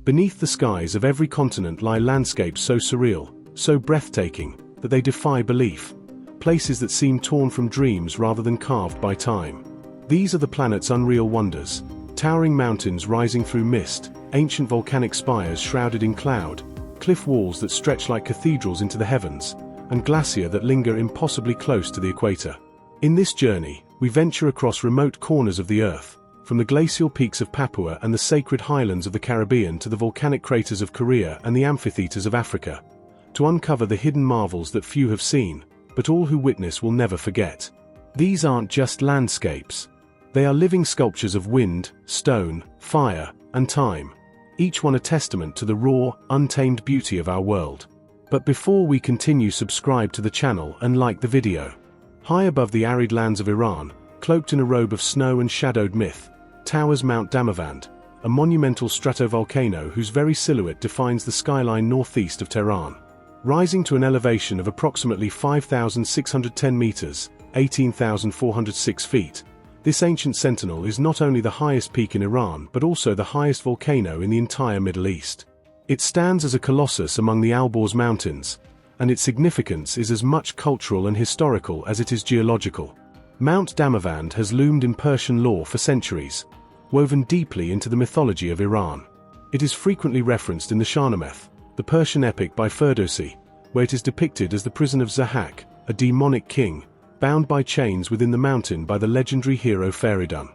Beneath the skies of every continent lie landscapes so surreal, so breathtaking, that they defy belief. Places that seem torn from dreams rather than carved by time. These are the planet's unreal wonders. Towering mountains rising through mist, ancient volcanic spires shrouded in cloud, cliff walls that stretch like cathedrals into the heavens, and glacier that linger impossibly close to the equator. In this journey, we venture across remote corners of the Earth, from the glacial peaks of Papua and the sacred highlands of the Caribbean to the volcanic craters of Korea and the amphitheatres of Africa, to uncover the hidden marvels that few have seen, but all who witness will never forget. These aren't just landscapes. They are living sculptures of wind, stone, fire, and time, each one a testament to the raw, untamed beauty of our world. But before we continue, subscribe to the channel and like the video. High above the arid lands of Iran, cloaked in a robe of snow and shadowed myth, towers Mount Damavand, a monumental stratovolcano whose very silhouette defines the skyline northeast of Tehran. Rising to an elevation of approximately 5,610 meters, 18,406 feet, this ancient sentinel is not only the highest peak in Iran but also the highest volcano in the entire Middle East. It stands as a colossus among the Alborz Mountains, and its significance is as much cultural and historical as it is geological. Mount Damavand has loomed in Persian lore for centuries, woven deeply into the mythology of Iran. It is frequently referenced in the Shahnameh, the Persian epic by Ferdowsi, where it is depicted as the prison of Zahak, a demonic king, bound by chains within the mountain by the legendary hero Feridun.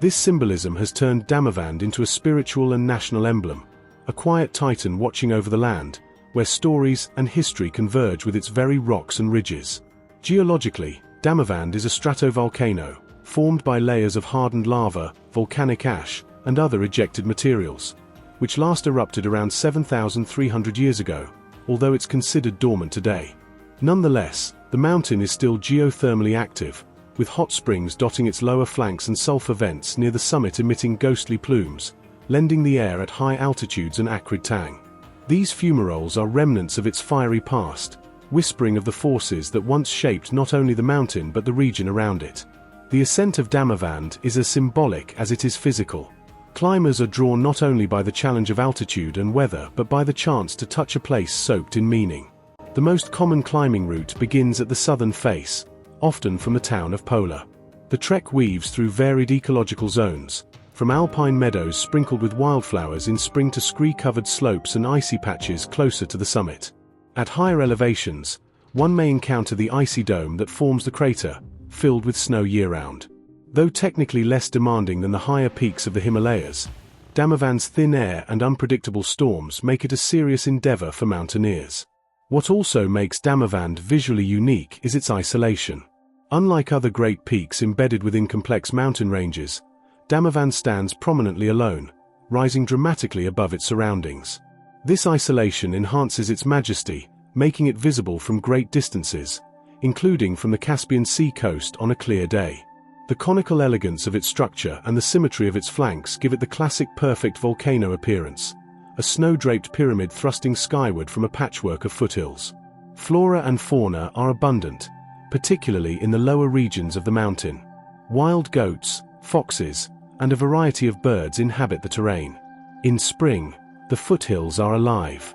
This symbolism has turned Damavand into a spiritual and national emblem, a quiet titan watching over the land, where stories and history converge with its very rocks and ridges. Geologically, Damavand is a stratovolcano, formed by layers of hardened lava, volcanic ash, and other ejected materials, which last erupted around 7,300 years ago, although it's considered dormant today. Nonetheless, the mountain is still geothermally active, with hot springs dotting its lower flanks and sulfur vents near the summit emitting ghostly plumes, lending the air at high altitudes an acrid tang. These fumaroles are remnants of its fiery past, whispering of the forces that once shaped not only the mountain but the region around it. The ascent of Damavand is as symbolic as it is physical. Climbers are drawn not only by the challenge of altitude and weather but by the chance to touch a place soaked in meaning. The most common climbing route begins at the southern face, often from the town of Pola. The trek weaves through varied ecological zones, from alpine meadows sprinkled with wildflowers in spring to scree-covered slopes and icy patches closer to the summit. At higher elevations, one may encounter the icy dome that forms the crater, filled with snow year-round. Though technically less demanding than the higher peaks of the Himalayas, Damavand's thin air and unpredictable storms make it a serious endeavor for mountaineers. What also makes Damavand visually unique is its isolation. Unlike other great peaks embedded within complex mountain ranges, Damavand stands prominently alone, rising dramatically above its surroundings. This isolation enhances its majesty, making it visible from great distances, including from the Caspian Sea coast on a clear day. The conical elegance of its structure and the symmetry of its flanks give it the classic perfect volcano appearance, a snow-draped pyramid thrusting skyward from a patchwork of foothills. Flora and fauna are abundant, particularly in the lower regions of the mountain. Wild goats, foxes, and a variety of birds inhabit the terrain. In spring, the foothills are alive,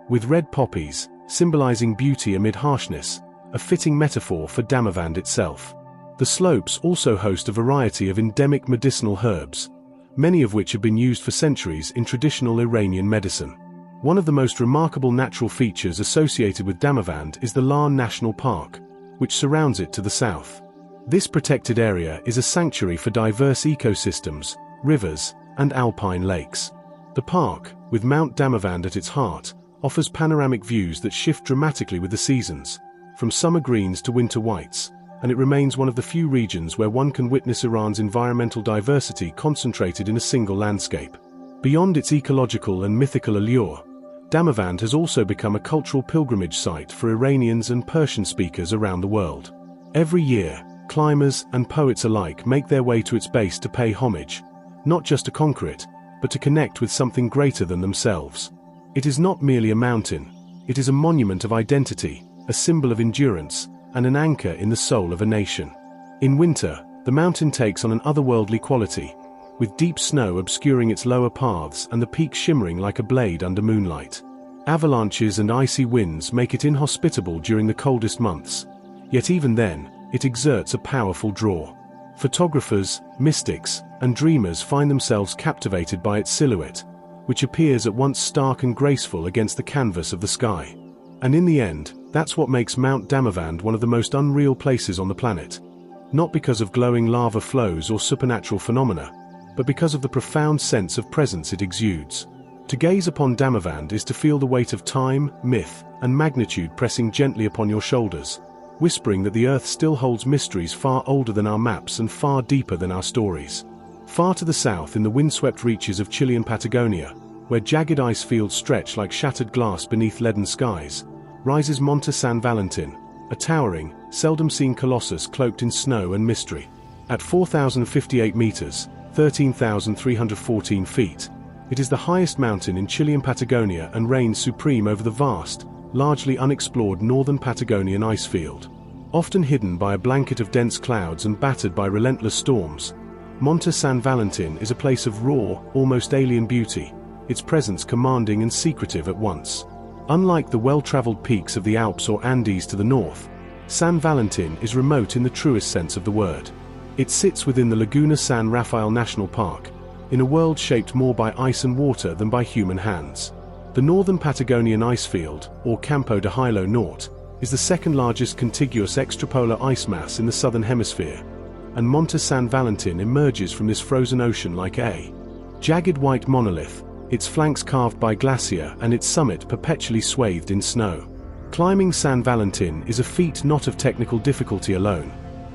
with red poppies, symbolizing beauty amid harshness, a fitting metaphor for Damavand itself. The slopes also host a variety of endemic medicinal herbs, many of which have been used for centuries in traditional Iranian medicine. One of the most remarkable natural features associated with Damavand is the Larn National Park, which surrounds it to the south. This protected area is a sanctuary for diverse ecosystems, rivers, and alpine lakes. The park, with Mount Damavand at its heart, offers panoramic views that shift dramatically with the seasons, from summer greens to winter whites, and it remains one of the few regions where one can witness Iran's environmental diversity concentrated in a single landscape. Beyond its ecological and mythical allure, Damavand has also become a cultural pilgrimage site for Iranians and Persian speakers around the world. Every year, climbers and poets alike make their way to its base to pay homage, not just to conquer it, but to connect with something greater than themselves. It is not merely a mountain, it is a monument of identity, a symbol of endurance, and an anchor in the soul of a nation. In winter, the mountain takes on an otherworldly quality, with deep snow obscuring its lower paths and the peak shimmering like a blade under moonlight. Avalanches and icy winds make it inhospitable during the coldest months, yet even then, it exerts a powerful draw. Photographers, mystics, and dreamers find themselves captivated by its silhouette, which appears at once stark and graceful against the canvas of the sky. And in the end, that's what makes Mount Damavand one of the most unreal places on the planet. Not because of glowing lava flows or supernatural phenomena, but because of the profound sense of presence it exudes. To gaze upon Damavand is to feel the weight of time, myth, and magnitude pressing gently upon your shoulders, whispering that the Earth still holds mysteries far older than our maps and far deeper than our stories. Far to the south in the windswept reaches of Chilean Patagonia, where jagged ice fields stretch like shattered glass beneath leaden skies, rises Monte San Valentin, a towering, seldom-seen colossus cloaked in snow and mystery. At 4,058 meters, 13,314 feet, it is the highest mountain in Chilean Patagonia and reigns supreme over the vast, largely unexplored northern Patagonian icefield. Often hidden by a blanket of dense clouds and battered by relentless storms, Monte San Valentin is a place of raw, almost alien beauty, its presence commanding and secretive at once. Unlike the well-traveled peaks of the Alps or Andes to the north, San Valentin is remote in the truest sense of the word. It sits within the Laguna San Rafael National Park, in a world shaped more by ice and water than by human hands. The northern Patagonian icefield, or Campo de Hilo Norte, is the second largest contiguous extrapolar ice mass in the southern hemisphere, and Monte San Valentin emerges from this frozen ocean like a jagged white monolith, its flanks carved by glacier and its summit perpetually swathed in snow. Climbing San Valentin is a feat not of technical difficulty alone,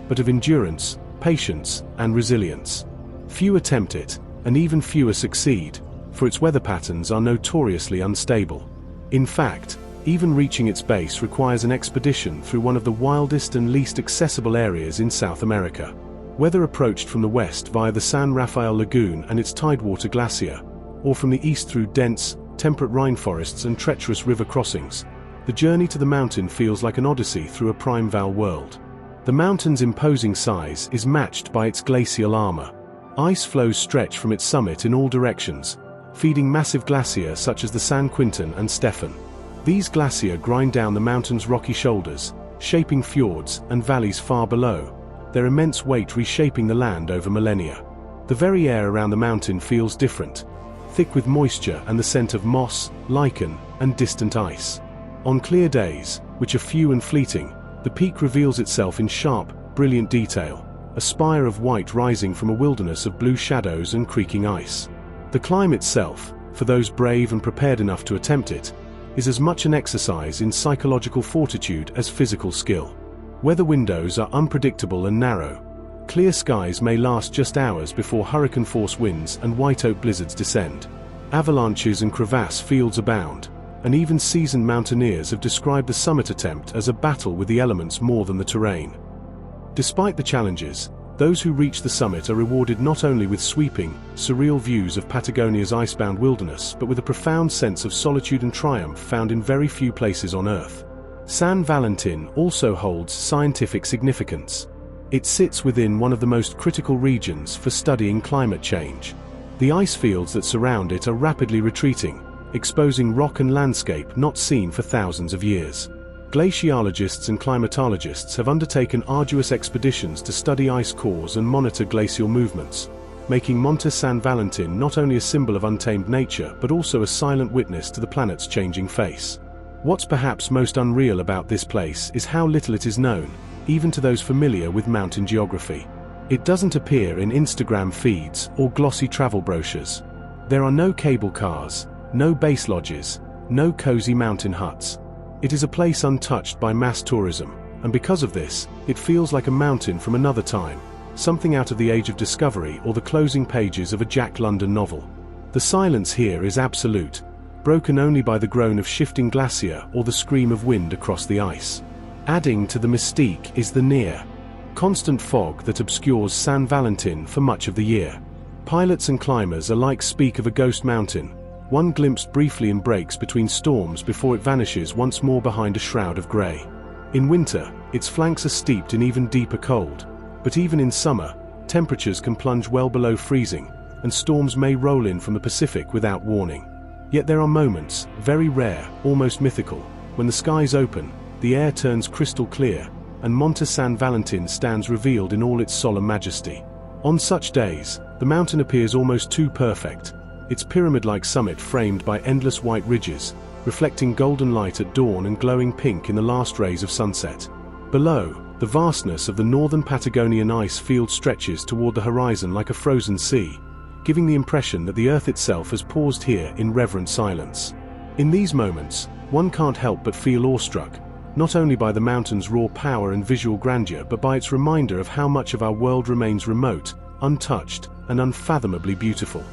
but of endurance, patience, and resilience. Few attempt it, and even fewer succeed, for its weather patterns are notoriously unstable. In fact, even reaching its base requires an expedition through one of the wildest and least accessible areas in South America. Whether approached from the west via the San Rafael Lagoon and its tidewater glacier, or from the east through dense, temperate rainforests and treacherous river crossings, the journey to the mountain feels like an odyssey through a primeval world. The mountain's imposing size is matched by its glacial armor. Ice flows stretch from its summit in all directions, feeding massive glaciers such as the San Quintin and Stefan. These glaciers grind down the mountain's rocky shoulders, shaping fjords and valleys far below, their immense weight reshaping the land over millennia. The very air around the mountain feels different, thick with moisture and the scent of moss, lichen, and distant ice. On clear days, which are few and fleeting, the peak reveals itself in sharp, brilliant detail, a spire of white rising from a wilderness of blue shadows and creaking ice. The climb itself, for those brave and prepared enough to attempt it, is as much an exercise in psychological fortitude as physical skill. Weather windows are unpredictable and narrow. Clear skies may last just hours before hurricane-force winds and white-oak blizzards descend. Avalanches and crevasse fields abound, and even seasoned mountaineers have described the summit attempt as a battle with the elements more than the terrain. Despite the challenges, those who reach the summit are rewarded not only with sweeping, surreal views of Patagonia's icebound wilderness but with a profound sense of solitude and triumph found in very few places on Earth. San Valentin also holds scientific significance. It sits within one of the most critical regions for studying climate change. The ice fields that surround it are rapidly retreating, exposing rock and landscape not seen for thousands of years. Glaciologists and climatologists have undertaken arduous expeditions to study ice cores and monitor glacial movements, making Monte San Valentin not only a symbol of untamed nature but also a silent witness to the planet's changing face. What's perhaps most unreal about this place is how little it is known, even to those familiar with mountain geography. It doesn't appear in Instagram feeds or glossy travel brochures. There are no cable cars, no base lodges, no cozy mountain huts. It is a place untouched by mass tourism, and because of this, it feels like a mountain from another time, something out of the Age of Discovery or the closing pages of a Jack London novel. The silence here is absolute, broken only by the groan of shifting glacier or the scream of wind across the ice. Adding to the mystique is the near constant fog that obscures San Valentin for much of the year. Pilots and climbers alike speak of a ghost mountain, one glimpsed briefly in breaks between storms before it vanishes once more behind a shroud of grey. In winter, its flanks are steeped in even deeper cold, but even in summer, temperatures can plunge well below freezing, and storms may roll in from the Pacific without warning. Yet there are moments, very rare, almost mythical, when the skies open, the air turns crystal clear, and Monte San Valentin stands revealed in all its solemn majesty. On such days, the mountain appears almost too perfect, its pyramid-like summit framed by endless white ridges, reflecting golden light at dawn and glowing pink in the last rays of sunset. Below, the vastness of the northern Patagonian ice field stretches toward the horizon like a frozen sea, giving the impression that the earth itself has paused here in reverent silence. In these moments, one can't help but feel awestruck, not only by the mountain's raw power and visual grandeur but by its reminder of how much of our world remains remote, untouched, and unfathomably beautiful.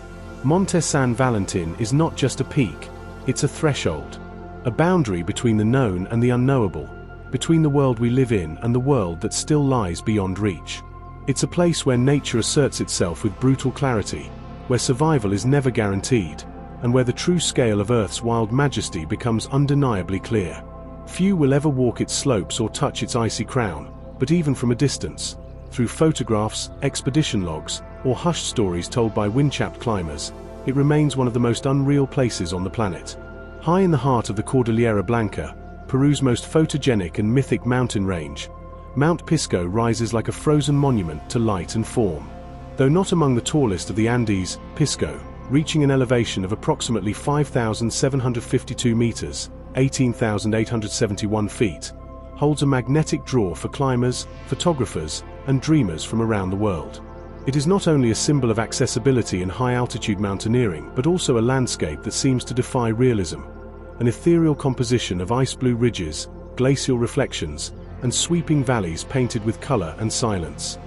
Monte San Valentin is not just a peak, it's a threshold, a boundary between the known and the unknowable, between the world we live in and the world that still lies beyond reach. It's a place where nature asserts itself with brutal clarity, where survival is never guaranteed, and where the true scale of Earth's wild majesty becomes undeniably clear. Few will ever walk its slopes or touch its icy crown, but even from a distance, through photographs, expedition logs, or hushed stories told by wind-chapped climbers, it remains one of the most unreal places on the planet. High in the heart of the Cordillera Blanca, Peru's most photogenic and mythic mountain range, Mount Pisco rises like a frozen monument to light and form. Though not among the tallest of the Andes, Pisco, reaching an elevation of approximately 5,752 meters, 18,871 feet, holds a magnetic draw for climbers, photographers, and dreamers from around the world. It is not only a symbol of accessibility and high-altitude mountaineering but also a landscape that seems to defy realism, an ethereal composition of ice-blue ridges, glacial reflections, and sweeping valleys painted with color and silence.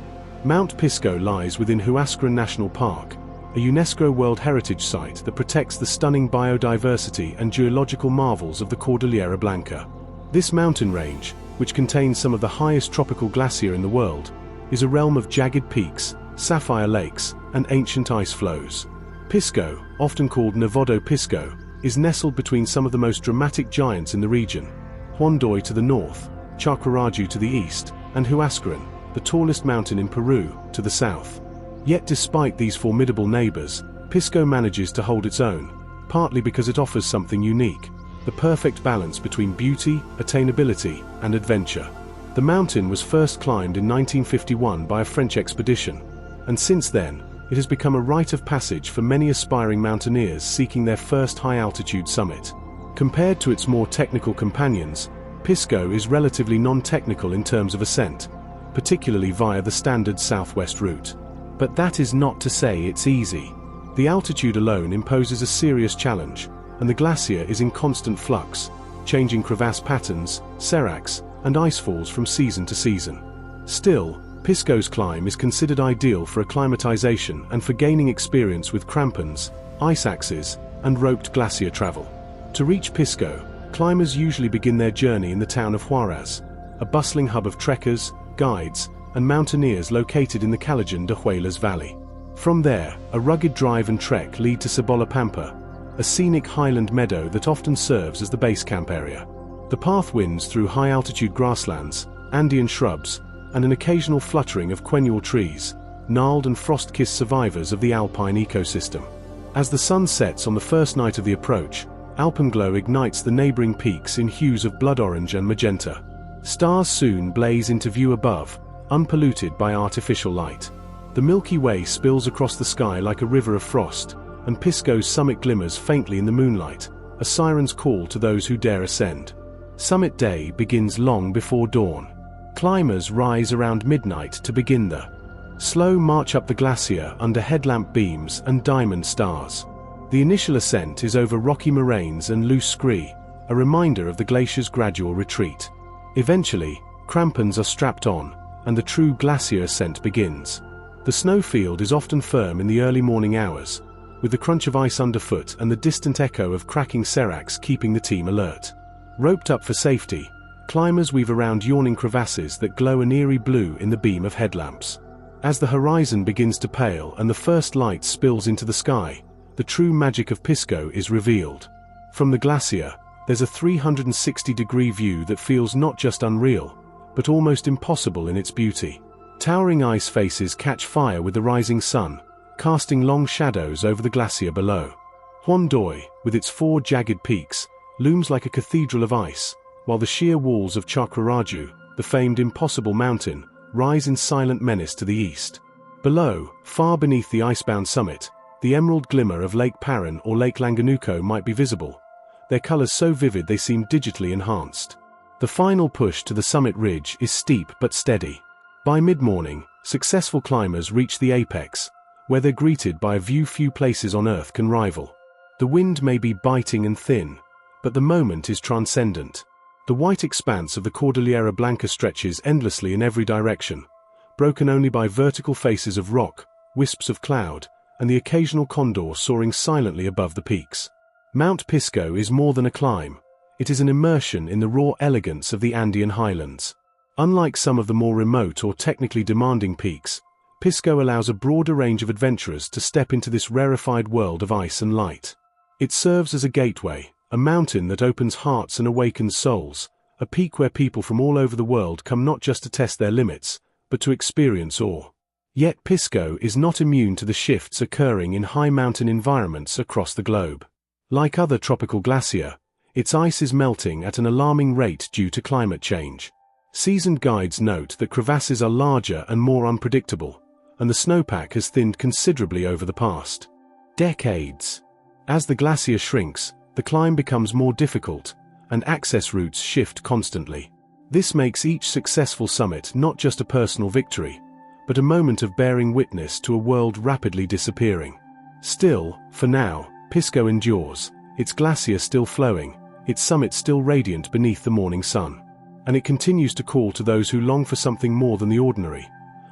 Mount Pisco lies within Huascarán National Park, a UNESCO World Heritage Site that protects the stunning biodiversity and geological marvels of the Cordillera Blanca. This mountain range, which contains some of the highest tropical glacier in the world, is a realm of jagged peaks, sapphire lakes, and ancient ice flows. Pisco, often called Nevado Pisco, is nestled between some of the most dramatic giants in the region, Huandoy to the north, Chacraraju to the east, and Huascarán, the tallest mountain in Peru, to the south. Yet despite these formidable neighbors, Pisco manages to hold its own, partly because it offers something unique, the perfect balance between beauty, attainability, and adventure. The mountain was first climbed in 1951 by a French expedition, and since then, it has become a rite of passage for many aspiring mountaineers seeking their first high-altitude summit. Compared to its more technical companions, Pisco is relatively non-technical in terms of ascent, particularly via the standard southwest route. But that is not to say it's easy. The altitude alone imposes a serious challenge, and the glacier is in constant flux, changing crevasse patterns, seracs, and icefalls from season to season. Still, Pisco's climb is considered ideal for acclimatization and for gaining experience with crampons, ice axes, and roped glacier travel. To reach Pisco, climbers usually begin their journey in the town of Huaraz, a bustling hub of trekkers, guides, and mountaineers located in the Calajan de Huelas Valley. From there, a rugged drive and trek lead to Cibola Pampa, a scenic highland meadow that often serves as the base camp area. The path winds through high-altitude grasslands, Andean shrubs, and an occasional fluttering of quenule trees, gnarled and frost-kissed survivors of the alpine ecosystem. As the sun sets on the first night of the approach, alpenglow ignites the neighboring peaks in hues of blood orange and magenta. Stars soon blaze into view above, unpolluted by artificial light. The Milky Way spills across the sky like a river of frost, and Pisco's summit glimmers faintly in the moonlight, a siren's call to those who dare ascend. Summit day begins long before dawn. Climbers rise around midnight to begin the slow march up the glacier under headlamp beams and diamond stars. The initial ascent is over rocky moraines and loose scree, a reminder of the glacier's gradual retreat. Eventually, crampons are strapped on, and the true glacier ascent begins. The snowfield is often firm in the early morning hours, with the crunch of ice underfoot and the distant echo of cracking seracs keeping the team alert. Roped up for safety, climbers weave around yawning crevasses that glow an eerie blue in the beam of headlamps. As the horizon begins to pale and the first light spills into the sky, the true magic of Pisco is revealed. From the glacier, there's a 360-degree view that feels not just unreal, but almost impossible in its beauty. Towering ice faces catch fire with the rising sun, casting long shadows over the glacier below. Huon Doi, with its 4 jagged peaks, looms like a cathedral of ice, while the sheer walls of Chakraraju, the famed impossible mountain, rise in silent menace to the east. Below, far beneath the icebound summit, the emerald glimmer of Lake Paran or Lake Langanuko might be visible, their colors so vivid they seem digitally enhanced. The final push to the summit ridge is steep but steady. By mid-morning, successful climbers reach the apex, where they're greeted by a view few places on Earth can rival. The wind may be biting and thin, but the moment is transcendent. The white expanse of the Cordillera Blanca stretches endlessly in every direction, broken only by vertical faces of rock, wisps of cloud, and the occasional condor soaring silently above the peaks. Mount Pisco is more than a climb. It is an immersion in the raw elegance of the Andean highlands. Unlike some of the more remote or technically demanding peaks, Pisco allows a broader range of adventurers to step into this rarefied world of ice and light. It serves as a gateway, a mountain that opens hearts and awakens souls, a peak where people from all over the world come not just to test their limits, but to experience awe. Yet Pisco is not immune to the shifts occurring in high mountain environments across the globe. Like other tropical glaciers, its ice is melting at an alarming rate due to climate change. Seasoned guides note that crevasses are larger and more unpredictable, and the snowpack has thinned considerably over the past decades. As the glacier shrinks, the climb becomes more difficult, and access routes shift constantly. This makes each successful summit not just a personal victory, but a moment of bearing witness to a world rapidly disappearing. Still, for now, Pisco endures, its glacier still flowing, its summit still radiant beneath the morning sun. And it continues to call to those who long for something more than the ordinary,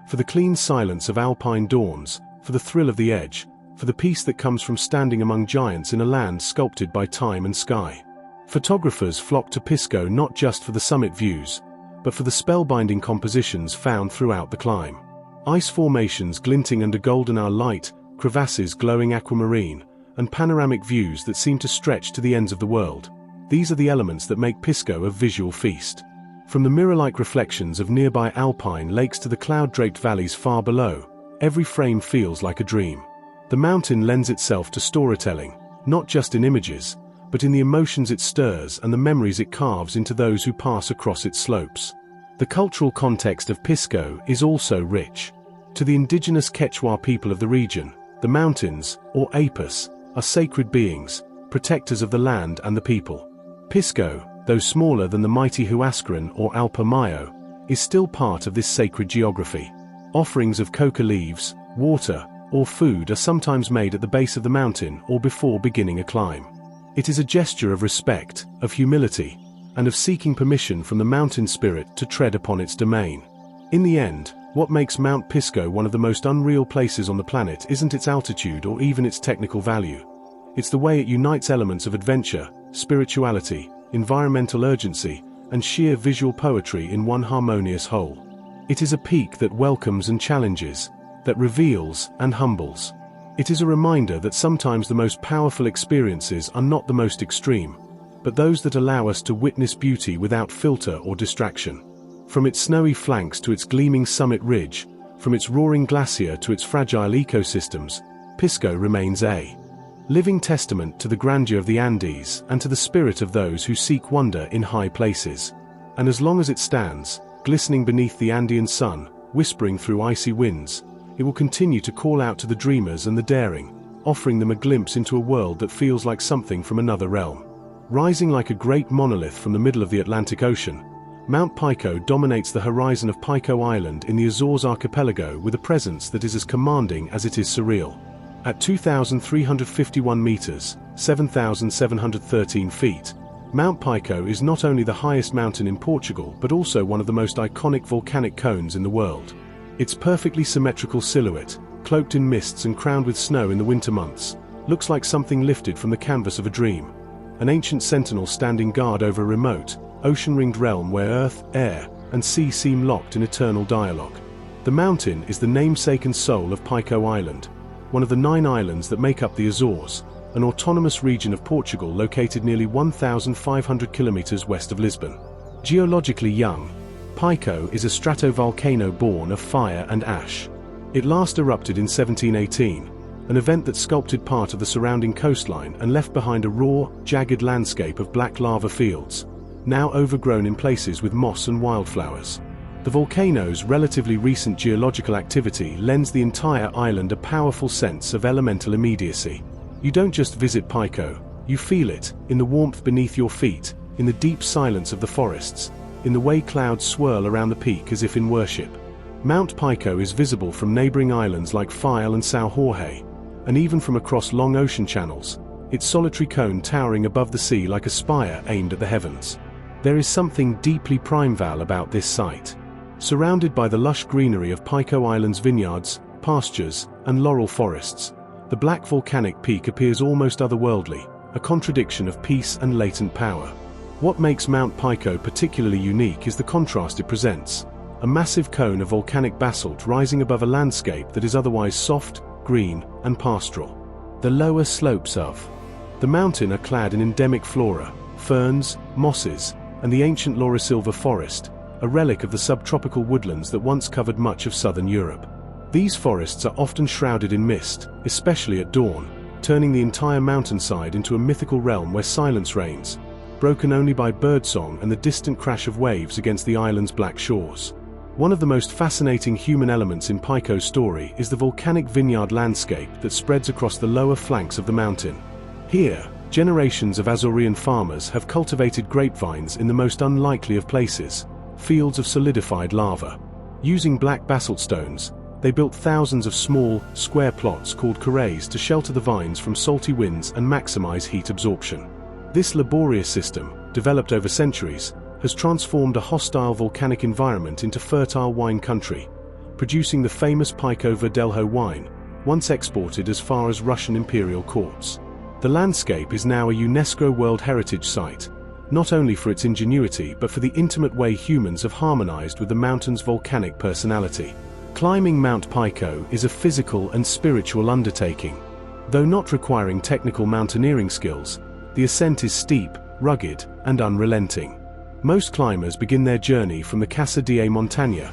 for the clean silence of alpine dawns, for the thrill of the edge, for the peace that comes from standing among giants in a land sculpted by time and sky. Photographers flock to Pisco not just for the summit views, but for the spellbinding compositions found throughout the climb. Ice formations glinting under golden hour light, crevasses glowing aquamarine, and panoramic views that seem to stretch to the ends of the world. These are the elements that make Pisco a visual feast. From the mirror-like reflections of nearby alpine lakes to the cloud-draped valleys far below, every frame feels like a dream. The mountain lends itself to storytelling, not just in images, but in the emotions it stirs and the memories it carves into those who pass across its slopes. The cultural context of Pisco is also rich. To the indigenous Quechua people of the region, the mountains, or Apis, are sacred beings, protectors of the land and the people. Pisco, though smaller than the mighty Huascaran or Alpa Mayo, is still part of this sacred geography. Offerings of coca leaves, water, or food are sometimes made at the base of the mountain or before beginning a climb. It is a gesture of respect, of humility, and of seeking permission from the mountain spirit to tread upon its domain. In the end, what makes Mount Pisco one of the most unreal places on the planet isn't its altitude or even its technical value. It's the way it unites elements of adventure, spirituality, environmental urgency, and sheer visual poetry in one harmonious whole. It is a peak that welcomes and challenges, that reveals and humbles. It is a reminder that sometimes the most powerful experiences are not the most extreme, but those that allow us to witness beauty without filter or distraction. From its snowy flanks to its gleaming summit ridge, from its roaring glacier to its fragile ecosystems, Pisco remains a living testament to the grandeur of the Andes and to the spirit of those who seek wonder in high places. And as long as it stands, glistening beneath the Andean sun, whispering through icy winds, it will continue to call out to the dreamers and the daring, offering them a glimpse into a world that feels like something from another realm. Rising like a great monolith from the middle of the Atlantic Ocean, Mount Pico dominates the horizon of Pico Island in the Azores archipelago with a presence that is as commanding as it is surreal. At 2,351 meters, 7,713 feet, Mount Pico is not only the highest mountain in Portugal but also one of the most iconic volcanic cones in the world. Its perfectly symmetrical silhouette, cloaked in mists and crowned with snow in the winter months, looks like something lifted from the canvas of a dream. An ancient sentinel standing guard over a remote, ocean-ringed realm where earth, air, and sea seem locked in eternal dialogue. The mountain is the namesake and soul of Pico Island, one of the 9 islands that make up the Azores, an autonomous region of Portugal located nearly 1,500 kilometers west of Lisbon. Geologically young, Pico is a stratovolcano born of fire and ash. It last erupted in 1718, an event that sculpted part of the surrounding coastline and left behind a raw, jagged landscape of black lava fields, now overgrown in places with moss and wildflowers. The volcano's relatively recent geological activity lends the entire island a powerful sense of elemental immediacy. You don't just visit Pico, you feel it, in the warmth beneath your feet, in the deep silence of the forests, in the way clouds swirl around the peak as if in worship. Mount Pico is visible from neighboring islands like File and São Jorge, and even from across long ocean channels, its solitary cone towering above the sea like a spire aimed at the heavens. There is something deeply primeval about this site. Surrounded by the lush greenery of Pico Island's vineyards, pastures, and laurel forests, the black volcanic peak appears almost otherworldly, a contradiction of peace and latent power. What makes Mount Pico particularly unique is the contrast it presents. A massive cone of volcanic basalt rising above a landscape that is otherwise soft, green, and pastoral. The lower slopes of the mountain are clad in endemic flora, ferns, mosses, and the ancient laurisilva forest, a relic of the subtropical woodlands that once covered much of southern Europe. These forests are often shrouded in mist, especially at dawn, turning the entire mountainside into a mythical realm where silence reigns, broken only by birdsong and the distant crash of waves against the island's black shores. One of the most fascinating human elements in Pico's story is the volcanic vineyard landscape that spreads across the lower flanks of the mountain. Here, generations of Azorean farmers have cultivated grapevines in the most unlikely of places, fields of solidified lava. Using black basalt stones, they built thousands of small, square plots called carrés to shelter the vines from salty winds and maximize heat absorption. This laborious system, developed over centuries, has transformed a hostile volcanic environment into fertile wine country, producing the famous Pico Verdelho wine, once exported as far as Russian imperial courts. The landscape is now a UNESCO World Heritage Site, not only for its ingenuity but for the intimate way humans have harmonized with the mountain's volcanic personality. Climbing Mount Pico is a physical and spiritual undertaking. Though not requiring technical mountaineering skills, the ascent is steep, rugged, and unrelenting. Most climbers begin their journey from the Casa de Montaña,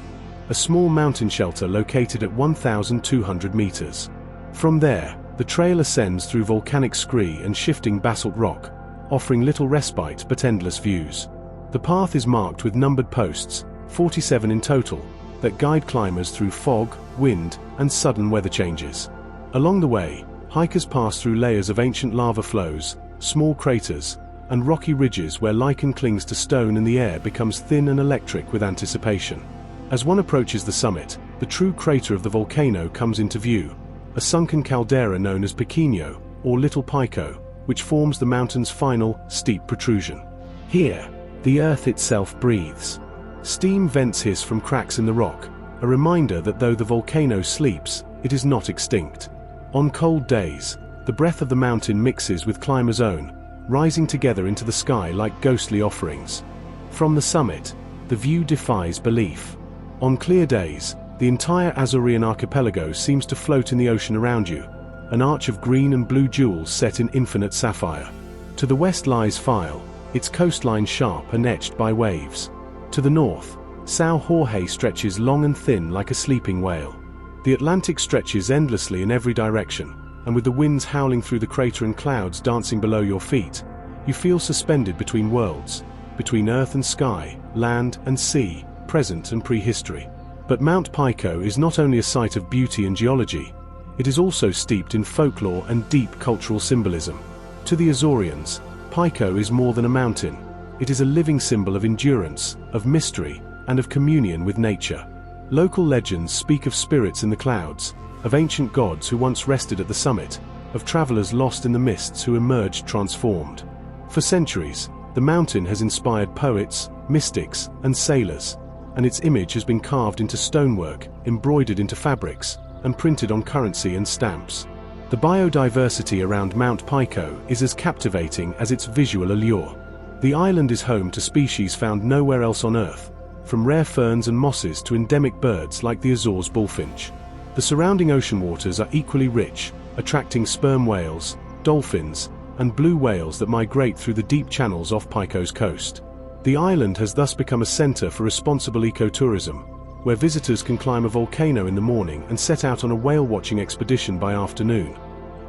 a small mountain shelter located at 1,200 meters. From there, the trail ascends through volcanic scree and shifting basalt rock, offering little respite but endless views. The path is marked with numbered posts, 47 in total, that guide climbers through fog, wind, and sudden weather changes. Along the way, hikers pass through layers of ancient lava flows, small craters, and rocky ridges where lichen clings to stone and the air becomes thin and electric with anticipation. As one approaches the summit, the true crater of the volcano comes into view, a sunken caldera known as Pequeño, or Little Pico, which forms the mountain's final, steep protrusion. Here, the earth itself breathes. Steam vents hiss from cracks in the rock, a reminder that though the volcano sleeps, it is not extinct. On cold days, the breath of the mountain mixes with climbers' own, rising together into the sky like ghostly offerings. From the summit, the view defies belief. On clear days, the entire Azorean archipelago seems to float in the ocean around you, an arch of green and blue jewels set in infinite sapphire. To the west lies File, its coastline sharp and etched by waves. To the north, São Jorge stretches long and thin like a sleeping whale. The Atlantic stretches endlessly in every direction, and with the winds howling through the crater and clouds dancing below your feet, you feel suspended between worlds, between earth and sky, land and sea, present and prehistory. But Mount Pico is not only a site of beauty and geology, it is also steeped in folklore and deep cultural symbolism. To the Azoreans, Pico is more than a mountain. It is a living symbol of endurance, of mystery, and of communion with nature. Local legends speak of spirits in the clouds, of ancient gods who once rested at the summit, of travelers lost in the mists who emerged transformed. For centuries, the mountain has inspired poets, mystics, and sailors, and its image has been carved into stonework, embroidered into fabrics, and printed on currency and stamps. The biodiversity around Mount Pico is as captivating as its visual allure. The island is home to species found nowhere else on Earth, from rare ferns and mosses to endemic birds like the Azores bullfinch. The surrounding ocean waters are equally rich, attracting sperm whales, dolphins, and blue whales that migrate through the deep channels off Pico's coast. The island has thus become a center for responsible ecotourism, where visitors can climb a volcano in the morning and set out on a whale-watching expedition by afternoon,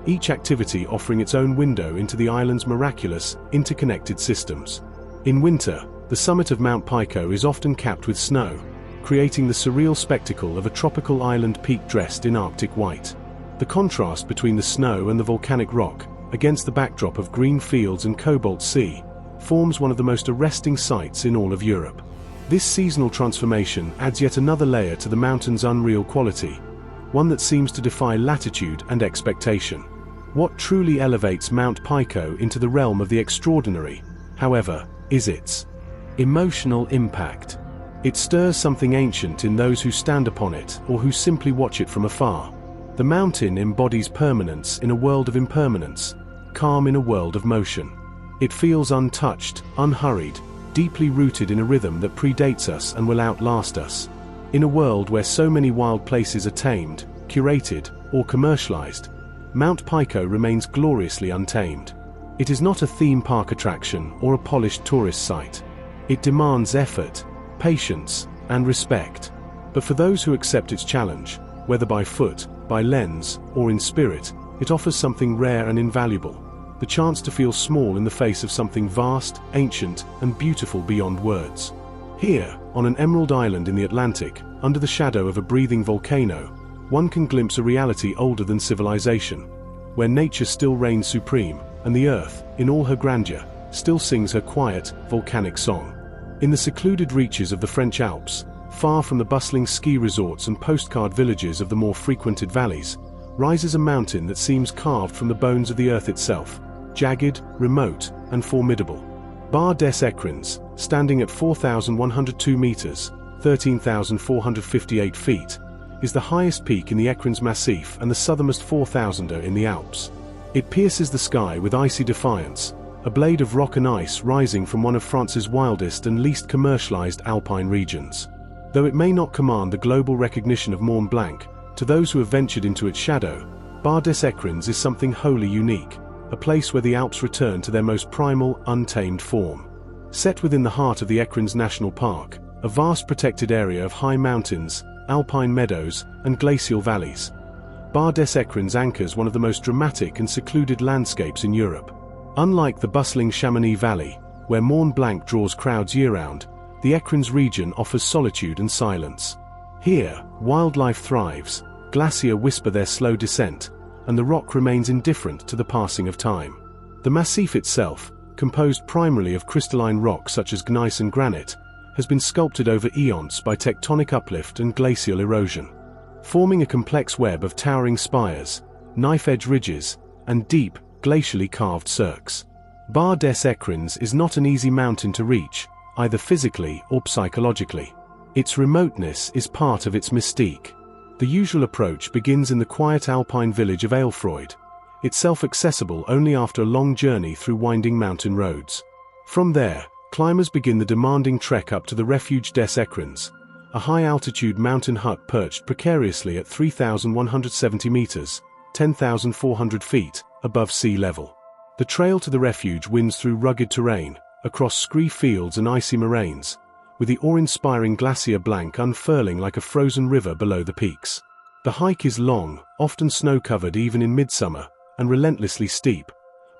each activity offering its own window into the island's miraculous, interconnected systems. In winter, the summit of Mount Pico is often capped with snow, creating the surreal spectacle of a tropical island peak dressed in Arctic white. The contrast between the snow and the volcanic rock, against the backdrop of green fields and cobalt sea, forms one of the most arresting sights in all of Europe. This seasonal transformation adds yet another layer to the mountain's unreal quality, one that seems to defy latitude and expectation. What truly elevates Mount Pico into the realm of the extraordinary, however, is its emotional impact. It stirs something ancient in those who stand upon it or who simply watch it from afar. The mountain embodies permanence in a world of impermanence, calm in a world of motion. It feels untouched, unhurried, deeply rooted in a rhythm that predates us and will outlast us. In a world where so many wild places are tamed, curated, or commercialized, Mount Pico remains gloriously untamed. It is not a theme park attraction or a polished tourist site. It demands effort, patience, and respect. But for those who accept its challenge, whether by foot, by lens, or in spirit, it offers something rare and invaluable: the chance to feel small in the face of something vast, ancient, and beautiful beyond words. Here, on an emerald island in the Atlantic, under the shadow of a breathing volcano, one can glimpse a reality older than civilization, where nature still reigns supreme, and the earth, in all her grandeur, still sings her quiet, volcanic song. In the secluded reaches of the French Alps, far from the bustling ski resorts and postcard villages of the more frequented valleys, rises a mountain that seems carved from the bones of the earth itself, jagged, remote, and formidable. Barre des Écrins, standing at 4,102 meters, 13,458 feet, is the highest peak in the Écrins Massif and the southernmost 4,000er in the Alps. It pierces the sky with icy defiance, a blade of rock and ice rising from one of France's wildest and least commercialized alpine regions. Though it may not command the global recognition of Mont Blanc, to those who have ventured into its shadow, Barre des Écrins is something wholly unique, a place where the Alps return to their most primal, untamed form. Set within the heart of the Écrins National Park, a vast protected area of high mountains, alpine meadows, and glacial valleys, Barre des Écrins anchors one of the most dramatic and secluded landscapes in Europe. Unlike the bustling Chamonix Valley, where Mont Blanc draws crowds year-round, the Écrins region offers solitude and silence. Here, wildlife thrives, glaciers whisper their slow descent, and the rock remains indifferent to the passing of time. The massif itself, composed primarily of crystalline rock such as gneiss and granite, has been sculpted over eons by tectonic uplift and glacial erosion, forming a complex web of towering spires, knife-edge ridges, and deep, glacially carved cirques. Barre des Écrins is not an easy mountain to reach, either physically or psychologically. Its remoteness is part of its mystique. The usual approach begins in the quiet alpine village of Aelfreud, itself accessible only after a long journey through winding mountain roads. From there, climbers begin the demanding trek up to the Refuge des Écrins, a high-altitude mountain hut perched precariously at 3,170 meters, 10,400 feet, above sea level. The trail to the refuge winds through rugged terrain, across scree fields and icy moraines, with the awe-inspiring Glacier Blanc unfurling like a frozen river below the peaks. The hike is long, often snow-covered even in midsummer, and relentlessly steep,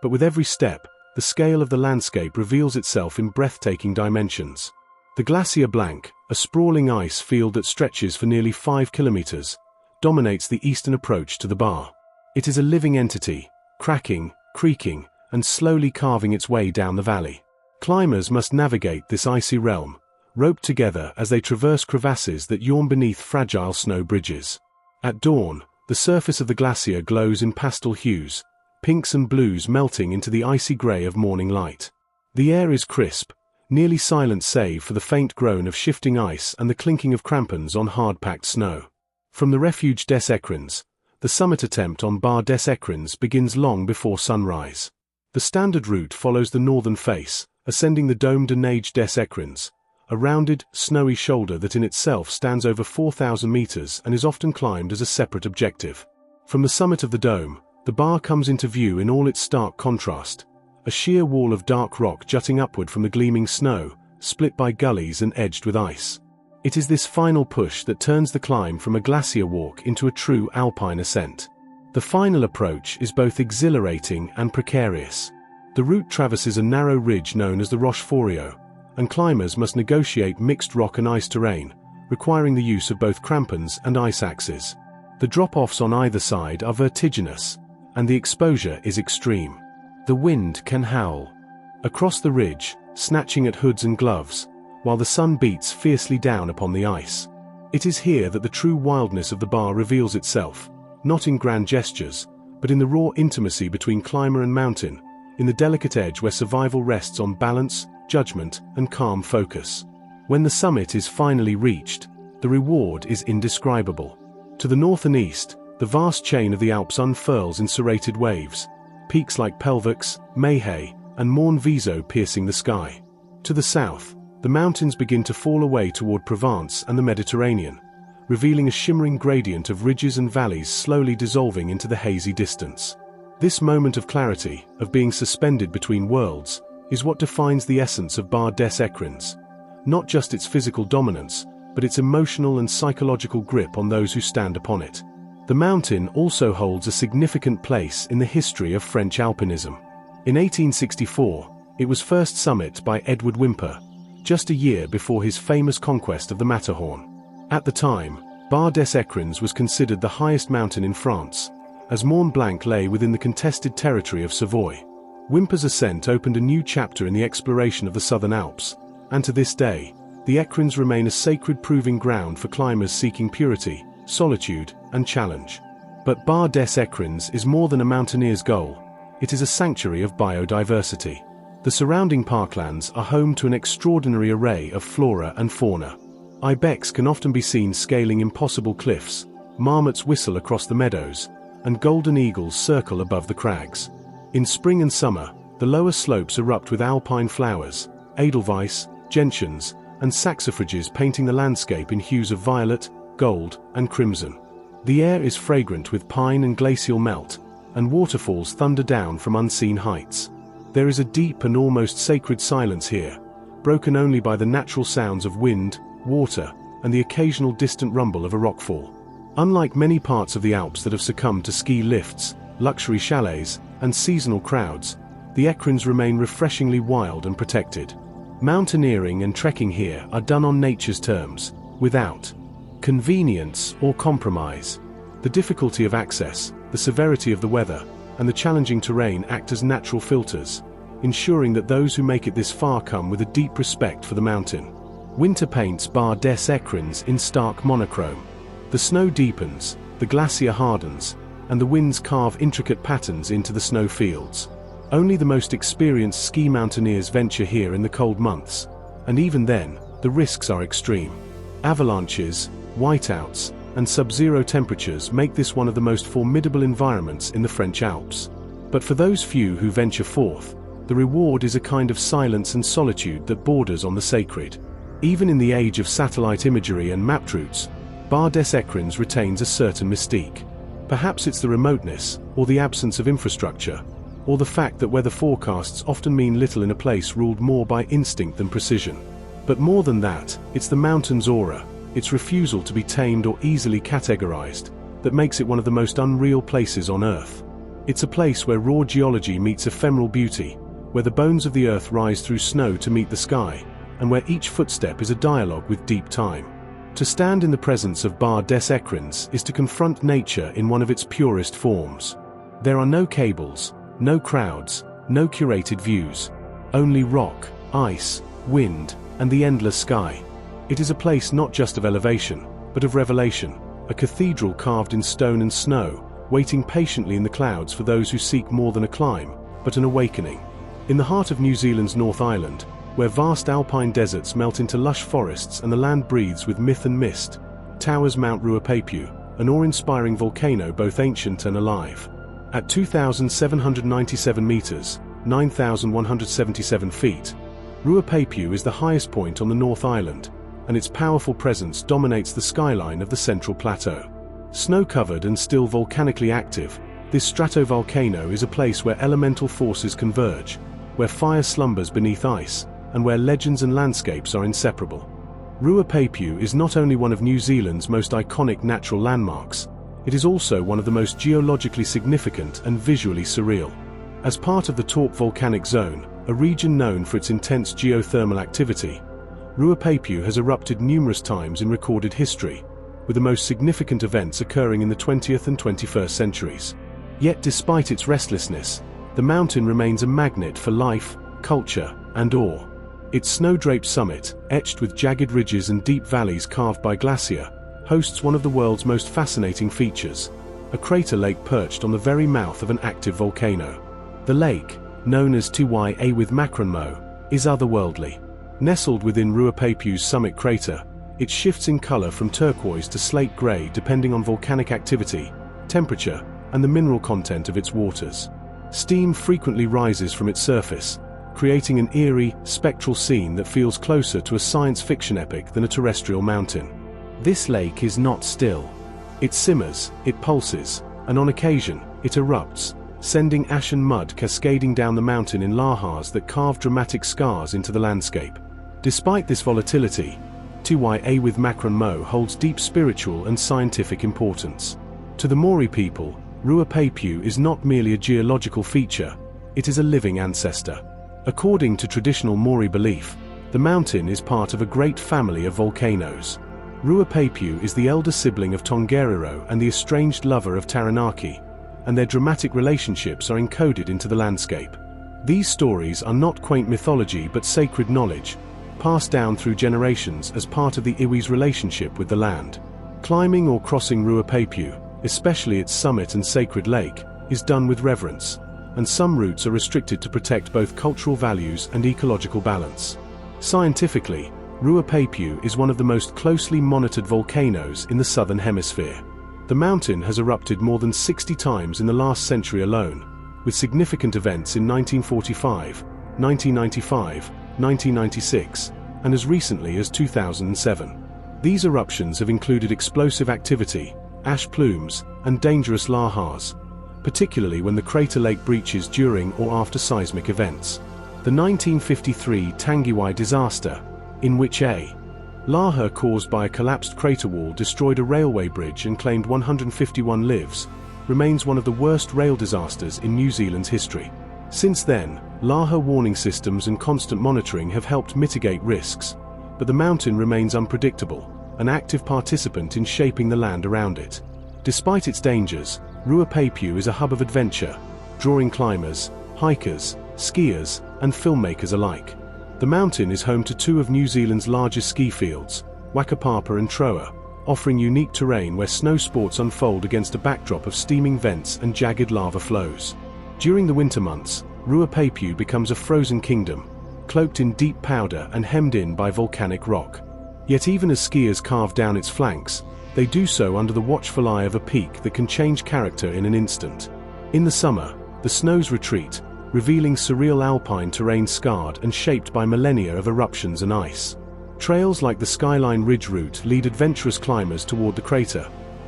but with every step, the scale of the landscape reveals itself in breathtaking dimensions. The Glacier Blanc, a sprawling ice field that stretches for nearly 5 kilometers, dominates the eastern approach to the Barre. It is a living entity, cracking, creaking, and slowly carving its way down the valley. Climbers must navigate this icy realm, roped together as they traverse crevasses that yawn beneath fragile snow bridges. At dawn, the surface of the glacier glows in pastel hues, pinks and blues melting into the icy grey of morning light. The air is crisp, nearly silent save for the faint groan of shifting ice and the clinking of crampons on hard-packed snow. From the Refuge des Écrins, the summit attempt on Barre des Écrins begins long before sunrise. The standard route follows the northern face, ascending the Dôme de Neige des Écrins, a rounded, snowy shoulder that in itself stands over 4,000 meters and is often climbed as a separate objective. From the summit of the dome, the Barre comes into view in all its stark contrast, a sheer wall of dark rock jutting upward from the gleaming snow, split by gullies and edged with ice. It is this final push that turns the climb from a glacier walk into a true alpine ascent. The final approach is both exhilarating and precarious. The route traverses a narrow ridge known as the Rochefoucauld, and climbers must negotiate mixed rock and ice terrain, requiring the use of both crampons and ice axes. The drop-offs on either side are vertiginous, and the exposure is extreme. The wind can howl across the ridge, snatching at hoods and gloves, while the sun beats fiercely down upon the ice. It is here that the true wildness of the bar reveals itself, not in grand gestures, but in the raw intimacy between climber and mountain, in the delicate edge where survival rests on balance, judgment, and calm focus. When the summit is finally reached, the reward is indescribable. To the north and east, the vast chain of the Alps unfurls in serrated waves, peaks like Pelvox, Mayhay, and Morne Viso piercing the sky. To the south, the mountains begin to fall away toward Provence and the Mediterranean, revealing a shimmering gradient of ridges and valleys slowly dissolving into the hazy distance. This moment of clarity, of being suspended between worlds, is what defines the essence of Bar des Écrins. Not just its physical dominance, but its emotional and psychological grip on those who stand upon it. The mountain also holds a significant place in the history of French alpinism. In 1864, it was first summited by Edward Whymper, just a year before his famous conquest of the Matterhorn. At the time, Bar des Écrins was considered the highest mountain in France, as Mont Blanc lay within the contested territory of Savoy. Whymper's ascent opened a new chapter in the exploration of the Southern Alps, and to this day, the Écrins remain a sacred proving ground for climbers seeking purity, solitude, and challenge. But Bar des Écrins is more than a mountaineer's goal. It is a sanctuary of biodiversity. The surrounding parklands are home to an extraordinary array of flora and fauna. Ibex can often be seen scaling impossible cliffs, marmots whistle across the meadows, and golden eagles circle above the crags. In spring and summer, the lower slopes erupt with alpine flowers, edelweiss, gentians, and saxifrages painting the landscape in hues of violet, gold, and crimson. The air is fragrant with pine and glacial melt, and waterfalls thunder down from unseen heights. There is a deep and almost sacred silence here, broken only by the natural sounds of wind, water, and the occasional distant rumble of a rockfall. Unlike many parts of the Alps that have succumbed to ski lifts, luxury chalets, and seasonal crowds, the Écrins remain refreshingly wild and protected. Mountaineering and trekking here are done on nature's terms, without convenience or compromise. The difficulty of access, the severity of the weather, and the challenging terrain act as natural filters, ensuring that those who make it this far come with a deep respect for the mountain. Winter paints Bar des Écrins in stark monochrome. The snow deepens, the glacier hardens, and the winds carve intricate patterns into the snow fields. Only the most experienced ski mountaineers venture here in the cold months, and even then, the risks are extreme. Avalanches, whiteouts, and sub-zero temperatures make this one of the most formidable environments in the French Alps. But for those few who venture forth, the reward is a kind of silence and solitude that borders on the sacred. Even in the age of satellite imagery and map routes, Bar des Écrins retains a certain mystique. Perhaps it's the remoteness, or the absence of infrastructure, or the fact that weather forecasts often mean little in a place ruled more by instinct than precision. But more than that, it's the mountain's aura, its refusal to be tamed or easily categorized, that makes it one of the most unreal places on Earth. It's a place where raw geology meets ephemeral beauty, where the bones of the Earth rise through snow to meet the sky, and where each footstep is a dialogue with deep time. To stand in the presence of Bar des Écrins is to confront nature in one of its purest forms. There are no cables, no crowds, no curated views. Only rock, ice, wind, and the endless sky. It is a place not just of elevation, but of revelation, a cathedral carved in stone and snow, waiting patiently in the clouds for those who seek more than a climb, but an awakening. In the heart of New Zealand's North Island, where vast alpine deserts melt into lush forests and the land breathes with myth and mist, towers Mount Ruapehu, an awe-inspiring volcano both ancient and alive. At 2,797 meters, 9,177 feet, Ruapehu is the highest point on the North Island, and its powerful presence dominates the skyline of the central plateau. Snow-covered and still volcanically active, this stratovolcano is a place where elemental forces converge, where fire slumbers beneath ice, and where legends and landscapes are inseparable. Ruapehu is not only one of New Zealand's most iconic natural landmarks, it is also one of the most geologically significant and visually surreal. As part of the Torp Volcanic Zone, a region known for its intense geothermal activity, Ruapehu has erupted numerous times in recorded history, with the most significant events occurring in the 20th and 21st centuries. Yet despite its restlessness, the mountain remains a magnet for life, culture, and awe. Its snow-draped summit, etched with jagged ridges and deep valleys carved by glacier, hosts one of the world's most fascinating features, a crater lake perched on the very mouth of an active volcano. The lake, known as Tuwai with Macronmo, is otherworldly. Nestled within Ruapehu's summit crater, it shifts in color from turquoise to slate gray depending on volcanic activity, temperature, and the mineral content of its waters. Steam frequently rises from its surface, creating an eerie, spectral scene that feels closer to a science fiction epic than a terrestrial mountain. This lake is not still. It simmers, it pulses, and on occasion, it erupts, sending ash and mud cascading down the mountain in lahars that carve dramatic scars into the landscape. Despite this volatility, Tuwai with Macronmo holds deep spiritual and scientific importance. To the Maori people, Ruapehu is not merely a geological feature, it is a living ancestor. According to traditional Maori belief, the mountain is part of a great family of volcanoes. Ruapehu is the elder sibling of Tongariro and the estranged lover of Taranaki, and their dramatic relationships are encoded into the landscape. These stories are not quaint mythology but sacred knowledge, passed down through generations as part of the iwi's relationship with the land. Climbing or crossing Ruapehu, especially its summit and sacred lake, is done with reverence, and some routes are restricted to protect both cultural values and ecological balance. Scientifically, Ruapehu is one of the most closely monitored volcanoes in the southern hemisphere. The mountain has erupted more than 60 times in the last century alone, with significant events in 1945, 1995, 1996, and as recently as 2007. These eruptions have included explosive activity, ash plumes, and dangerous lahars, particularly when the crater lake breaches during or after seismic events. The 1953 Tangiwai disaster, in which a lahar caused by a collapsed crater wall destroyed a railway bridge and claimed 151 lives, remains one of the worst rail disasters in New Zealand's history. Since then, lahar warning systems and constant monitoring have helped mitigate risks, but the mountain remains unpredictable, an active participant in shaping the land around it. Despite its dangers, Ruapehu is a hub of adventure, drawing climbers, hikers, skiers, and filmmakers alike. The mountain is home to two of New Zealand's largest ski fields, Wakapapa and Troa, offering unique terrain where snow sports unfold against a backdrop of steaming vents and jagged lava flows. During the winter months, Ruapehu becomes a frozen kingdom, cloaked in deep powder and hemmed in by volcanic rock. Yet even as skiers carve down its flanks, they do so under the watchful eye of a peak that can change character in an instant. In the summer, the snows retreat, revealing surreal alpine terrain scarred and shaped by millennia of eruptions and ice. Trails like the Skyline Ridge route lead adventurous climbers toward the crater,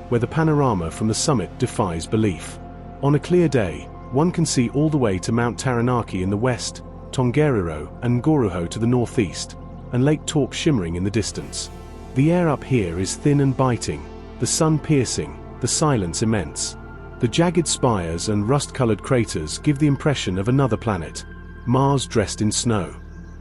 where the panorama from the summit defies belief. On a clear day, one can see all the way to Mount Taranaki in the west, Tongariro and Ngauruhoe to the northeast, and Lake Torp shimmering in the distance. The air up here is thin and biting, the sun piercing, the silence immense. The jagged spires and rust-colored craters give the impression of another planet, Mars dressed in snow.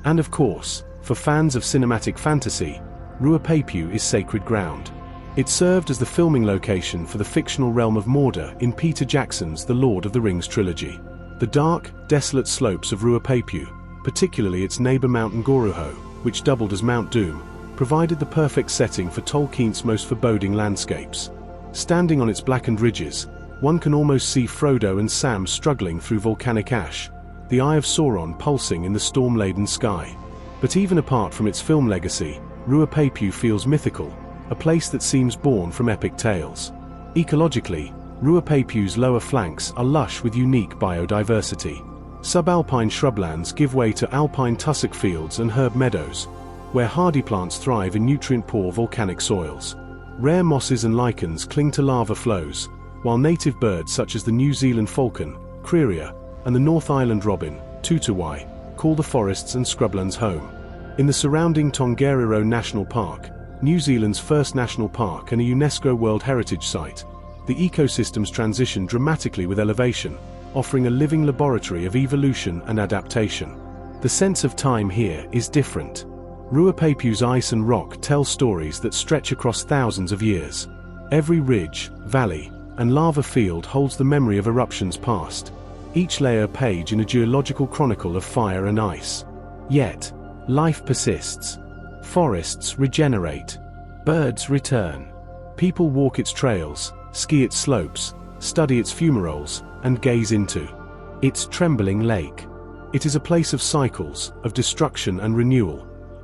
And of course, for fans of cinematic fantasy, Ruapehu is sacred ground. It served as the filming location for the fictional realm of Mordor in Peter Jackson's The Lord of the Rings trilogy. The dark, desolate slopes of Ruapehu, particularly its neighbor Mount Ngauruhoe, which doubled as Mount Doom, provided the perfect setting for Tolkien's most foreboding landscapes. Standing on its blackened ridges, one can almost see Frodo and Sam struggling through volcanic ash, the Eye of Sauron pulsing in the storm-laden sky. But even apart from its film legacy, Ruapehu feels mythical, a place that seems born from epic tales. Ecologically, Ruapehu's lower flanks are lush with unique biodiversity. Subalpine shrublands give way to alpine tussock fields and herb meadows, where hardy plants thrive in nutrient-poor volcanic soils. Rare mosses and lichens cling to lava flows, while native birds such as the New Zealand falcon, Creria, and the North Island robin, Tutuwai, call the forests and scrublands home. In the surrounding Tongariro National Park, New Zealand's first national park and a UNESCO World Heritage Site, the ecosystems transition dramatically with elevation, offering a living laboratory of evolution and adaptation. The sense of time here is different. Ruapepu's ice and rock tell stories that stretch across thousands of years. Every ridge, valley, and lava field holds the memory of eruptions past, each layer a page in a geological chronicle of fire and ice. Yet, life persists. Forests regenerate. Birds return. People walk its trails, ski its slopes, study its fumaroles, and gaze into its trembling lake. It is a place of cycles, of destruction and renewal,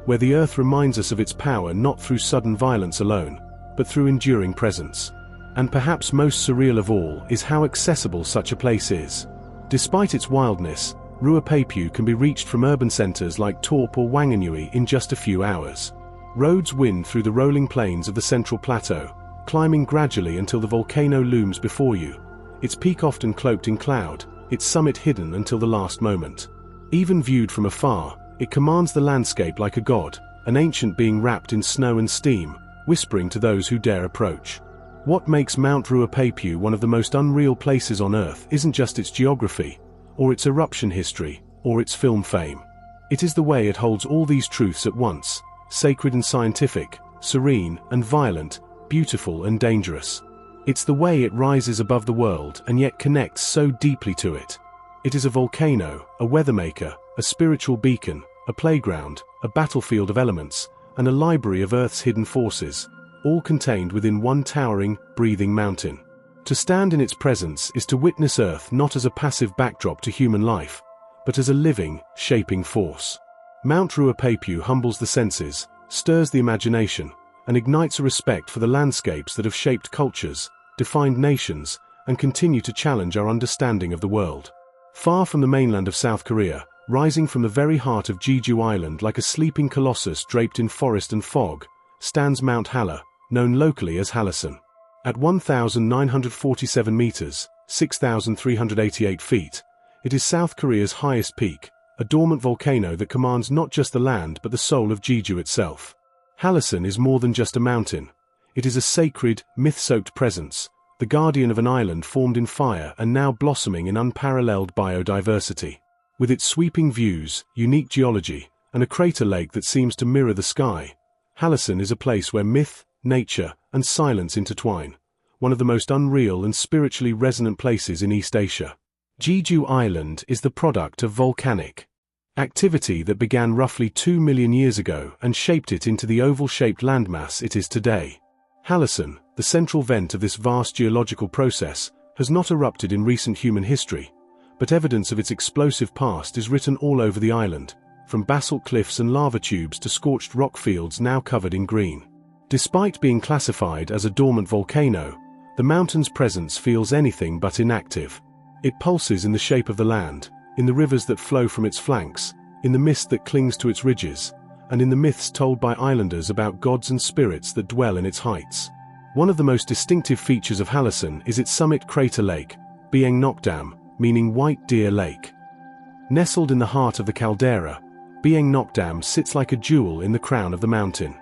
where the earth reminds us of its power not through sudden violence alone, but through enduring presence. And perhaps most surreal of all is how accessible such a place is. Despite its wildness, Ruapepu can be reached from urban centers like Torp or Wanganui in just a few hours. Roads wind through the rolling plains of the Central Plateau, climbing gradually until the volcano looms before you, its peak often cloaked in cloud, its summit hidden until the last moment. Even viewed from afar, it commands the landscape like a god, an ancient being wrapped in snow and steam, whispering to those who dare approach. What makes Mount Ruapepu one of the most unreal places on Earth isn't just its geography, or its eruption history, or its film fame. It is the way it holds all these truths at once, sacred and scientific, serene and violent, beautiful and dangerous. It's the way it rises above the world and yet connects so deeply to it. It is a volcano, a weathermaker, a spiritual beacon, a playground, a battlefield of elements, and a library of Earth's hidden forces, all contained within one towering, breathing mountain. To stand in its presence is to witness Earth not as a passive backdrop to human life, but as a living, shaping force. Mount Ruapepu humbles the senses, stirs the imagination, and ignites a respect for the landscapes that have shaped cultures, defined nations, and continue to challenge our understanding of the world. Far from the mainland of South Korea, rising from the very heart of Jeju Island like a sleeping colossus draped in forest and fog, stands Mount Halla, known locally as Hallasan. At 1,947 meters, 6,388 feet, it is South Korea's highest peak, a dormant volcano that commands not just the land but the soul of Jeju itself. Hallasan is more than just a mountain. It is a sacred, myth-soaked presence, the guardian of an island formed in fire and now blossoming in unparalleled biodiversity. With its sweeping views, unique geology, and a crater lake that seems to mirror the sky, Hallasan is a place where myth, nature, and silence intertwine, one of the most unreal and spiritually resonant places in East Asia. Jeju Island is the product of volcanic activity that began roughly 2 million years ago and shaped it into the oval-shaped landmass it is today. Hallasan, the central vent of this vast geological process, has not erupted in recent human history, but evidence of its explosive past is written all over the island, from basalt cliffs and lava tubes to scorched rock fields now covered in green. Despite being classified as a dormant volcano, the mountain's presence feels anything but inactive. It pulses in the shape of the land, in the rivers that flow from its flanks, in the mist that clings to its ridges, and in the myths told by islanders about gods and spirits that dwell in its heights. One of the most distinctive features of Hallasan is its summit crater lake, Bieng Nokdam, meaning White Deer Lake. Nestled in the heart of the caldera, Bieng Nokdam sits like a jewel in the crown of the mountain.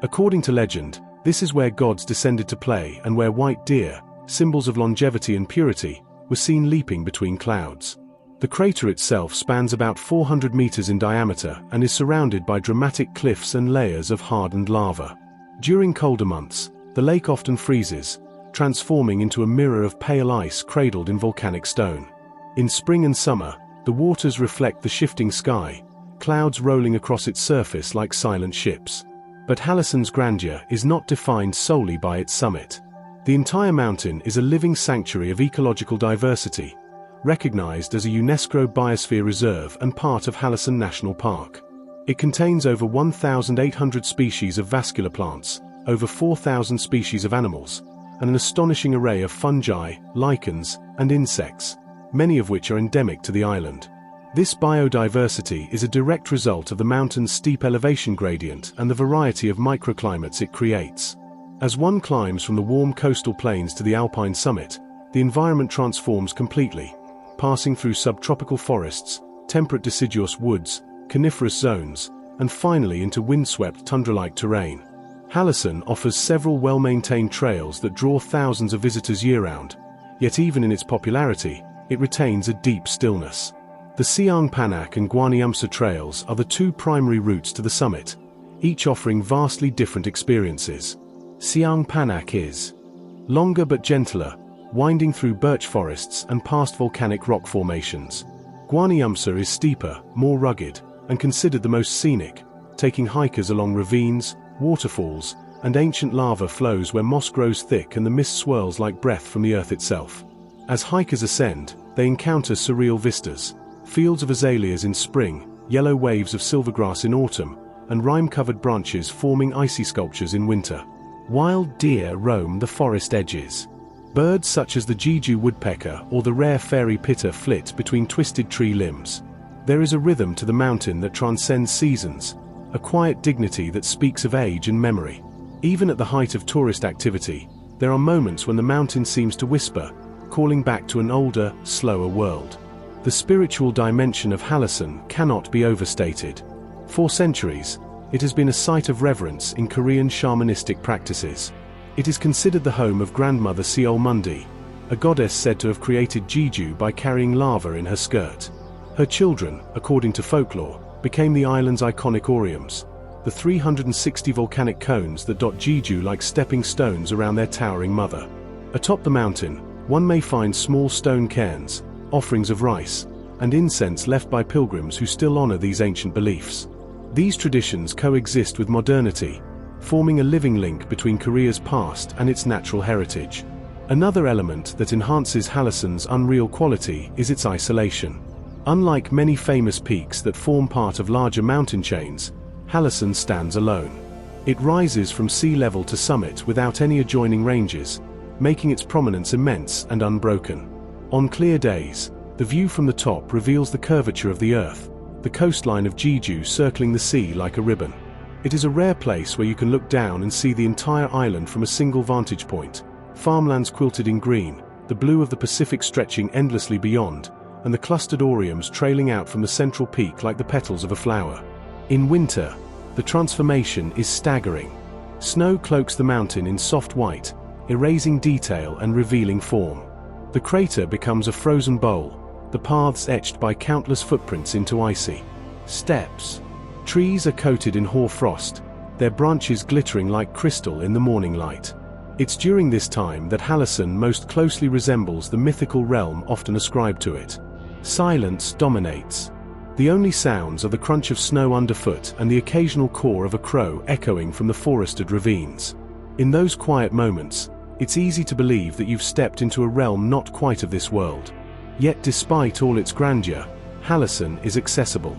According to legend, this is where gods descended to play and where white deer, symbols of longevity and purity, were seen leaping between clouds. The crater itself spans about 400 meters in diameter and is surrounded by dramatic cliffs and layers of hardened lava. During colder months, the lake often freezes, transforming into a mirror of pale ice cradled in volcanic stone. In spring and summer, the waters reflect the shifting sky, clouds rolling across its surface like silent ships. But Hallasan's grandeur is not defined solely by its summit. The entire mountain is a living sanctuary of ecological diversity, recognized as a UNESCO Biosphere Reserve and part of Hallasan National Park. It contains over 1,800 species of vascular plants, over 4,000 species of animals, and an astonishing array of fungi, lichens, and insects, many of which are endemic to the island. This biodiversity is a direct result of the mountain's steep elevation gradient and the variety of microclimates it creates. As one climbs from the warm coastal plains to the alpine summit, the environment transforms completely, passing through subtropical forests, temperate deciduous woods, coniferous zones, and finally into windswept tundra-like terrain. Halleson offers several well-maintained trails that draw thousands of visitors year-round, yet even in its popularity, it retains a deep stillness. The Siang Panak and Guaniamsa trails are the two primary routes to the summit, each offering vastly different experiences. Siang Panak is longer but gentler, winding through birch forests and past volcanic rock formations. Guaniamsa is steeper, more rugged, and considered the most scenic, taking hikers along ravines, waterfalls, and ancient lava flows where moss grows thick and the mist swirls like breath from the earth itself. As hikers ascend, they encounter surreal vistas: fields of azaleas in spring, yellow waves of silvergrass in autumn, and rime-covered branches forming icy sculptures in winter. Wild deer roam the forest edges. Birds such as the Jeju woodpecker or the rare fairy pitter flit between twisted tree limbs. There is a rhythm to the mountain that transcends seasons, a quiet dignity that speaks of age and memory. Even at the height of tourist activity, there are moments when the mountain seems to whisper, calling back to an older, slower world. The spiritual dimension of Halleson cannot be overstated. For centuries, it has been a site of reverence in Korean shamanistic practices. It is considered the home of Grandmother Seolmundi, a goddess said to have created Jeju by carrying lava in her skirt. Her children, according to folklore, became the island's iconic Oriums, the 360 volcanic cones that dot Jeju like stepping stones around their towering mother. Atop the mountain, one may find small stone cairns, offerings of rice, and incense left by pilgrims who still honor these ancient beliefs. These traditions coexist with modernity, forming a living link between Korea's past and its natural heritage. Another element that enhances Halleson's unreal quality is its isolation. Unlike many famous peaks that form part of larger mountain chains, Halleson stands alone. It rises from sea level to summit without any adjoining ranges, making its prominence immense and unbroken. On clear days, the view from the top reveals the curvature of the earth, the coastline of Jeju circling the sea like a ribbon. It is a rare place where you can look down and see the entire island from a single vantage point. Farmlands quilted in green, the blue of the Pacific stretching endlessly beyond, and the clustered Oriums trailing out from the central peak like the petals of a flower. In winter, the transformation is staggering. Snow cloaks the mountain in soft white, erasing detail and revealing form. The crater becomes a frozen bowl, the paths etched by countless footprints into icy steps. Trees are coated in hoarfrost, their branches glittering like crystal in the morning light. It's during this time that Halleson most closely resembles the mythical realm often ascribed to it. Silence dominates. The only sounds are the crunch of snow underfoot and the occasional caw of a crow echoing from the forested ravines. In those quiet moments, it's easy to believe that you've stepped into a realm not quite of this world. Yet despite all its grandeur, Halleson is accessible.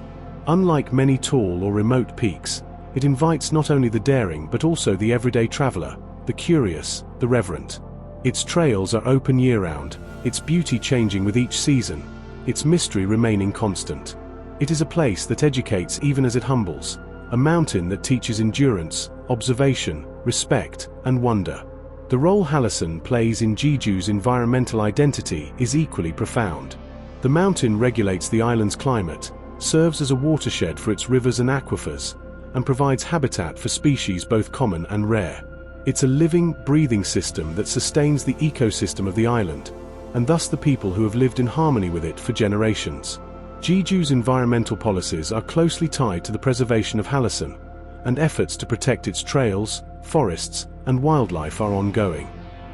Unlike many tall or remote peaks, it invites not only the daring but also the everyday traveler, the curious, the reverent. Its trails are open year-round, its beauty changing with each season, its mystery remaining constant. It is a place that educates even as it humbles, a mountain that teaches endurance, observation, respect, and wonder. The role Halleson plays in Jeju's environmental identity is equally profound. The mountain regulates the island's climate, serves as a watershed for its rivers and aquifers, and provides habitat for species both common and rare. It's a living, breathing system that sustains the ecosystem of the island, and thus the people who have lived in harmony with it for generations. Jeju's environmental policies are closely tied to the preservation of Halleson, and efforts to protect its trails, forests, and wildlife are ongoing.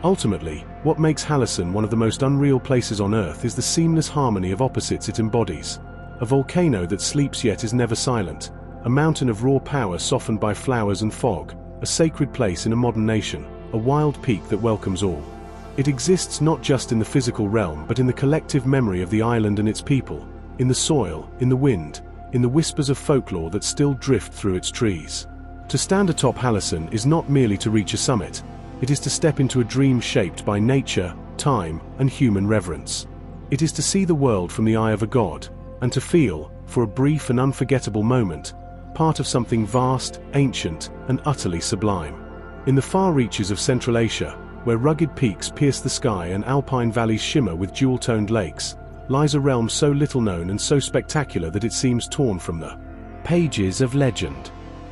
Ultimately, what makes Halleson one of the most unreal places on Earth is the seamless harmony of opposites it embodies. A volcano that sleeps yet is never silent, a mountain of raw power softened by flowers and fog, a sacred place in a modern nation, a wild peak that welcomes all. It exists not just in the physical realm but in the collective memory of the island and its people, in the soil, in the wind, in the whispers of folklore that still drift through its trees. To stand atop Halleson is not merely to reach a summit, it is to step into a dream shaped by nature, time, and human reverence. It is to see the world from the eye of a god, and to feel, for a brief and unforgettable moment, part of something vast, ancient, and utterly sublime. In the far reaches of Central Asia, where rugged peaks pierce the sky and alpine valleys shimmer with jewel-toned lakes, lies a realm so little known and so spectacular that it seems torn from the Pages of legend.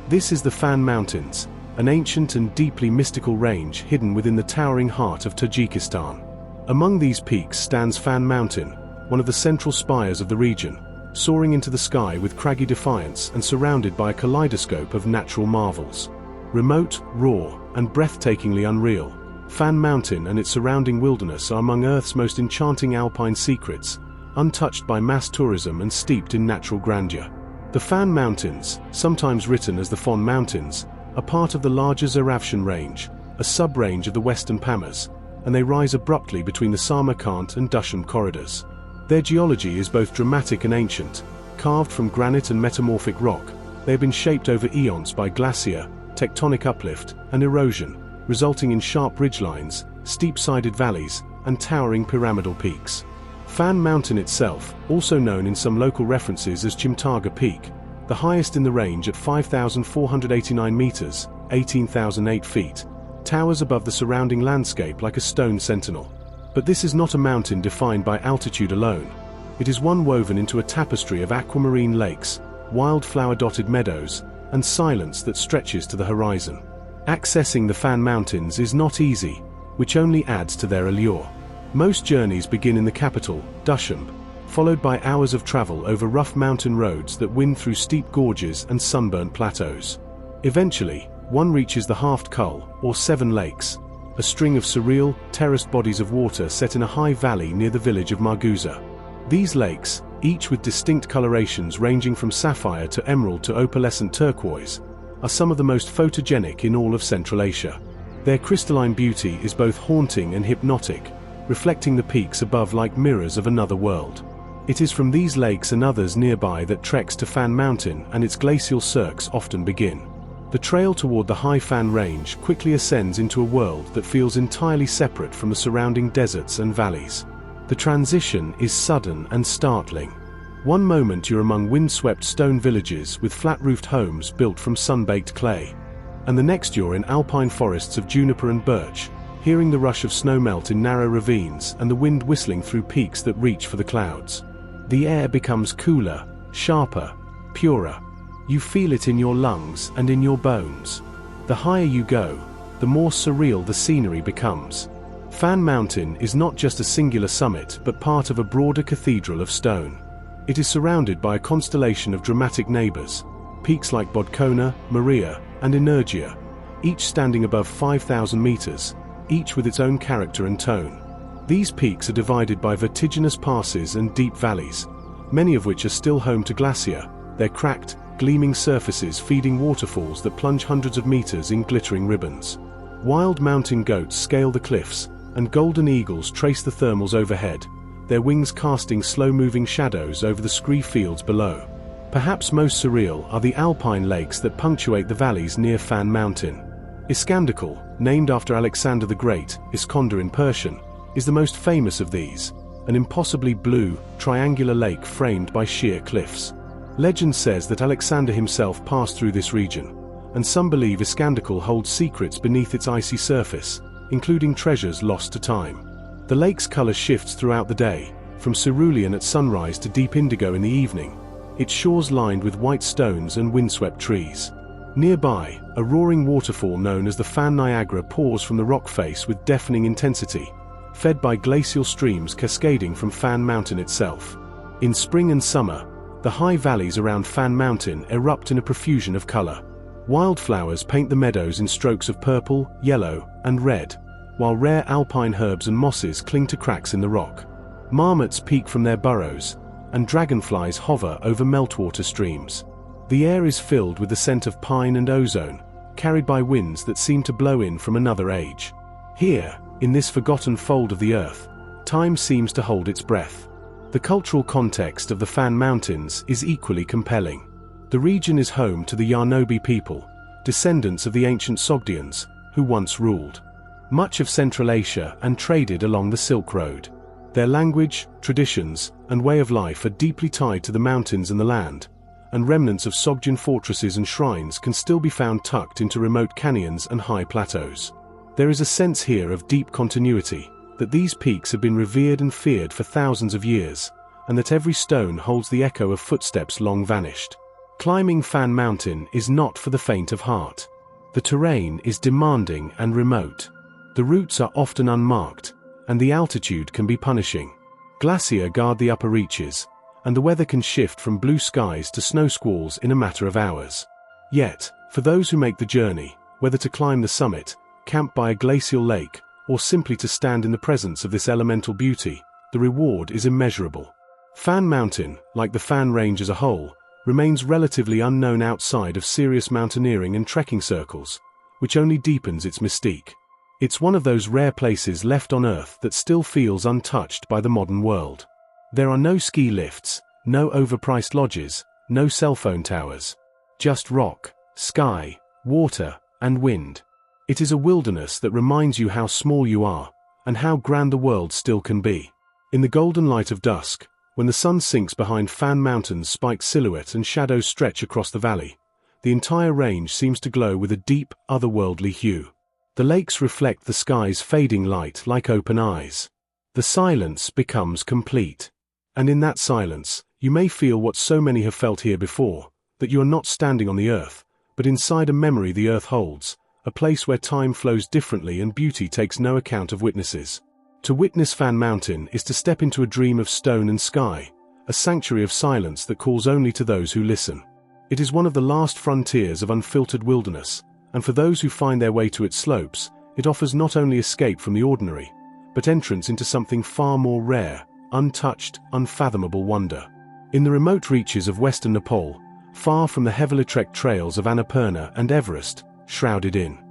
This is the Fan Mountains, an ancient and deeply mystical range hidden within the towering heart of Tajikistan. Among these peaks stands Fan Mountain, one of the central spires of the region, soaring into the sky with craggy defiance and surrounded by a kaleidoscope of natural marvels. Remote, raw, and breathtakingly unreal, Fan Mountain and its surrounding wilderness are among Earth's most enchanting alpine secrets, untouched by mass tourism and steeped in natural grandeur. The Fan Mountains, sometimes written as the Fon Mountains, are part of the larger Zarafshan Range, a sub-range of the Western Pampas, and they rise abruptly between the Samarkand and Dusham corridors. Their geology is both dramatic and ancient. Carved from granite and metamorphic rock, they have been shaped over eons by glacier, tectonic uplift, and erosion, resulting in sharp ridgelines, steep-sided valleys, and towering pyramidal peaks. Fan Mountain itself, also known in some local references as Chimtaga Peak, the highest in the range at 5,489 meters, 18,008 feet, towers above the surrounding landscape like a stone sentinel. But this is not a mountain defined by altitude alone. It is one woven into a tapestry of aquamarine lakes, wildflower-dotted meadows, and silence that stretches to the horizon. Accessing the Fan Mountains is not easy, which only adds to their allure. Most journeys begin in the capital, Dusham, followed by hours of travel over rough mountain roads that wind through steep gorges and sunburnt plateaus. Eventually, one reaches the Haft Kull, or Seven Lakes, a string of surreal, terraced bodies of water set in a high valley near the village of Marguza. These lakes, each with distinct colorations ranging from sapphire to emerald to opalescent turquoise, are some of the most photogenic in all of Central Asia. Their crystalline beauty is both haunting and hypnotic, reflecting the peaks above like mirrors of another world. It is from these lakes and others nearby that treks to Fan Mountain and its glacial cirques often begin. The trail toward the high Fan Range quickly ascends into a world that feels entirely separate from the surrounding deserts and valleys. The transition is sudden and startling. One moment you're among windswept stone villages with flat-roofed homes built from sun-baked clay, and the next you're in alpine forests of juniper and birch, hearing the rush of snowmelt in narrow ravines and the wind whistling through peaks that reach for the clouds. The air becomes cooler, sharper, purer. You feel it in your lungs and in your bones. The higher you go, the more surreal the scenery becomes. Fan Mountain is not just a singular summit but part of a broader cathedral of stone. It is surrounded by a constellation of dramatic neighbors, peaks like Bodkona, Maria, and Energia, each standing above 5,000 meters, each with its own character and tone. These peaks are divided by vertiginous passes and deep valleys, many of which are still home to glacier, their cracked, gleaming surfaces feeding waterfalls that plunge hundreds of meters in glittering ribbons. Wild mountain goats scale the cliffs, and golden eagles trace the thermals overhead, their wings casting slow-moving shadows over the scree fields below. Perhaps most surreal are the alpine lakes that punctuate the valleys near Fan Mountain. Iskandakul, named after Alexander the Great, Iskandar in Persian, is the most famous of these, an impossibly blue, triangular lake framed by sheer cliffs. Legend says that Alexander himself passed through this region, and some believe Iskandakul holds secrets beneath its icy surface, including treasures lost to time. The lake's color shifts throughout the day, from cerulean at sunrise to deep indigo in the evening, its shores lined with white stones and windswept trees. Nearby, a roaring waterfall known as the Fan Niagara pours from the rock face with deafening intensity, fed by glacial streams cascading from Fan Mountain itself. In spring and summer, the high valleys around Fan Mountain erupt in a profusion of color. Wildflowers paint the meadows in strokes of purple, yellow, and red, while rare alpine herbs and mosses cling to cracks in the rock. Marmots peek from their burrows, and dragonflies hover over meltwater streams. The air is filled with the scent of pine and ozone, carried by winds that seem to blow in from another age. Here, in this forgotten fold of the earth, time seems to hold its breath. The cultural context of the Fan Mountains is equally compelling. The region is home to the Yarnobi people, descendants of the ancient Sogdians, who once ruled much of Central Asia and traded along the Silk Road. Their language, traditions, and way of life are deeply tied to the mountains and the land, and remnants of Sogdian fortresses and shrines can still be found tucked into remote canyons and high plateaus. There is a sense here of deep continuity, that these peaks have been revered and feared for thousands of years, and that every stone holds the echo of footsteps long vanished. Climbing Fan Mountain is not for the faint of heart. The terrain is demanding and remote. The routes are often unmarked, and the altitude can be punishing. Glacier guard the upper reaches, and the weather can shift from blue skies to snow squalls in a matter of hours. Yet, for those who make the journey, whether to climb the summit, camp by a glacial lake, or simply to stand in the presence of this elemental beauty, the reward is immeasurable. Fan Mountain, like the Fan Range as a whole, remains relatively unknown outside of serious mountaineering and trekking circles, which only deepens its mystique. It's one of those rare places left on Earth that still feels untouched by the modern world. There are no ski lifts, no overpriced lodges, no cell phone towers. Just rock, sky, water, and wind. It is a wilderness that reminds you how small you are, and how grand the world still can be. In the golden light of dusk, when the sun sinks behind Fan Mountain's spiked silhouette and shadows stretch across the valley, the entire range seems to glow with a deep, otherworldly hue. The lakes reflect the sky's fading light like open eyes. The silence becomes complete. And in that silence, you may feel what so many have felt here before, that you are not standing on the earth, but inside a memory the earth holds, a place where time flows differently and beauty takes no account of witnesses. To witness Fan Mountain is to step into a dream of stone and sky, a sanctuary of silence that calls only to those who listen. It is one of the last frontiers of unfiltered wilderness, and for those who find their way to its slopes, it offers not only escape from the ordinary, but entrance into something far more rare, untouched, unfathomable wonder. In the remote reaches of western Nepal, far from the heavily trekked trails of Annapurna and Everest, shrouded in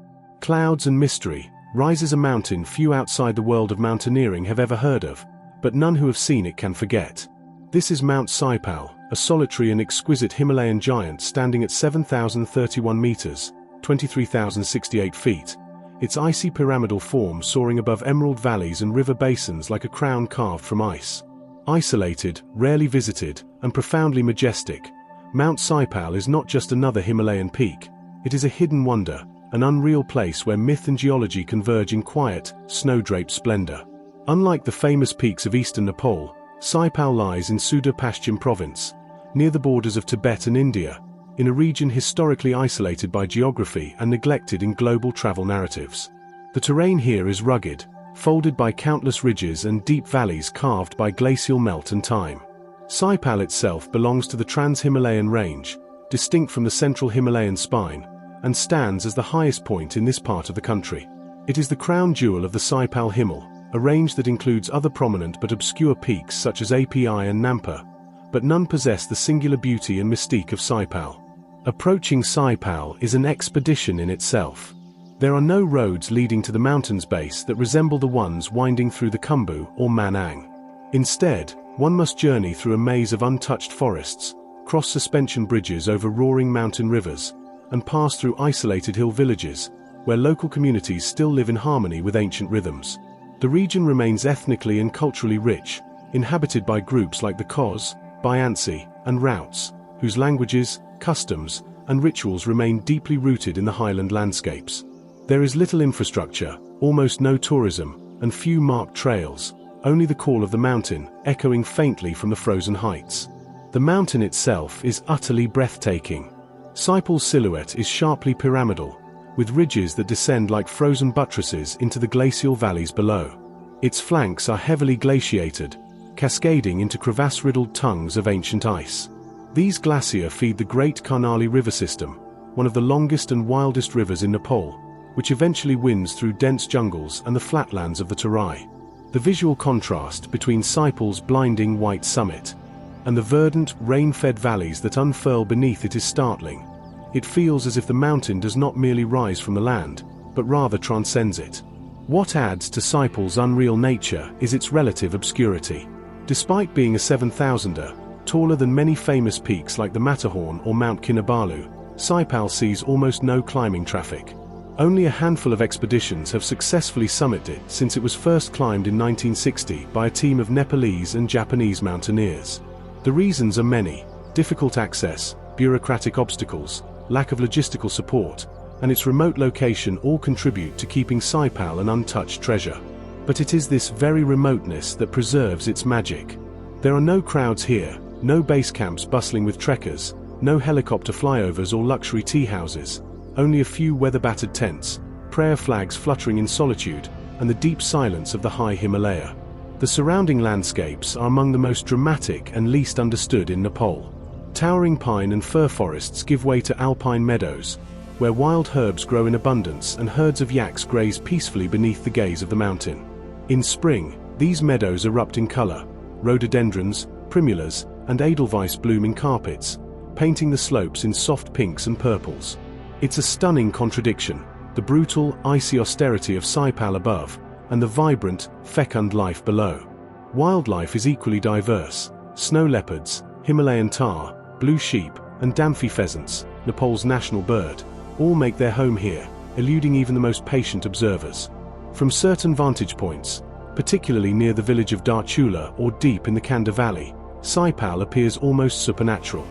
clouds and mystery, rises a mountain few outside the world of mountaineering have ever heard of, but none who have seen it can forget. This is Mount Saipal, a solitary and exquisite Himalayan giant standing at 7,031 meters, 23,068 feet, its icy pyramidal form soaring above emerald valleys and river basins like a crown carved from ice. Isolated, rarely visited, and profoundly majestic, Mount Saipal is not just another Himalayan peak, it is a hidden wonder, an unreal place where myth and geology converge in quiet, snow-draped splendor. Unlike the famous peaks of eastern Nepal, Saipal lies in Sudurpashchim province, near the borders of Tibet and India, in a region historically isolated by geography and neglected in global travel narratives. The terrain here is rugged, folded by countless ridges and deep valleys carved by glacial melt and time. Saipal itself belongs to the Trans-Himalayan range, distinct from the central Himalayan spine, and stands as the highest point in this part of the country. It is the crown jewel of the Saipal Himal, a range that includes other prominent but obscure peaks such as API and Nampa, but none possess the singular beauty and mystique of Saipal. Approaching Saipal is an expedition in itself. There are no roads leading to the mountain's base that resemble the ones winding through the Khumbu or Manang. Instead, one must journey through a maze of untouched forests, cross suspension bridges over roaring mountain rivers, and pass through isolated hill villages, where local communities still live in harmony with ancient rhythms. The region remains ethnically and culturally rich, inhabited by groups like the Koz, Bayansi, and Rauts, whose languages, customs, and rituals remain deeply rooted in the highland landscapes. There is little infrastructure, almost no tourism, and few marked trails, only the call of the mountain, echoing faintly from the frozen heights. The mountain itself is utterly breathtaking. Saipal's silhouette is sharply pyramidal, with ridges that descend like frozen buttresses into the glacial valleys below. Its flanks are heavily glaciated, cascading into crevasse-riddled tongues of ancient ice. These glacier feed the Great Karnali River system, one of the longest and wildest rivers in Nepal, which eventually winds through dense jungles and the flatlands of the Terai. The visual contrast between Saipal's blinding white summit and the verdant, rain-fed valleys that unfurl beneath it is startling. It feels as if the mountain does not merely rise from the land, but rather transcends it. What adds to Saipal's unreal nature is its relative obscurity. Despite being a 7,000er, taller than many famous peaks like the Matterhorn or Mount Kinabalu, Saipal sees almost no climbing traffic. Only a handful of expeditions have successfully summited it since it was first climbed in 1960 by a team of Nepalese and Japanese mountaineers. The reasons are many: difficult access, bureaucratic obstacles, lack of logistical support, and its remote location all contribute to keeping Saipal an untouched treasure. But it is this very remoteness that preserves its magic. There are no crowds here, no base camps bustling with trekkers, No helicopter flyovers or luxury tea houses, only a few weather-battered tents, prayer flags fluttering in solitude, and the deep silence of the high Himalaya. The surrounding landscapes are among the most dramatic and least understood in Nepal. Towering pine and fir forests give way to alpine meadows, where wild herbs grow in abundance and herds of yaks graze peacefully beneath the gaze of the mountain. In spring, these meadows erupt in color: rhododendrons, primulas, and edelweiss bloom in carpets, painting the slopes in soft pinks and purples. It's a stunning contradiction: the brutal, icy austerity of Saipal above, and the vibrant, fecund life below. Wildlife is equally diverse: snow leopards, Himalayan tahr, blue sheep, and Damphie pheasants, Nepal's national bird, all make their home here, eluding even the most patient observers. From certain vantage points, particularly near the village of Darchula or deep in the Kanda Valley, Saipal appears almost supernatural.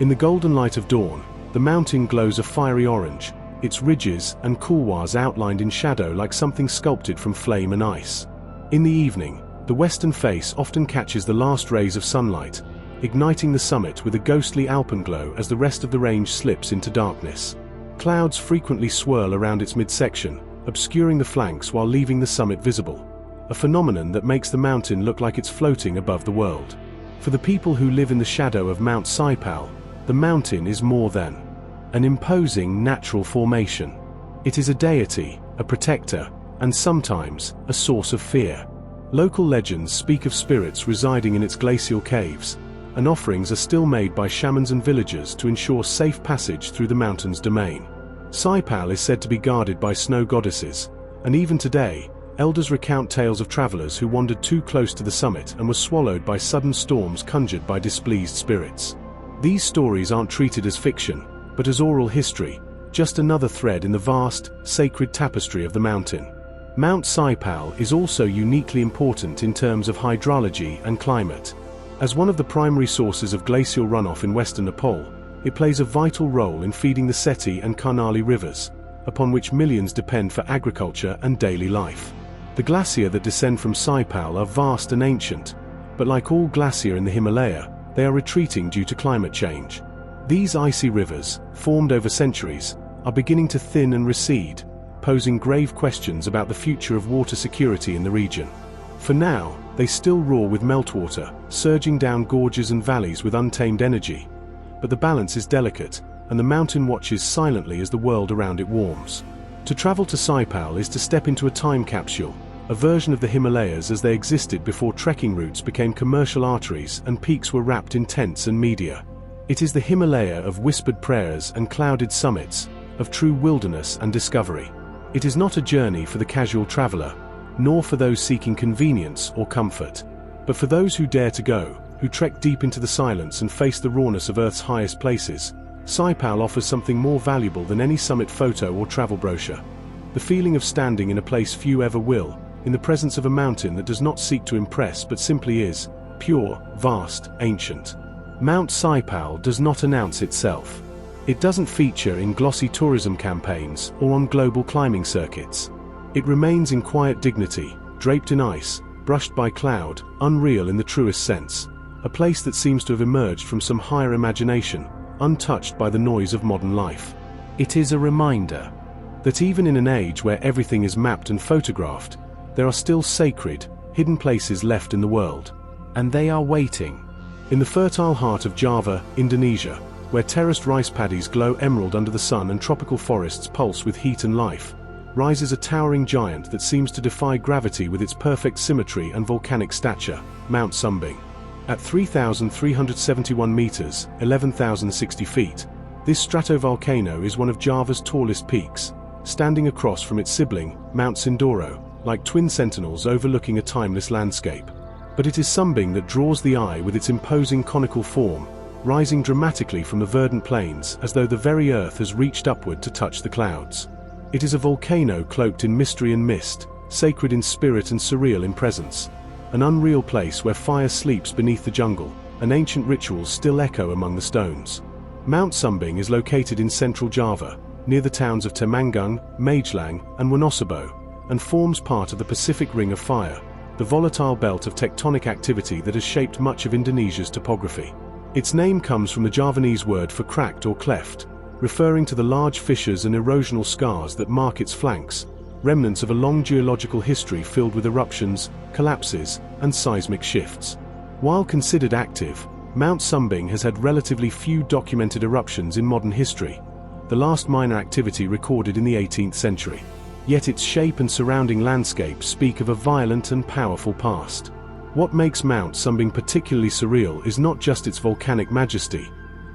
In the golden light of dawn, the mountain glows a fiery orange, its ridges and couloirs outlined in shadow like something sculpted from flame and ice. In the evening, the western face often catches the last rays of sunlight, igniting the summit with a ghostly alpenglow as the rest of the range slips into darkness. Clouds frequently swirl around its midsection, obscuring the flanks while leaving the summit visible, a phenomenon that makes the mountain look like it's floating above the world. For the people who live in the shadow of Mount Saipal, the mountain is more than an imposing natural formation. It is a deity, a protector, and sometimes a source of fear. Local legends speak of spirits residing in its glacial caves, and offerings are still made by shamans and villagers to ensure safe passage through the mountain's domain. Saipal is said to be guarded by snow goddesses, and even today, elders recount tales of travelers who wandered too close to the summit and were swallowed by sudden storms conjured by displeased spirits. These stories aren't treated as fiction, but as oral history, just another thread in the vast, sacred tapestry of the mountain. Mount Saipal is also uniquely important in terms of hydrology and climate. As one of the primary sources of glacial runoff in western Nepal, it plays a vital role in feeding the Seti and Karnali rivers, upon which millions depend for agriculture and daily life. The glacier that descend from Saipal are vast and ancient, but like all glacier in the Himalaya, they are retreating due to climate change. These icy rivers, formed over centuries, are beginning to thin and recede, posing grave questions about the future of water security in the region. For now, they still roar with meltwater, surging down gorges and valleys with untamed energy. But the balance is delicate, and the mountain watches silently as the world around it warms. To travel to Saipal is to step into a time capsule, a version of the Himalayas as they existed before trekking routes became commercial arteries and peaks were wrapped in tents and media. It is the Himalaya of whispered prayers and clouded summits, of true wilderness and discovery. It is not a journey for the casual traveler, nor for those seeking convenience or comfort, but for those who dare to go, who trek deep into the silence and face the rawness of Earth's highest places. Saipal offers something more valuable than any summit photo or travel brochure: the feeling of standing in a place few ever will, in the presence of a mountain that does not seek to impress but simply is, pure, vast, ancient. Mount Saipal does not announce itself. It doesn't feature in glossy tourism campaigns or on global climbing circuits. It remains in quiet dignity, draped in ice, brushed by cloud, unreal in the truest sense, a place that seems to have emerged from some higher imagination, untouched by the noise of modern life. It is a reminder that even in an age where everything is mapped and photographed, there are still sacred, hidden places left in the world. And they are waiting. In the fertile heart of Java, Indonesia, where terraced rice paddies glow emerald under the sun and tropical forests pulse with heat and life, rises a towering giant that seems to defy gravity with its perfect symmetry and volcanic stature, Mount Sumbing. At 3,371 meters, 11,060 feet, this stratovolcano is one of Java's tallest peaks, standing across from its sibling, Mount Sindoro, like twin sentinels overlooking a timeless landscape. But it is Sumbing that draws the eye with its imposing conical form, rising dramatically from the verdant plains as though the very earth has reached upward to touch the clouds. It is a volcano cloaked in mystery and mist, sacred in spirit and surreal in presence, an unreal place where fire sleeps beneath the jungle, and ancient rituals still echo among the stones. Mount Sumbing is located in central Java, near the towns of Temanggung, Magelang, and Wonosobo, and forms part of the Pacific Ring of Fire, the volatile belt of tectonic activity that has shaped much of Indonesia's topography. Its name comes from the Javanese word for cracked or cleft, referring to the large fissures and erosional scars that mark its flanks, remnants of a long geological history filled with eruptions, collapses, and seismic shifts. While considered active, Mount Sumbing has had relatively few documented eruptions in modern history, the last minor activity recorded in the 18th century. Yet its shape and surrounding landscape speak of a violent and powerful past. What makes Mount Sumbing particularly surreal is not just its volcanic majesty,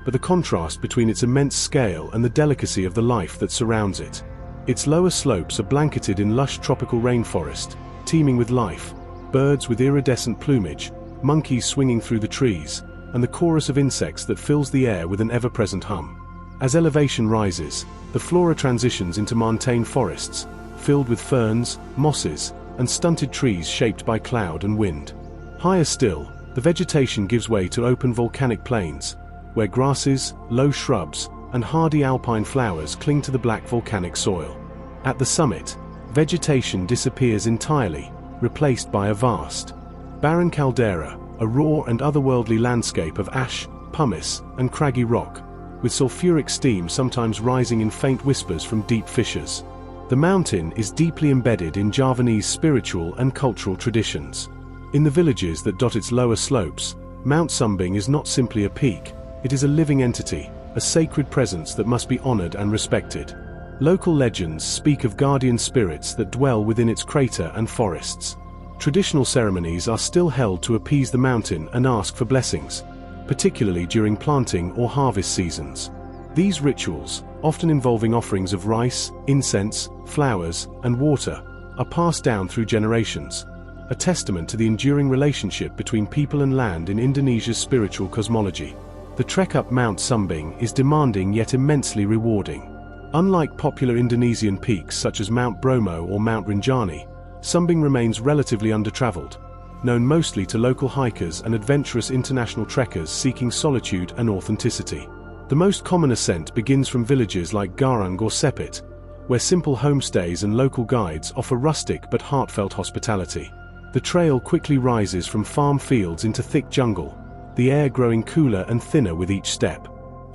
but the contrast between its immense scale and the delicacy of the life that surrounds it. Its lower slopes are blanketed in lush tropical rainforest, teeming with life, birds with iridescent plumage, monkeys swinging through the trees, and the chorus of insects that fills the air with an ever-present hum. As elevation rises, the flora transitions into montane forests, filled with ferns, mosses, and stunted trees shaped by cloud and wind. Higher still, the vegetation gives way to open volcanic plains, where grasses, low shrubs, and hardy alpine flowers cling to the black volcanic soil. At the summit, vegetation disappears entirely, replaced by a vast, barren caldera, a raw and otherworldly landscape of ash, pumice, and craggy rock, with sulfuric steam sometimes rising in faint whispers from deep fissures. The mountain is deeply embedded in Javanese spiritual and cultural traditions. In the villages that dot its lower slopes, Mount Sumbing is not simply a peak, it is a living entity, a sacred presence that must be honored and respected. Local legends speak of guardian spirits that dwell within its crater and forests. Traditional ceremonies are still held to appease the mountain and ask for blessings, particularly during planting or harvest seasons. These rituals, often involving offerings of rice, incense, flowers, and water, are passed down through generations, a testament to the enduring relationship between people and land in Indonesia's spiritual cosmology. The trek up Mount Sumbing is demanding yet immensely rewarding. Unlike popular Indonesian peaks such as Mount Bromo or Mount Rinjani, Sumbing remains relatively undertraveled, known mostly to local hikers and adventurous international trekkers seeking solitude and authenticity. The most common ascent begins from villages like Garung or Sepit, where simple homestays and local guides offer rustic but heartfelt hospitality. The trail quickly rises from farm fields into thick jungle, the air growing cooler and thinner with each step.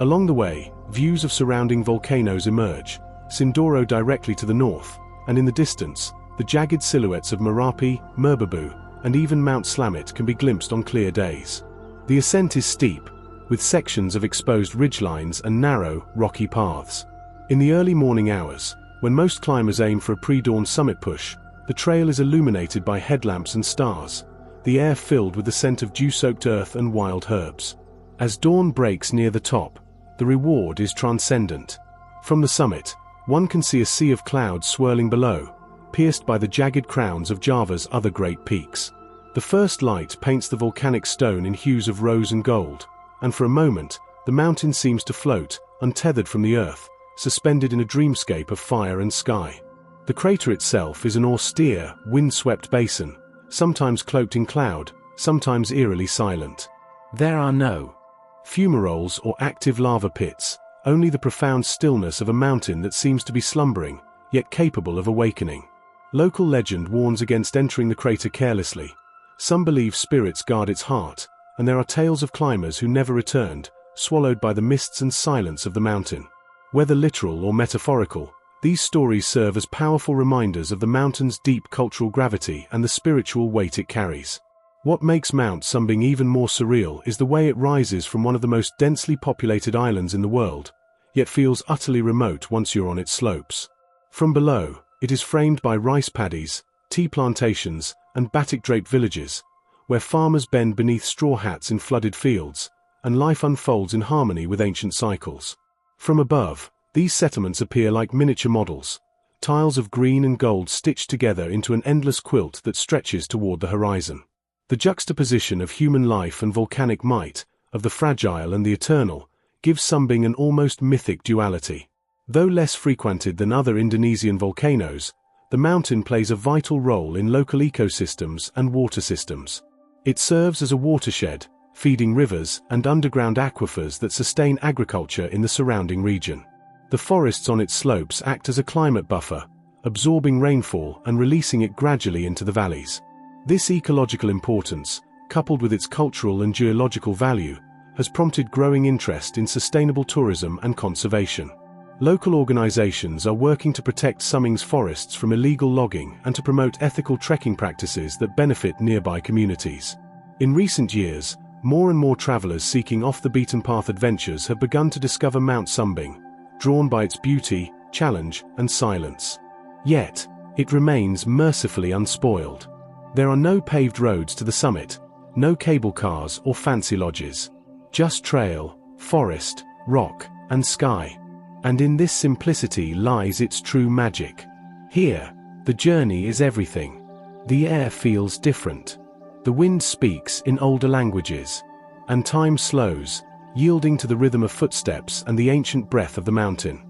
Along the way, views of surrounding volcanoes emerge, Sindoro directly to the north, and in the distance, the jagged silhouettes of Merapi, Merbabu, and even Mount Slamet can be glimpsed on clear days. The ascent is steep, with sections of exposed ridgelines and narrow, rocky paths. In the early morning hours, when most climbers aim for a pre-dawn summit push, the trail is illuminated by headlamps and stars, the air filled with the scent of dew-soaked earth and wild herbs. As dawn breaks near the top, the reward is transcendent. From the summit, one can see a sea of clouds swirling below, pierced by the jagged crowns of Java's other great peaks. The first light paints the volcanic stone in hues of rose and gold, and for a moment, the mountain seems to float, untethered from the earth, suspended in a dreamscape of fire and sky. The crater itself is an austere, wind-swept basin, sometimes cloaked in cloud, sometimes eerily silent. There are no fumaroles or active lava pits, only the profound stillness of a mountain that seems to be slumbering, yet capable of awakening. Local legend warns against entering the crater carelessly. Some believe spirits guard its heart, and there are tales of climbers who never returned, swallowed by the mists and silence of the mountain. Whether literal or metaphorical, these stories serve as powerful reminders of the mountain's deep cultural gravity and the spiritual weight it carries. What makes Mount Sumbing even more surreal is the way it rises from one of the most densely populated islands in the world, yet feels utterly remote once you're on its slopes. From below, it is framed by rice paddies, tea plantations, and batik-draped villages, where farmers bend beneath straw hats in flooded fields, and life unfolds in harmony with ancient cycles. From above, these settlements appear like miniature models, tiles of green and gold stitched together into an endless quilt that stretches toward the horizon. The juxtaposition of human life and volcanic might, of the fragile and the eternal, gives Sumbing an almost mythic duality. Though less frequented than other Indonesian volcanoes, the mountain plays a vital role in local ecosystems and water systems. It serves as a watershed, feeding rivers and underground aquifers that sustain agriculture in the surrounding region. The forests on its slopes act as a climate buffer, absorbing rainfall and releasing it gradually into the valleys. This ecological importance, coupled with its cultural and geological value, has prompted growing interest in sustainable tourism and conservation. Local organizations are working to protect Summing's forests from illegal logging and to promote ethical trekking practices that benefit nearby communities. In recent years, more and more travelers seeking off-the-beaten-path adventures have begun to discover Mount Sumbing, drawn by its beauty, challenge, and silence. Yet, it remains mercifully unspoiled. There are no paved roads to the summit, no cable cars or fancy lodges. Just trail, forest, rock, and sky. And in this simplicity lies its true magic. Here, the journey is everything. The air feels different. The wind speaks in older languages. And time slows, yielding to the rhythm of footsteps and the ancient breath of the mountain.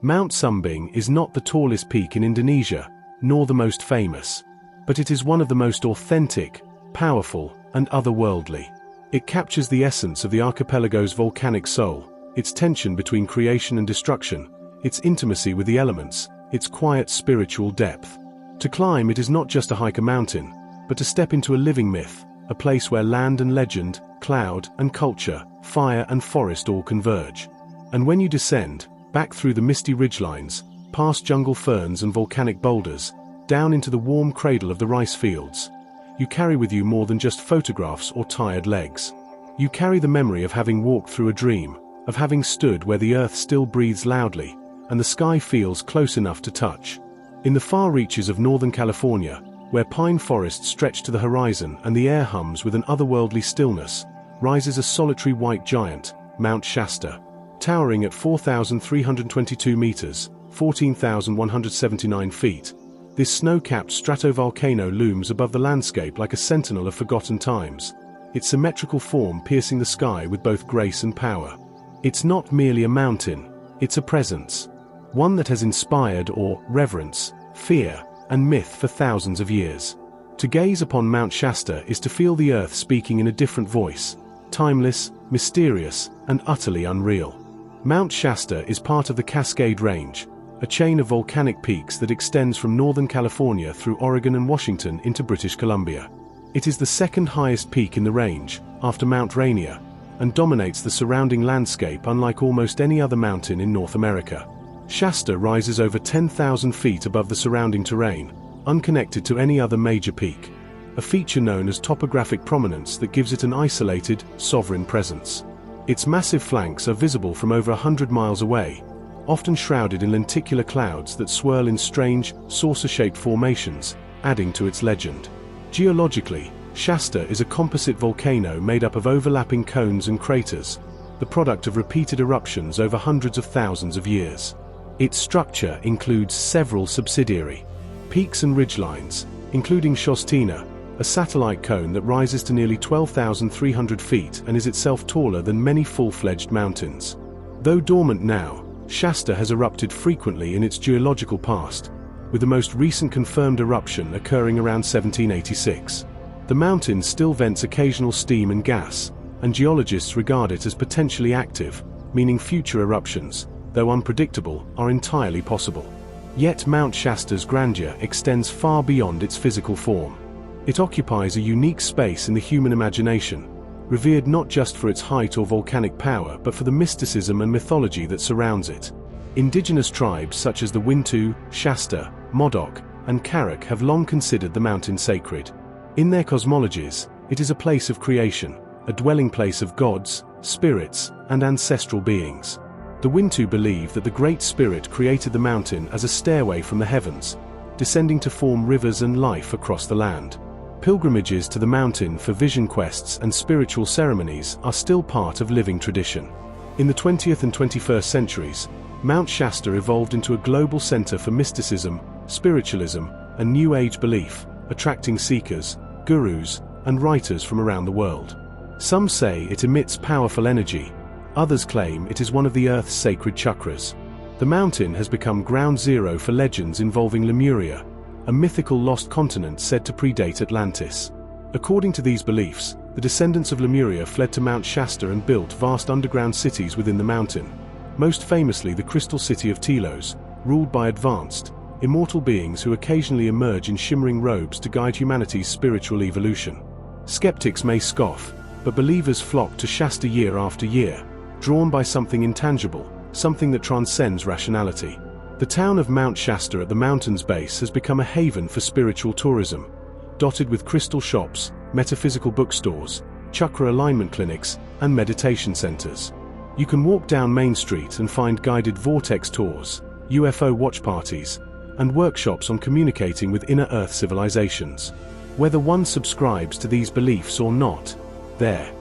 Mount Sumbing is not the tallest peak in Indonesia, nor the most famous. But it is one of the most authentic, powerful, and otherworldly. It captures the essence of the archipelago's volcanic soul, its tension between creation and destruction, its intimacy with the elements, its quiet spiritual depth. To climb it is not just to hike a mountain, but to step into a living myth, a place where land and legend, cloud and culture, fire and forest all converge. And when you descend, back through the misty ridgelines, past jungle ferns and volcanic boulders, down into the warm cradle of the rice fields, you carry with you more than just photographs or tired legs. You carry the memory of having walked through a dream, of having stood where the earth still breathes loudly, and the sky feels close enough to touch. In the far reaches of Northern California, where pine forests stretch to the horizon and the air hums with an otherworldly stillness, rises a solitary white giant, Mount Shasta. Towering at 4,322 meters, 14,179 feet, this snow-capped stratovolcano looms above the landscape like a sentinel of forgotten times, its symmetrical form piercing the sky with both grace and power. It's not merely a mountain, it's a presence, one that has inspired awe, reverence, fear, and myth for thousands of years. To gaze upon Mount Shasta is to feel the earth speaking in a different voice, timeless, mysterious, and utterly unreal. Mount Shasta is part of the Cascade Range, a chain of volcanic peaks that extends from Northern California through Oregon and Washington into British Columbia. It is the second highest peak in the range, after Mount Rainier, and dominates the surrounding landscape unlike almost any other mountain in North America. Shasta rises over 10,000 feet above the surrounding terrain, unconnected to any other major peak, a feature known as topographic prominence that gives it an isolated, sovereign presence. Its massive flanks are visible from over 100 miles away, often shrouded in lenticular clouds that swirl in strange, saucer-shaped formations, adding to its legend. Geologically, Shasta is a composite volcano made up of overlapping cones and craters, the product of repeated eruptions over hundreds of thousands of years. Its structure includes several subsidiary peaks and ridgelines, including Shostina, a satellite cone that rises to nearly 12,300 feet and is itself taller than many full-fledged mountains. Though dormant now, Shasta has erupted frequently in its geological past, with the most recent confirmed eruption occurring around 1786. The mountain still vents occasional steam and gas, and geologists regard it as potentially active, meaning future eruptions, though unpredictable, are entirely possible. Yet Mount Shasta's grandeur extends far beyond its physical form. It occupies a unique space in the human imagination, revered not just for its height or volcanic power but for the mysticism and mythology that surrounds it. Indigenous tribes such as the Wintu, Shasta, Modoc, and Karak have long considered the mountain sacred. In their cosmologies, it is a place of creation, a dwelling place of gods, spirits, and ancestral beings. The Wintu believe that the Great Spirit created the mountain as a stairway from the heavens, descending to form rivers and life across the land. Pilgrimages to the mountain for vision quests and spiritual ceremonies are still part of living tradition. In the 20th and 21st centuries, Mount Shasta evolved into a global center for mysticism, spiritualism, and New Age belief, attracting seekers, gurus, and writers from around the world. Some say it emits powerful energy, others claim it is one of the Earth's sacred chakras. The mountain has become ground zero for legends involving Lemuria, a mythical lost continent said to predate Atlantis. According to these beliefs, the descendants of Lemuria fled to Mount Shasta and built vast underground cities within the mountain, most famously the Crystal City of Telos, ruled by advanced, immortal beings who occasionally emerge in shimmering robes to guide humanity's spiritual evolution. Skeptics may scoff, but believers flock to Shasta year after year, drawn by something intangible, something that transcends rationality. The town of Mount Shasta at the mountain's base has become a haven for spiritual tourism, dotted with crystal shops, metaphysical bookstores, chakra alignment clinics, and meditation centers. You can walk down Main Street and find guided vortex tours, UFO watch parties, and workshops on communicating with inner Earth civilizations. Whether one subscribes to these beliefs or not, their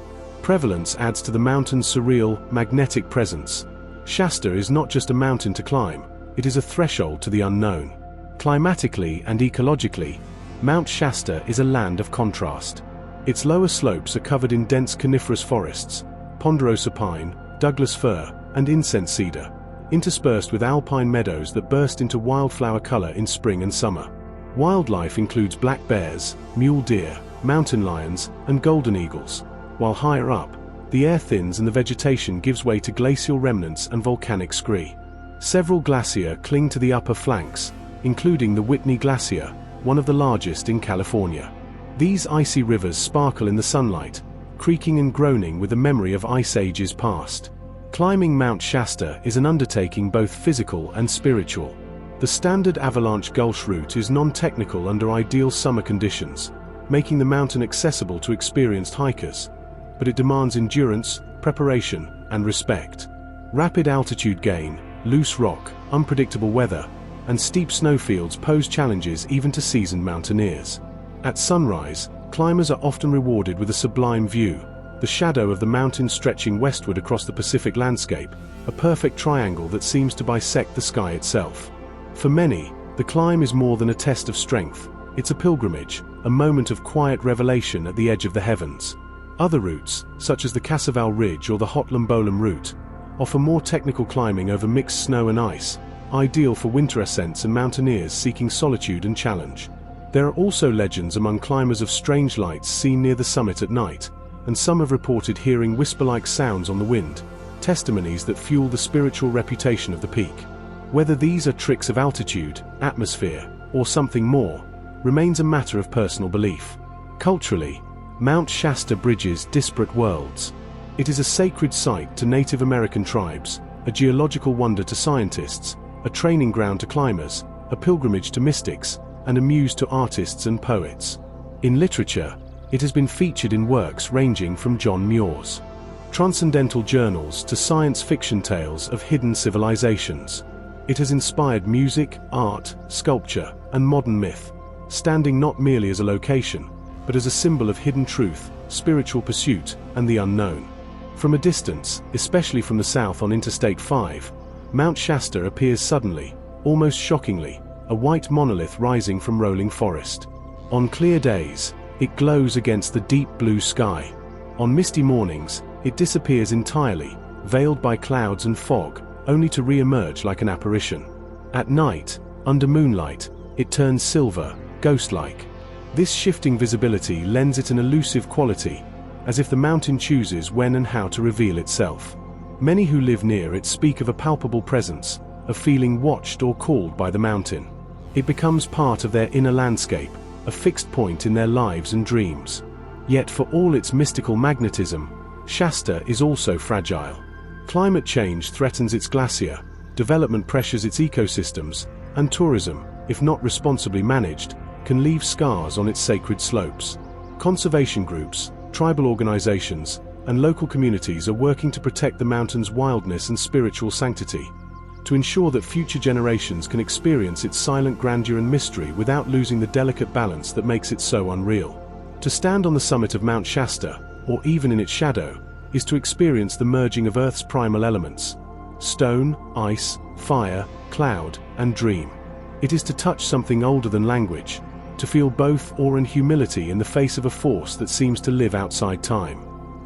prevalence adds to the mountain's surreal, magnetic presence. Shasta is not just a mountain to climb, it is a threshold to the unknown. Climatically and ecologically, Mount Shasta is a land of contrast. Its lower slopes are covered in dense coniferous forests, ponderosa pine, Douglas fir, and incense cedar, interspersed with alpine meadows that burst into wildflower color in spring and summer. Wildlife includes black bears, mule deer, mountain lions, and golden eagles, while higher up, the air thins and the vegetation gives way to glacial remnants and volcanic scree. Several glaciers cling to the upper flanks, including the Whitney Glacier, one of the largest in California. These icy rivers sparkle in the sunlight, creaking and groaning with the memory of ice ages past. Climbing Mount Shasta is an undertaking both physical and spiritual. The standard avalanche gulch route is non-technical under ideal summer conditions, making the mountain accessible to experienced hikers, but it demands endurance, preparation, and respect. Rapid altitude gain, loose rock, unpredictable weather, and steep snowfields pose challenges even to seasoned mountaineers. At sunrise, climbers are often rewarded with a sublime view, the shadow of the mountain stretching westward across the Pacific landscape, a perfect triangle that seems to bisect the sky itself. For many, the climb is more than a test of strength, it's a pilgrimage, a moment of quiet revelation at the edge of the heavens. Other routes, such as the Casaval Ridge or the Hot Lambolam route, offer more technical climbing over mixed snow and ice, ideal for winter ascents and mountaineers seeking solitude and challenge. There are also legends among climbers of strange lights seen near the summit at night, and some have reported hearing whisper-like sounds on the wind, testimonies that fuel the spiritual reputation of the peak. Whether these are tricks of altitude, atmosphere, or something more, remains a matter of personal belief. Culturally, Mount Shasta bridges disparate worlds. It is a sacred site to Native American tribes, a geological wonder to scientists, a training ground to climbers, a pilgrimage to mystics, and a muse to artists and poets. In literature, it has been featured in works ranging from John Muir's transcendental journals to science fiction tales of hidden civilizations. It has inspired music, art, sculpture, and modern myth, standing not merely as a location, but as a symbol of hidden truth, spiritual pursuit, and the unknown. From a distance, especially from the south on Interstate 5, Mount Shasta appears suddenly, almost shockingly, a white monolith rising from rolling forest. On clear days, it glows against the deep blue sky. On misty mornings, it disappears entirely, veiled by clouds and fog, only to re-emerge like an apparition. At night, under moonlight, it turns silver, ghost-like. This shifting visibility lends it an elusive quality, as if the mountain chooses when and how to reveal itself. Many who live near it speak of a palpable presence, of feeling watched or called by the mountain. It becomes part of their inner landscape, a fixed point in their lives and dreams. Yet for all its mystical magnetism, Shasta is also fragile. Climate change threatens its glacier, development pressures its ecosystems, and tourism, if not responsibly managed, can leave scars on its sacred slopes. Conservation groups, tribal organizations, and local communities are working to protect the mountain's wildness and spiritual sanctity, to ensure that future generations can experience its silent grandeur and mystery without losing the delicate balance that makes it so unreal. To stand on the summit of Mount Shasta, or even in its shadow, is to experience the merging of Earth's primal elements: stone, ice, fire, cloud, and dream. It is to touch something older than language, to feel both awe and humility in the face of a force that seems to live outside time.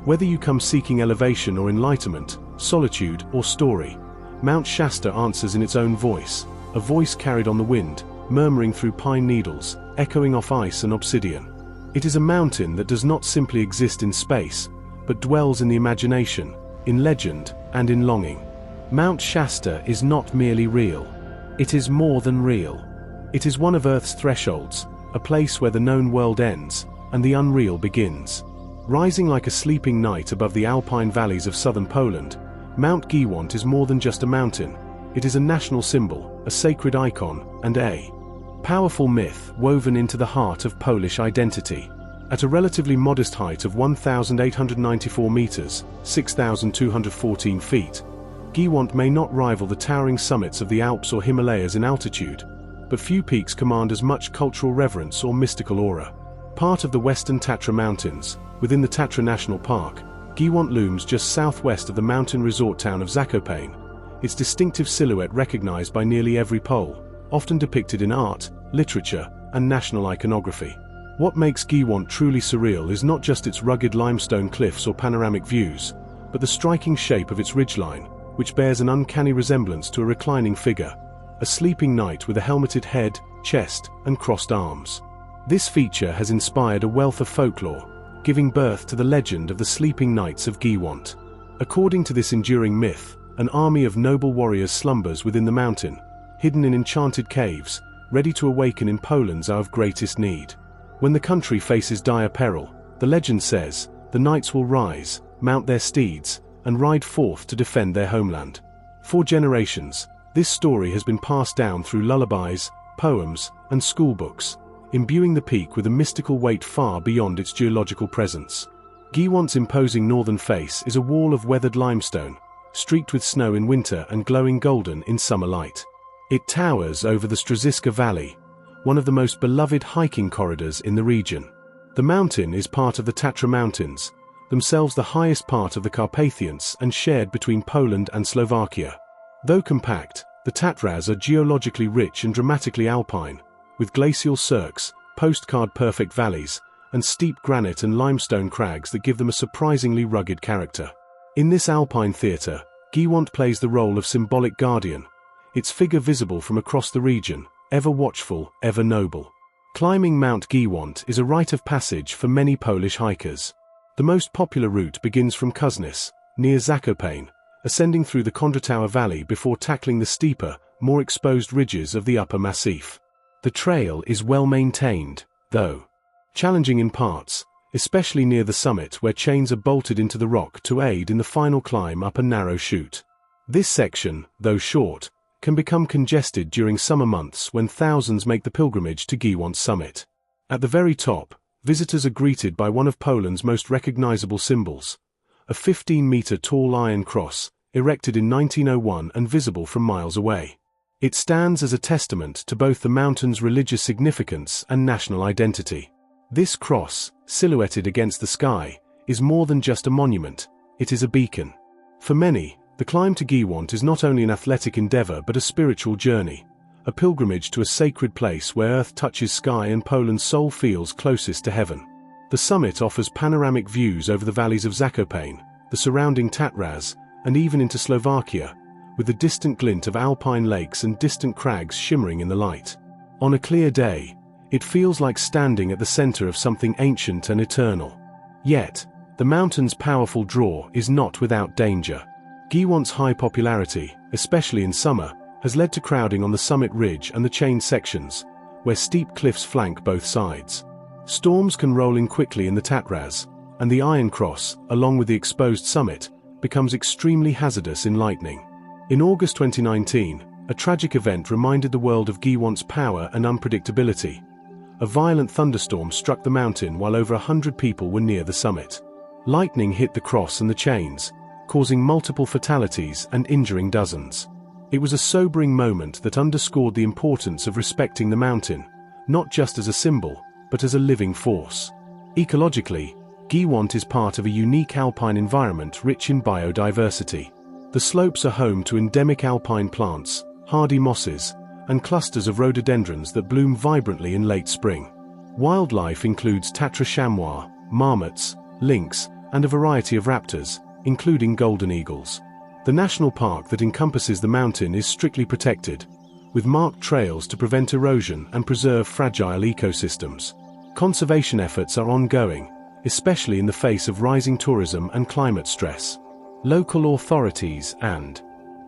Whether you come seeking elevation or enlightenment, solitude or story, Mount Shasta answers in its own voice, a voice carried on the wind, murmuring through pine needles, echoing off ice and obsidian. It is a mountain that does not simply exist in space, but dwells in the imagination, in legend, and in longing. Mount Shasta is not merely real. It is more than real. It is one of Earth's thresholds, a place where the known world ends, and the unreal begins. Rising like a sleeping knight above the alpine valleys of southern Poland, Mount Giewont is more than just a mountain. It is a national symbol, a sacred icon, and a powerful myth woven into the heart of Polish identity. At a relatively modest height of 1,894 meters, 6,214 feet, Giewont may not rival the towering summits of the Alps or Himalayas in altitude, but few peaks command as much cultural reverence or mystical aura. Part of the Western Tatra Mountains, within the Tatra National Park, Giewont looms just southwest of the mountain resort town of Zakopane, its distinctive silhouette recognized by nearly every Pole, often depicted in art, literature, and national iconography. What makes Giewont truly surreal is not just its rugged limestone cliffs or panoramic views, but the striking shape of its ridgeline, which bears an uncanny resemblance to a reclining figure, a sleeping knight with a helmeted head, chest, and crossed arms. This feature has inspired a wealth of folklore, giving birth to the legend of the Sleeping Knights of Giewont. According to this enduring myth, an army of noble warriors slumbers within the mountain, hidden in enchanted caves, ready to awaken in Poland's hour of greatest need. When the country faces dire peril, the legend says, the knights will rise, mount their steeds, and ride forth to defend their homeland. For generations, this story has been passed down through lullabies, poems, and schoolbooks, imbuing the peak with a mystical weight far beyond its geological presence. Giewont's imposing northern face is a wall of weathered limestone, streaked with snow in winter and glowing golden in summer light. It towers over the Straziska Valley, one of the most beloved hiking corridors in the region. The mountain is part of the Tatra Mountains, themselves the highest part of the Carpathians and shared between Poland and Slovakia. Though compact, the Tatras are geologically rich and dramatically alpine, with glacial cirques, postcard-perfect valleys, and steep granite and limestone crags that give them a surprisingly rugged character. In this alpine theatre, Giewont plays the role of symbolic guardian, its figure visible from across the region, ever watchful, ever noble. Climbing Mount Giewont is a rite of passage for many Polish hikers. The most popular route begins from Kuznys, near Zakopane, ascending through the Kondratowa Valley before tackling the steeper, more exposed ridges of the upper massif. The trail is well maintained, though challenging in parts, especially near the summit where chains are bolted into the rock to aid in the final climb up a narrow chute. This section, though short, can become congested during summer months when thousands make the pilgrimage to Giewont's summit. At the very top, visitors are greeted by one of Poland's most recognizable symbols, a 15-meter tall iron cross, erected in 1901 and visible from miles away. It stands as a testament to both the mountain's religious significance and national identity. This cross, silhouetted against the sky, is more than just a monument, it is a beacon. For many, the climb to Giewont is not only an athletic endeavor but a spiritual journey, a pilgrimage to a sacred place where earth touches sky and Poland's soul feels closest to heaven. The summit offers panoramic views over the valleys of Zakopane, the surrounding Tatras, and even into Slovakia, with the distant glint of alpine lakes and distant crags shimmering in the light. On a clear day, it feels like standing at the center of something ancient and eternal. Yet, the mountain's powerful draw is not without danger. Giewont's high popularity, especially in summer, has led to crowding on the summit ridge and the chain sections, where steep cliffs flank both sides. Storms can roll in quickly in the Tatras, and the Iron Cross, along with the exposed summit, becomes extremely hazardous in lightning. In August 2019, a tragic event reminded the world of Giewont's power and unpredictability. A violent thunderstorm struck the mountain while over 100 people were near the summit. Lightning hit the cross and the chains, causing multiple fatalities and injuring dozens. It was a sobering moment that underscored the importance of respecting the mountain, not just as a symbol, but as a living force. Ecologically, Giewont is part of a unique alpine environment rich in biodiversity. The slopes are home to endemic alpine plants, hardy mosses, and clusters of rhododendrons that bloom vibrantly in late spring. Wildlife includes Tatra chamois, marmots, lynx, and a variety of raptors, including golden eagles. The national park that encompasses the mountain is strictly protected, with marked trails to prevent erosion and preserve fragile ecosystems. Conservation efforts are ongoing, especially in the face of rising tourism and climate stress. Local authorities and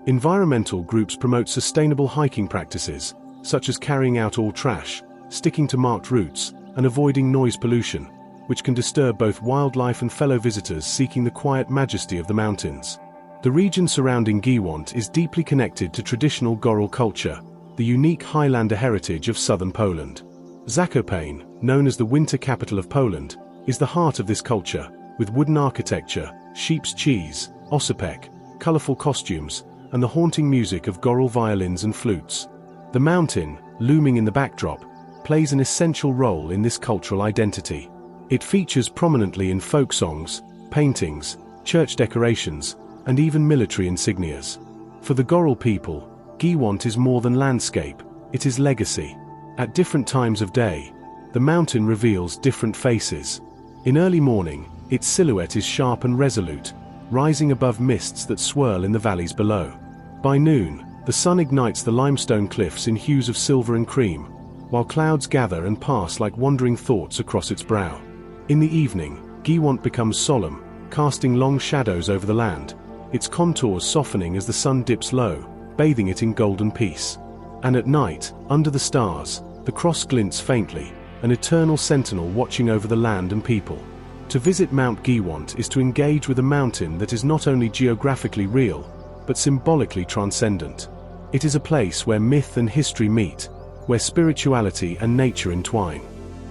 environmental groups promote sustainable hiking practices, such as carrying out all trash, sticking to marked routes, and avoiding noise pollution, which can disturb both wildlife and fellow visitors seeking the quiet majesty of the mountains. The region surrounding Giewont is deeply connected to traditional Goral culture, the unique Highlander heritage of southern Poland. Zakopane, known as the winter capital of Poland, is the heart of this culture, with wooden architecture, sheep's cheese, oscypek, colorful costumes, and the haunting music of Goral violins and flutes. The mountain, looming in the backdrop, plays an essential role in this cultural identity. It features prominently in folk songs, paintings, church decorations, and even military insignias. For the Goral people, Giewont is more than landscape, it is legacy. At different times of day, the mountain reveals different faces. In early morning, its silhouette is sharp and resolute, rising above mists that swirl in the valleys below. By noon, the sun ignites the limestone cliffs in hues of silver and cream, while clouds gather and pass like wandering thoughts across its brow. In the evening, Giewont becomes solemn, casting long shadows over the land, its contours softening as the sun dips low, bathing it in golden peace. And at night, under the stars, the cross glints faintly, an eternal sentinel watching over the land and people. To visit Mount Giewont is to engage with a mountain that is not only geographically real, but symbolically transcendent. It is a place where myth and history meet, where spirituality and nature entwine.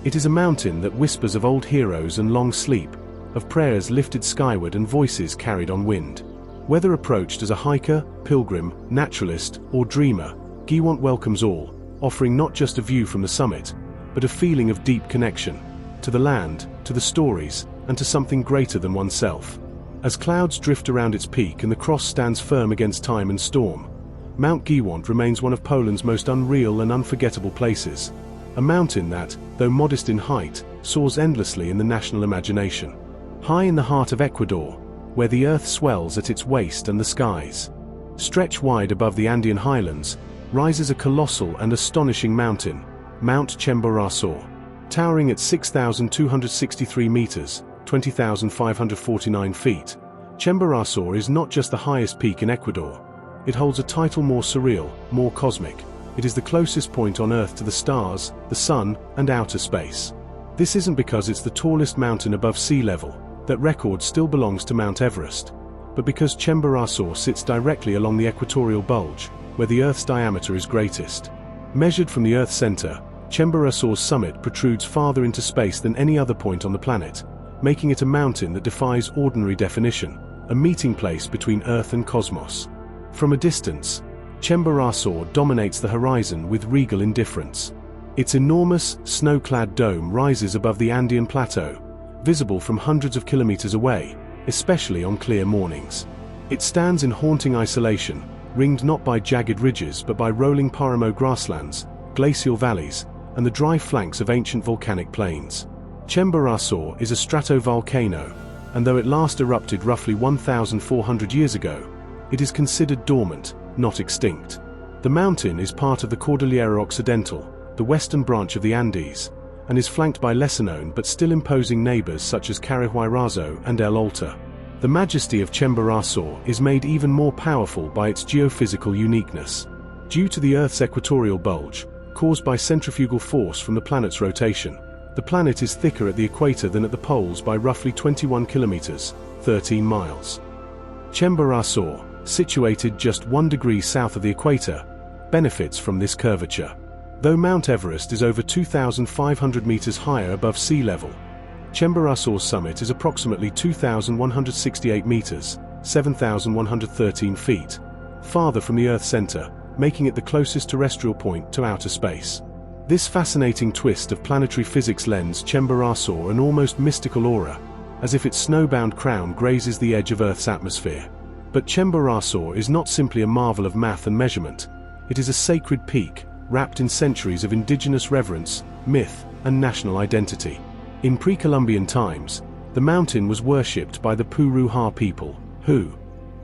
It is a mountain that whispers of old heroes and long sleep, of prayers lifted skyward and voices carried on wind. Whether approached as a hiker, pilgrim, naturalist, or dreamer, Giewont welcomes all, offering not just a view from the summit, but a feeling of deep connection, to the land, to the stories, and to something greater than oneself. As clouds drift around its peak and the cross stands firm against time and storm, Mount Giewont remains one of Poland's most unreal and unforgettable places. A mountain that, though modest in height, soars endlessly in the national imagination. High in the heart of Ecuador, where the earth swells at its waist and the skies stretch wide above the Andean highlands, rises a colossal and astonishing mountain, Mount Chimborazo. Towering at 6,263 meters, 20,549 feet, Chimborazo is not just the highest peak in Ecuador. It holds a title more surreal, more cosmic. It is the closest point on Earth to the stars, the sun, and outer space. This isn't because it's the tallest mountain above sea level. That record still belongs to Mount Everest, but because Chimborazo sits directly along the equatorial bulge, where the Earth's diameter is greatest. Measured from the Earth's center, Chimborazo's summit protrudes farther into space than any other point on the planet, making it a mountain that defies ordinary definition, a meeting place between Earth and cosmos. From a distance, Chimborazo dominates the horizon with regal indifference. Its enormous, snow-clad dome rises above the Andean plateau, visible from hundreds of kilometers away, especially on clear mornings. It stands in haunting isolation, ringed not by jagged ridges but by rolling Paramo grasslands, glacial valleys, and the dry flanks of ancient volcanic plains. Chimborazo is a stratovolcano, and though it last erupted roughly 1,400 years ago, it is considered dormant, not extinct. The mountain is part of the Cordillera Occidental, the western branch of the Andes, and is flanked by lesser-known but still imposing neighbors such as Carrihuayrazo and El Alta. The majesty of Chimborazo is made even more powerful by its geophysical uniqueness. Due to the Earth's equatorial bulge, caused by centrifugal force from the planet's rotation, the planet is thicker at the equator than at the poles by roughly 21 kilometers, 13 miles. Chimborazo, situated just 1 degree south of the equator, benefits from this curvature. Though Mount Everest is over 2,500 meters higher above sea level, Chimborazo's summit is approximately 2,168 meters, 7,113 feet, farther from the Earth's center, making it the closest terrestrial point to outer space. This fascinating twist of planetary physics lends Chimborazo an almost mystical aura, as if its snowbound crown grazes the edge of Earth's atmosphere. But Chimborazo is not simply a marvel of math and measurement. It is a sacred peak, wrapped in centuries of indigenous reverence, myth, and national identity. In pre-Columbian times, the mountain was worshipped by the Puruha people, who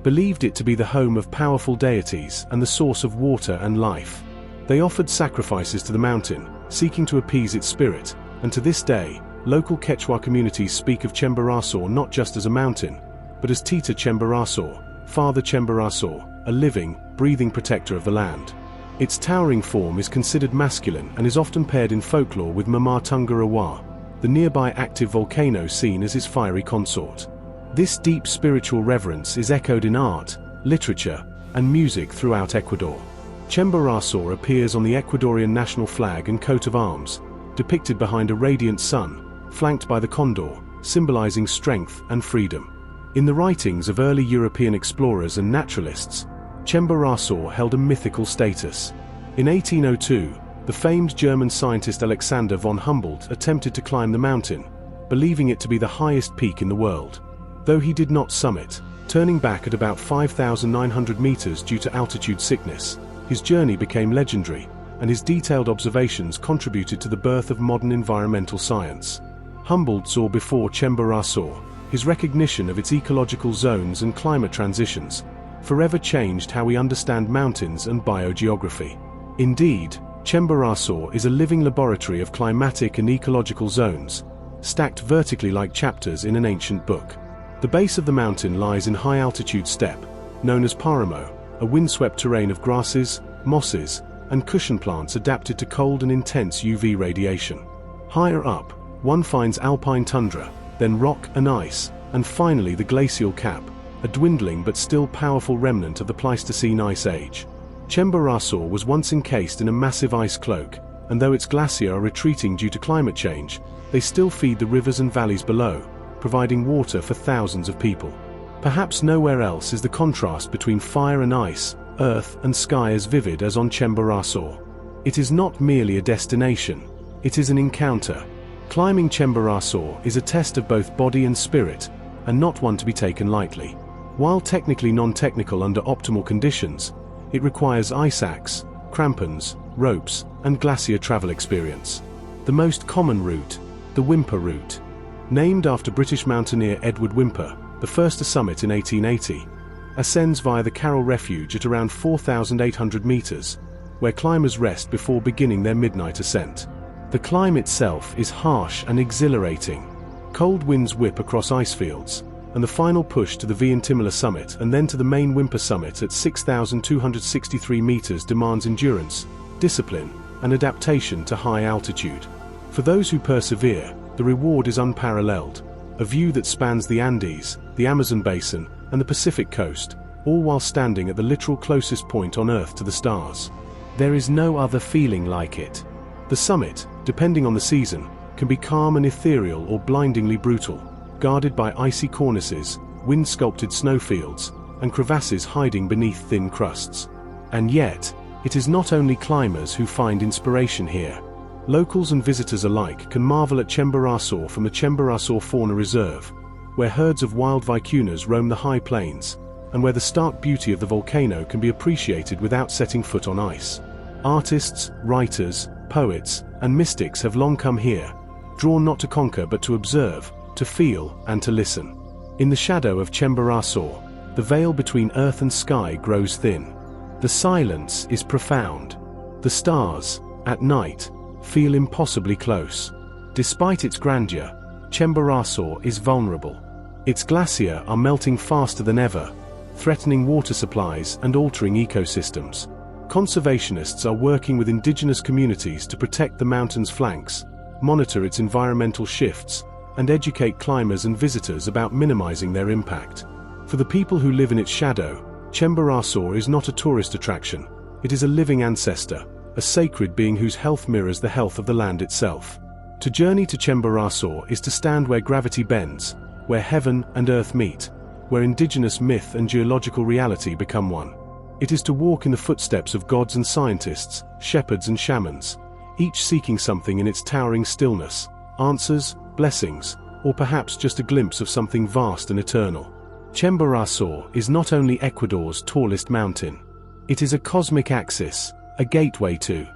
believed it to be the home of powerful deities and the source of water and life. They offered sacrifices to the mountain, seeking to appease its spirit, and to this day, local Quechua communities speak of Chimborazo not just as a mountain, but as Tita Chimborazo, Father Chimborazo, a living, breathing protector of the land. Its towering form is considered masculine and is often paired in folklore with Mama Tungarawa, the nearby active volcano seen as his fiery consort. This deep spiritual reverence is echoed in art, literature, and music throughout Ecuador. Chimborazo appears on the Ecuadorian national flag and coat of arms, depicted behind a radiant sun, flanked by the condor, symbolizing strength and freedom. In the writings of early European explorers and naturalists, Chimborazo held a mythical status. In 1802, the famed German scientist Alexander von Humboldt attempted to climb the mountain, believing it to be the highest peak in the world. Though he did not summit, turning back at about 5,900 meters due to altitude sickness, his journey became legendary, and his detailed observations contributed to the birth of modern environmental science. Humboldt saw before Chimborazo, his recognition of its ecological zones and climate transitions, forever changed how we understand mountains and biogeography. Indeed, Chimborazo is a living laboratory of climatic and ecological zones, stacked vertically like chapters in an ancient book. The base of the mountain lies in high-altitude steppe, known as Paramo, a windswept terrain of grasses, mosses, and cushion plants adapted to cold and intense UV radiation. Higher up, one finds alpine tundra, then rock and ice, and finally the glacial cap, a dwindling but still powerful remnant of the Pleistocene Ice Age. Chimborazo was once encased in a massive ice cloak, and though its glaciers are retreating due to climate change, they still feed the rivers and valleys below, providing water for thousands of people. Perhaps nowhere else is the contrast between fire and ice, earth and sky as vivid as on Chimborazo. It is not merely a destination, it is an encounter. Climbing Chimborazo is a test of both body and spirit, and not one to be taken lightly. While technically non-technical under optimal conditions, it requires ice axe, crampons, ropes, and glacier travel experience. The most common route, the Whymper route. Named after British mountaineer Edward Whymper, the first to summit in 1880, ascends via the Carroll Refuge at around 4,800 meters, where climbers rest before beginning their midnight ascent. The climb itself is harsh and exhilarating. Cold winds whip across ice fields, and the final push to the Vientimbala summit and then to the main Whymper summit at 6,263 meters demands endurance, discipline, and adaptation to high altitude. For those who persevere, the reward is unparalleled, a view that spans the Andes, the Amazon basin, and the Pacific coast, all while standing at the literal closest point on Earth to the stars. There is no other feeling like it. The summit, depending on the season, can be calm and ethereal or blindingly brutal, guarded by icy cornices, wind-sculpted snowfields, and crevasses hiding beneath thin crusts. And yet, it is not only climbers who find inspiration here. Locals and visitors alike can marvel at Chimborazo from the Chimborazo Fauna Reserve, where herds of wild vicuñas roam the high plains, and where the stark beauty of the volcano can be appreciated without setting foot on ice. Artists, writers, poets, and mystics have long come here, drawn not to conquer but to observe, to feel, and to listen. In the shadow of Chimborazo, the veil between earth and sky grows thin. The silence is profound. The stars, at night, feel impossibly close. Despite its grandeur, Chimborazo is vulnerable. Its glaciers are melting faster than ever, threatening water supplies and altering ecosystems. Conservationists are working with indigenous communities to protect the mountain's flanks, monitor its environmental shifts, and educate climbers and visitors about minimizing their impact. For the people who live in its shadow, Chimborazo is not a tourist attraction, it is a living ancestor, a sacred being whose health mirrors the health of the land itself. To journey to Chimborazo is to stand where gravity bends, where heaven and earth meet, where indigenous myth and geological reality become one. It is to walk in the footsteps of gods and scientists, shepherds and shamans, each seeking something in its towering stillness, answers, blessings, or perhaps just a glimpse of something vast and eternal. Chimborazo is not only Ecuador's tallest mountain. It is a cosmic axis, a gateway to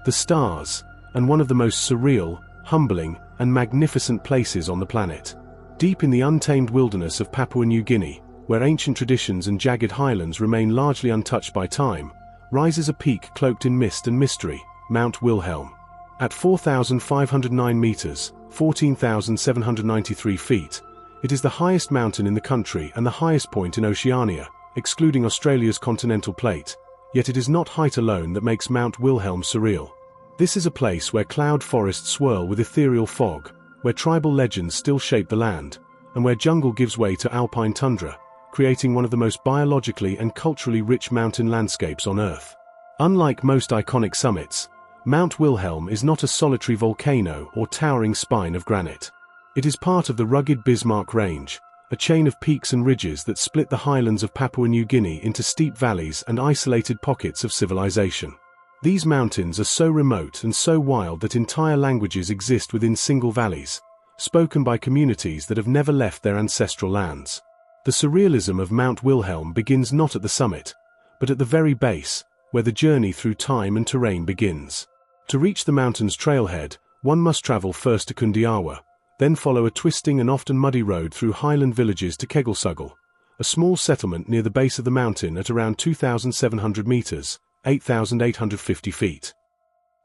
the stars, and one of the most surreal, humbling, and magnificent places on the planet. Deep in the untamed wilderness of Papua New Guinea, where ancient traditions and jagged highlands remain largely untouched by time, rises a peak cloaked in mist and mystery, Mount Wilhelm. At 4,509 meters, 14,793 feet, it is the highest mountain in the country and the highest point in Oceania, excluding Australia's continental plate, yet it is not height alone that makes Mount Wilhelm surreal. This is a place where cloud forests swirl with ethereal fog, where tribal legends still shape the land, and where jungle gives way to alpine tundra, creating one of the most biologically and culturally rich mountain landscapes on Earth. Unlike most iconic summits, Mount Wilhelm is not a solitary volcano or towering spine of granite. It is part of the rugged Bismarck Range, a chain of peaks and ridges that split the highlands of Papua New Guinea into steep valleys and isolated pockets of civilization. These mountains are so remote and so wild that entire languages exist within single valleys, spoken by communities that have never left their ancestral lands. The surrealism of Mount Wilhelm begins not at the summit, but at the very base, where the journey through time and terrain begins. To reach the mountain's trailhead, one must travel first to Kundiawa, then follow a twisting and often muddy road through highland villages to Kegelsugal, a small settlement near the base of the mountain at around 2,700 meters, 8,850 feet.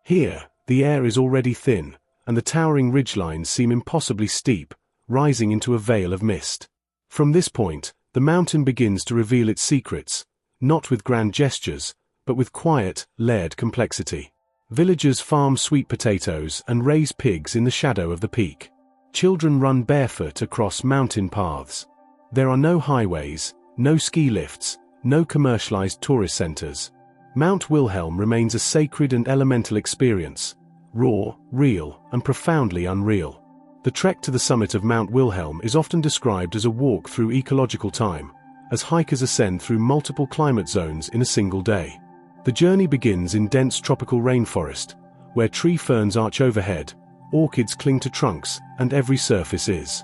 Here, the air is already thin, and the towering ridgelines seem impossibly steep, rising into a veil of mist. From this point, the mountain begins to reveal its secrets, not with grand gestures, but with quiet, layered complexity. Villagers farm sweet potatoes and raise pigs in the shadow of the peak. Children run barefoot across mountain paths. There are no highways, no ski lifts, no commercialized tourist centers. Mount Wilhelm remains a sacred and elemental experience, raw, real, and profoundly unreal. The trek to the summit of Mount Wilhelm is often described as a walk through ecological time, as hikers ascend through multiple climate zones in a single day. The journey begins in dense tropical rainforest, where tree ferns arch overhead, orchids cling to trunks, and every surface is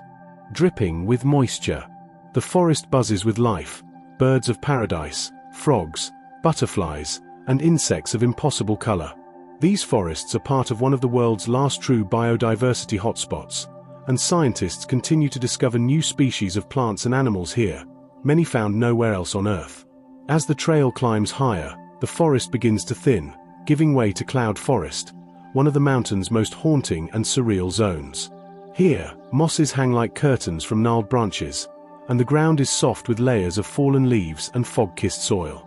dripping with moisture. The forest buzzes with life, birds of paradise, frogs, butterflies, and insects of impossible color. These forests are part of one of the world's last true biodiversity hotspots, and scientists continue to discover new species of plants and animals here, many found nowhere else on Earth. As the trail climbs higher, the forest begins to thin, giving way to cloud forest, one of the mountain's most haunting and surreal zones. Here, mosses hang like curtains from gnarled branches, and the ground is soft with layers of fallen leaves and fog-kissed soil.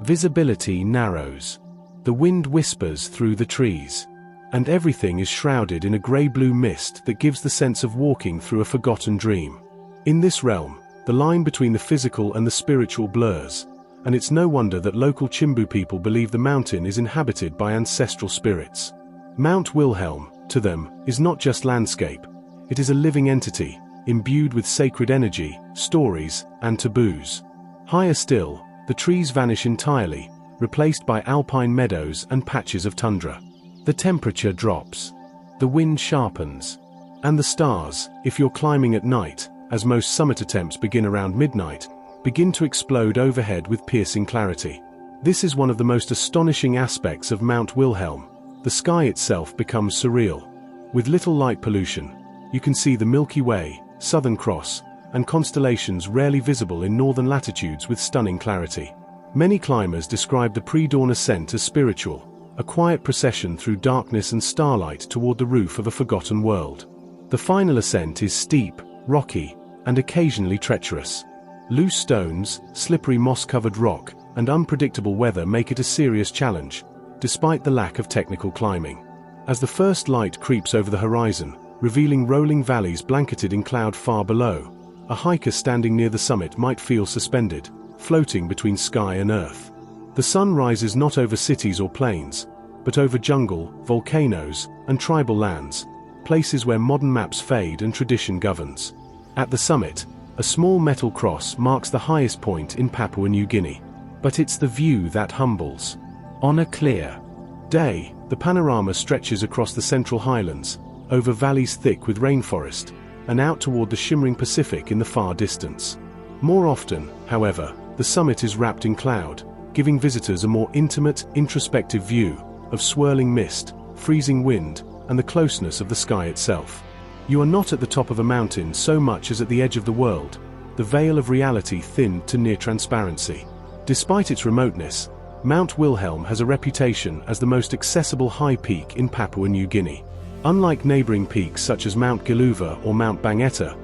Visibility narrows. The wind whispers through the trees, and everything is shrouded in a grey-blue mist that gives the sense of walking through a forgotten dream. In this realm, the line between the physical and the spiritual blurs, and it's no wonder that local Chimbu people believe the mountain is inhabited by ancestral spirits. Mount Wilhelm, to them, is not just landscape, it is a living entity, imbued with sacred energy, stories, and taboos. Higher still, the trees vanish entirely, replaced by alpine meadows and patches of tundra. The temperature drops. The wind sharpens. And the stars, if you're climbing at night, as most summit attempts begin around midnight, begin to explode overhead with piercing clarity. This is one of the most astonishing aspects of Mount Wilhelm. The sky itself becomes surreal. With little light pollution, you can see the Milky Way, Southern Cross, and constellations rarely visible in northern latitudes with stunning clarity. Many climbers describe the pre-dawn ascent as spiritual, a quiet procession through darkness and starlight toward the roof of a forgotten world. The final ascent is steep, rocky, and occasionally treacherous. Loose stones, slippery moss-covered rock, and unpredictable weather make it a serious challenge, despite the lack of technical climbing. As the first light creeps over the horizon, revealing rolling valleys blanketed in cloud far below, a hiker standing near the summit might feel suspended, floating between sky and earth. The sun rises not over cities or plains, but over jungle, volcanoes, and tribal lands, places where modern maps fade and tradition governs. At the summit, a small metal cross marks the highest point in Papua New Guinea. But it's the view that humbles. On a clear day, the panorama stretches across the central highlands, over valleys thick with rainforest, and out toward the shimmering Pacific in the far distance. More often, however, the summit is wrapped in cloud, giving visitors a more intimate, introspective view of swirling mist, freezing wind, and the closeness of the sky itself. You are not at the top of a mountain so much as at the edge of the world, the veil of reality thinned to near transparency. Despite its remoteness, Mount Wilhelm has a reputation as the most accessible high peak in Papua New Guinea. Unlike neighboring peaks such as Mount Giluva or Mount Bangetta,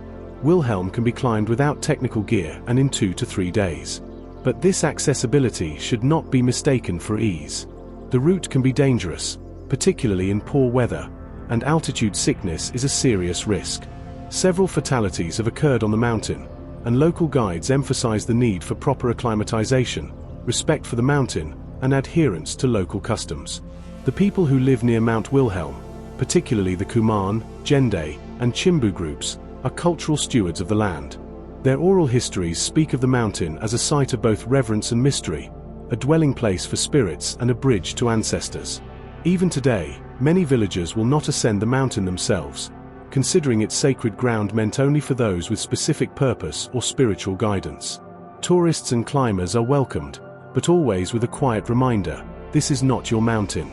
Wilhelm can be climbed without technical gear and in 2 to 3 days. But this accessibility should not be mistaken for ease. The route can be dangerous, particularly in poor weather, and altitude sickness is a serious risk. Several fatalities have occurred on the mountain, and local guides emphasize the need for proper acclimatization, respect for the mountain, and adherence to local customs. The people who live near Mount Wilhelm, particularly the Kuman, Jende, and Chimbu groups, are cultural stewards of the land. Their oral histories speak of the mountain as a site of both reverence and mystery, a dwelling place for spirits and a bridge to ancestors. Even today, many villagers will not ascend the mountain themselves, considering it sacred ground meant only for those with specific purpose or spiritual guidance. Tourists and climbers are welcomed, but always with a quiet reminder: this is not your mountain.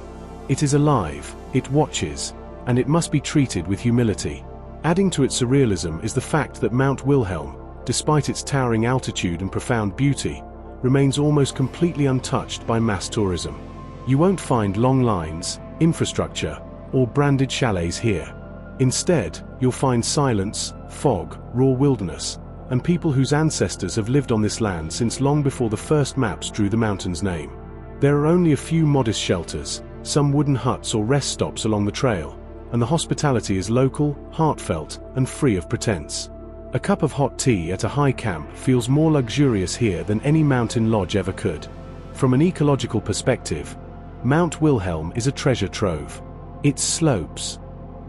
It is alive, it watches, and it must be treated with humility. Adding to its surrealism is the fact that Mount Wilhelm, despite its towering altitude and profound beauty, remains almost completely untouched by mass tourism. You won't find long lines, infrastructure, or branded chalets here. Instead, you'll find silence, fog, raw wilderness, and people whose ancestors have lived on this land since long before the first maps drew the mountain's name. There are only a few modest shelters, some wooden huts or rest stops along the trail, and the hospitality is local, heartfelt, and free of pretense. A cup of hot tea at a high camp feels more luxurious here than any mountain lodge ever could. From an ecological perspective, Mount Wilhelm is a treasure trove. Its slopes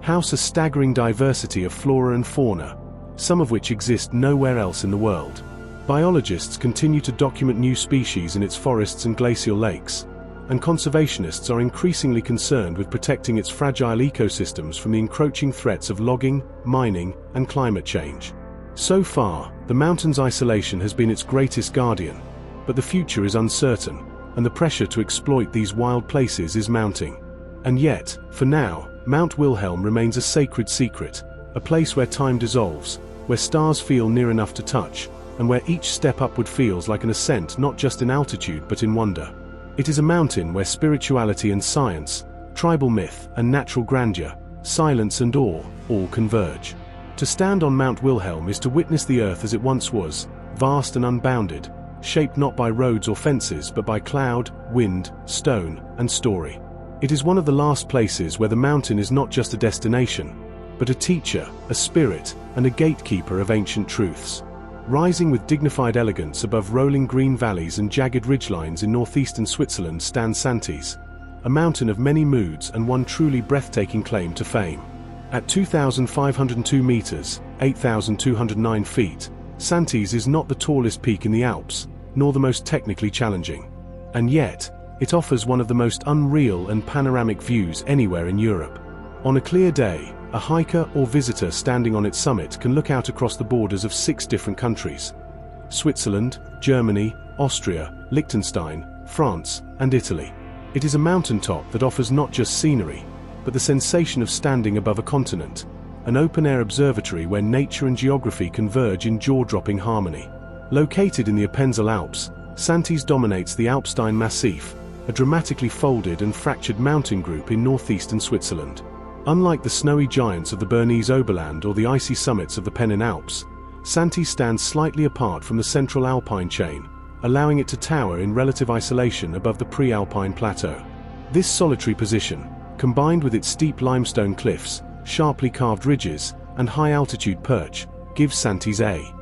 house a staggering diversity of flora and fauna, some of which exist nowhere else in the world. Biologists continue to document new species in its forests and glacial lakes, and conservationists are increasingly concerned with protecting its fragile ecosystems from the encroaching threats of logging, mining, and climate change. So far, the mountain's isolation has been its greatest guardian, but the future is uncertain, and the pressure to exploit these wild places is mounting. And yet, for now, Mount Wilhelm remains a sacred secret, a place where time dissolves, where stars feel near enough to touch, and where each step upward feels like an ascent not just in altitude but in wonder. It is a mountain where spirituality and science, tribal myth and natural grandeur, silence and awe, all converge. To stand on Mount Wilhelm is to witness the earth as it once was, vast and unbounded, shaped not by roads or fences but by cloud, wind, stone, and story. It is one of the last places where the mountain is not just a destination, but a teacher, a spirit, and a gatekeeper of ancient truths. Rising with dignified elegance above rolling green valleys and jagged ridgelines in northeastern Switzerland stands Santis, a mountain of many moods and one truly breathtaking claim to fame. At 2,502 meters, 8,209 feet, Santis is not the tallest peak in the Alps, nor the most technically challenging. And yet, it offers one of the most unreal and panoramic views anywhere in Europe. On a clear day, a hiker or visitor standing on its summit can look out across the borders of 6 different countries: Switzerland, Germany, Austria, Liechtenstein, France, and Italy. It is a mountaintop that offers not just scenery, but the sensation of standing above a continent, an open-air observatory where nature and geography converge in jaw-dropping harmony. Located in the Appenzell Alps, Santis dominates the Alpstein Massif, a dramatically folded and fractured mountain group in northeastern Switzerland. Unlike the snowy giants of the Bernese Oberland or the icy summits of the Pennine Alps, Santis stands slightly apart from the central alpine chain, allowing it to tower in relative isolation above the pre-alpine plateau. This solitary position, combined with its steep limestone cliffs, sharply carved ridges, and high-altitude perch, gives Santis a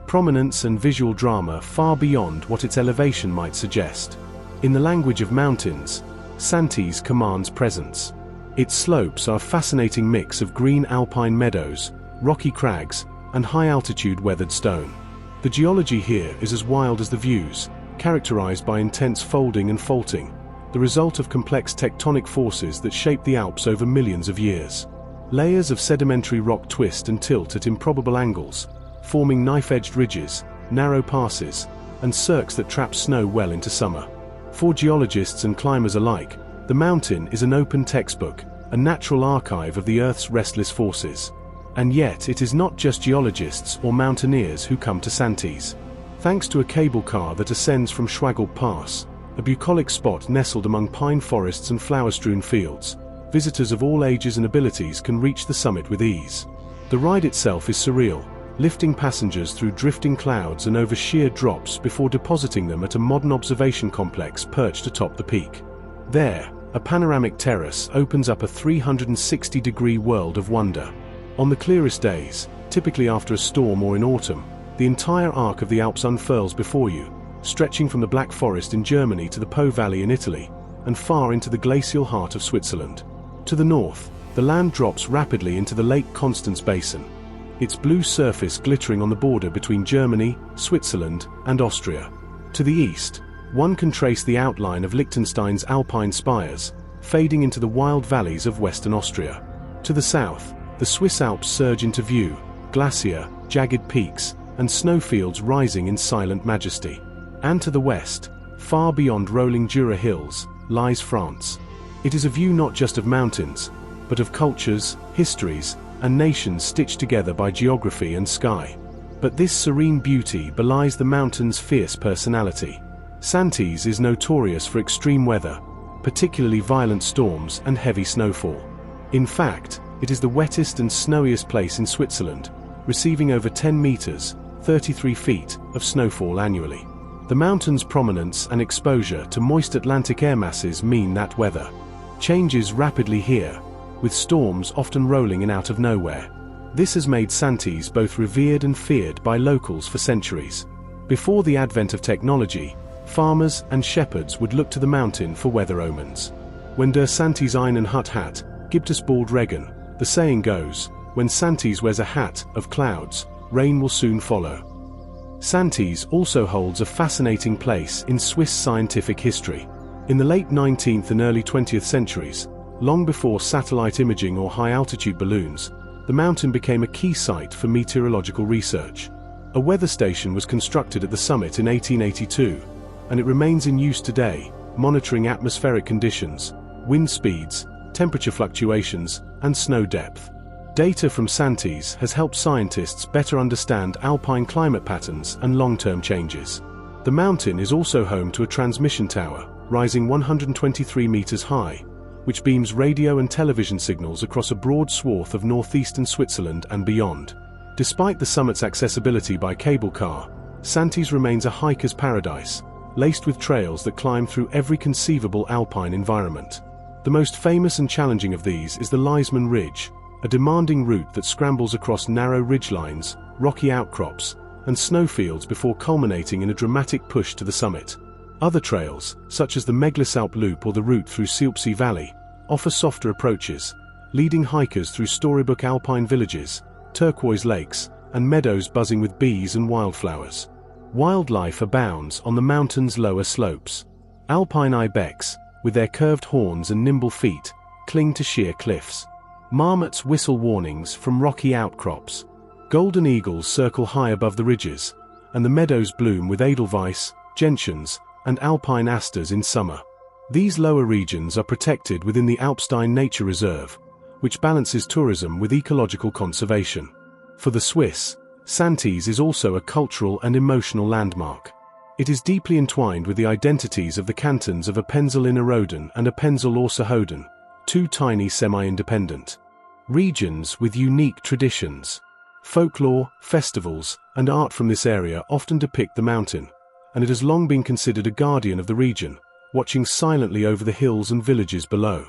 prominence and visual drama far beyond what its elevation might suggest. In the language of mountains, Santis commands presence. Its slopes are a fascinating mix of green alpine meadows, rocky crags, and high-altitude weathered stone. The geology here is as wild as the views, characterized by intense folding and faulting, the result of complex tectonic forces that shape the Alps over millions of years. Layers of sedimentary rock twist and tilt at improbable angles, forming knife-edged ridges, narrow passes, and cirques that trap snow well into summer. For geologists and climbers alike, the mountain is an open textbook, a natural archive of the Earth's restless forces. And yet it is not just geologists or mountaineers who come to Santis. Thanks to a cable car that ascends from Schwagel Pass, a bucolic spot nestled among pine forests and flower-strewn fields, visitors of all ages and abilities can reach the summit with ease. The ride itself is surreal, lifting passengers through drifting clouds and over sheer drops before depositing them at a modern observation complex perched atop the peak. There, a panoramic terrace opens up a 360-degree world of wonder. On the clearest days, typically after a storm or in autumn, the entire arc of the Alps unfurls before you, stretching from the Black Forest in Germany to the Po Valley in Italy, and far into the glacial heart of Switzerland. To the north, the land drops rapidly into the Lake Constance basin, its blue surface glittering on the border between Germany, Switzerland, and Austria. To the east, one can trace the outline of Liechtenstein's alpine spires, fading into the wild valleys of western Austria. To the south, the Swiss Alps surge into view, glacier, jagged peaks, and snowfields rising in silent majesty. And to the west, far beyond rolling Jura hills, lies France. It is a view not just of mountains, but of cultures, histories, and nations stitched together by geography and sky. But this serene beauty belies the mountain's fierce personality. Santis is notorious for extreme weather, particularly violent storms and heavy snowfall. In fact, it is the wettest and snowiest place in Switzerland, receiving over 10 meters, 33 feet, of snowfall annually. The mountain's prominence and exposure to moist Atlantic air masses mean that weather changes rapidly here, with storms often rolling in out of nowhere. This has made Santis both revered and feared by locals for centuries. Before the advent of technology, farmers and shepherds would look to the mountain for weather omens. When der Santis einen Hut hat, gibt es bald Regen, the saying goes, when Santis wears a hat of clouds, rain will soon follow. Santis also holds a fascinating place in Swiss scientific history. In the late 19th and early 20th centuries, long before satellite imaging or high-altitude balloons, the mountain became a key site for meteorological research. A weather station was constructed at the summit in 1882, and it remains in use today, monitoring atmospheric conditions, wind speeds, temperature fluctuations, and snow depth. Data from Santis has helped scientists better understand alpine climate patterns and long-term changes. The mountain is also home to a transmission tower, rising 123 meters high, which beams radio and television signals across a broad swath of northeastern Switzerland and beyond. Despite the summit's accessibility by cable car, Santis remains a hiker's paradise, laced with trails that climb through every conceivable alpine environment. The most famous and challenging of these is the Leisman Ridge, a demanding route that scrambles across narrow ridgelines, rocky outcrops, and snowfields before culminating in a dramatic push to the summit. Other trails, such as the Meglisalp Loop or the route through Silpsee Valley, offer softer approaches, leading hikers through storybook alpine villages, turquoise lakes, and meadows buzzing with bees and wildflowers. Wildlife abounds on the mountain's lower slopes. Alpine ibex, with their curved horns and nimble feet, cling to sheer cliffs. Marmots whistle warnings from rocky outcrops. Golden eagles circle high above the ridges, and the meadows bloom with edelweiss, gentians, and alpine asters in summer. These lower regions are protected within the Alpstein Nature Reserve, which balances tourism with ecological conservation. For the Swiss, Santis is also a cultural and emotional landmark. It is deeply entwined with the identities of the cantons of Appenzell-Innerrhoden and Appenzell-Ausserrhoden, two tiny semi-independent regions with unique traditions. Folklore, festivals, and art from this area often depict the mountain, and it has long been considered a guardian of the region, watching silently over the hills and villages below.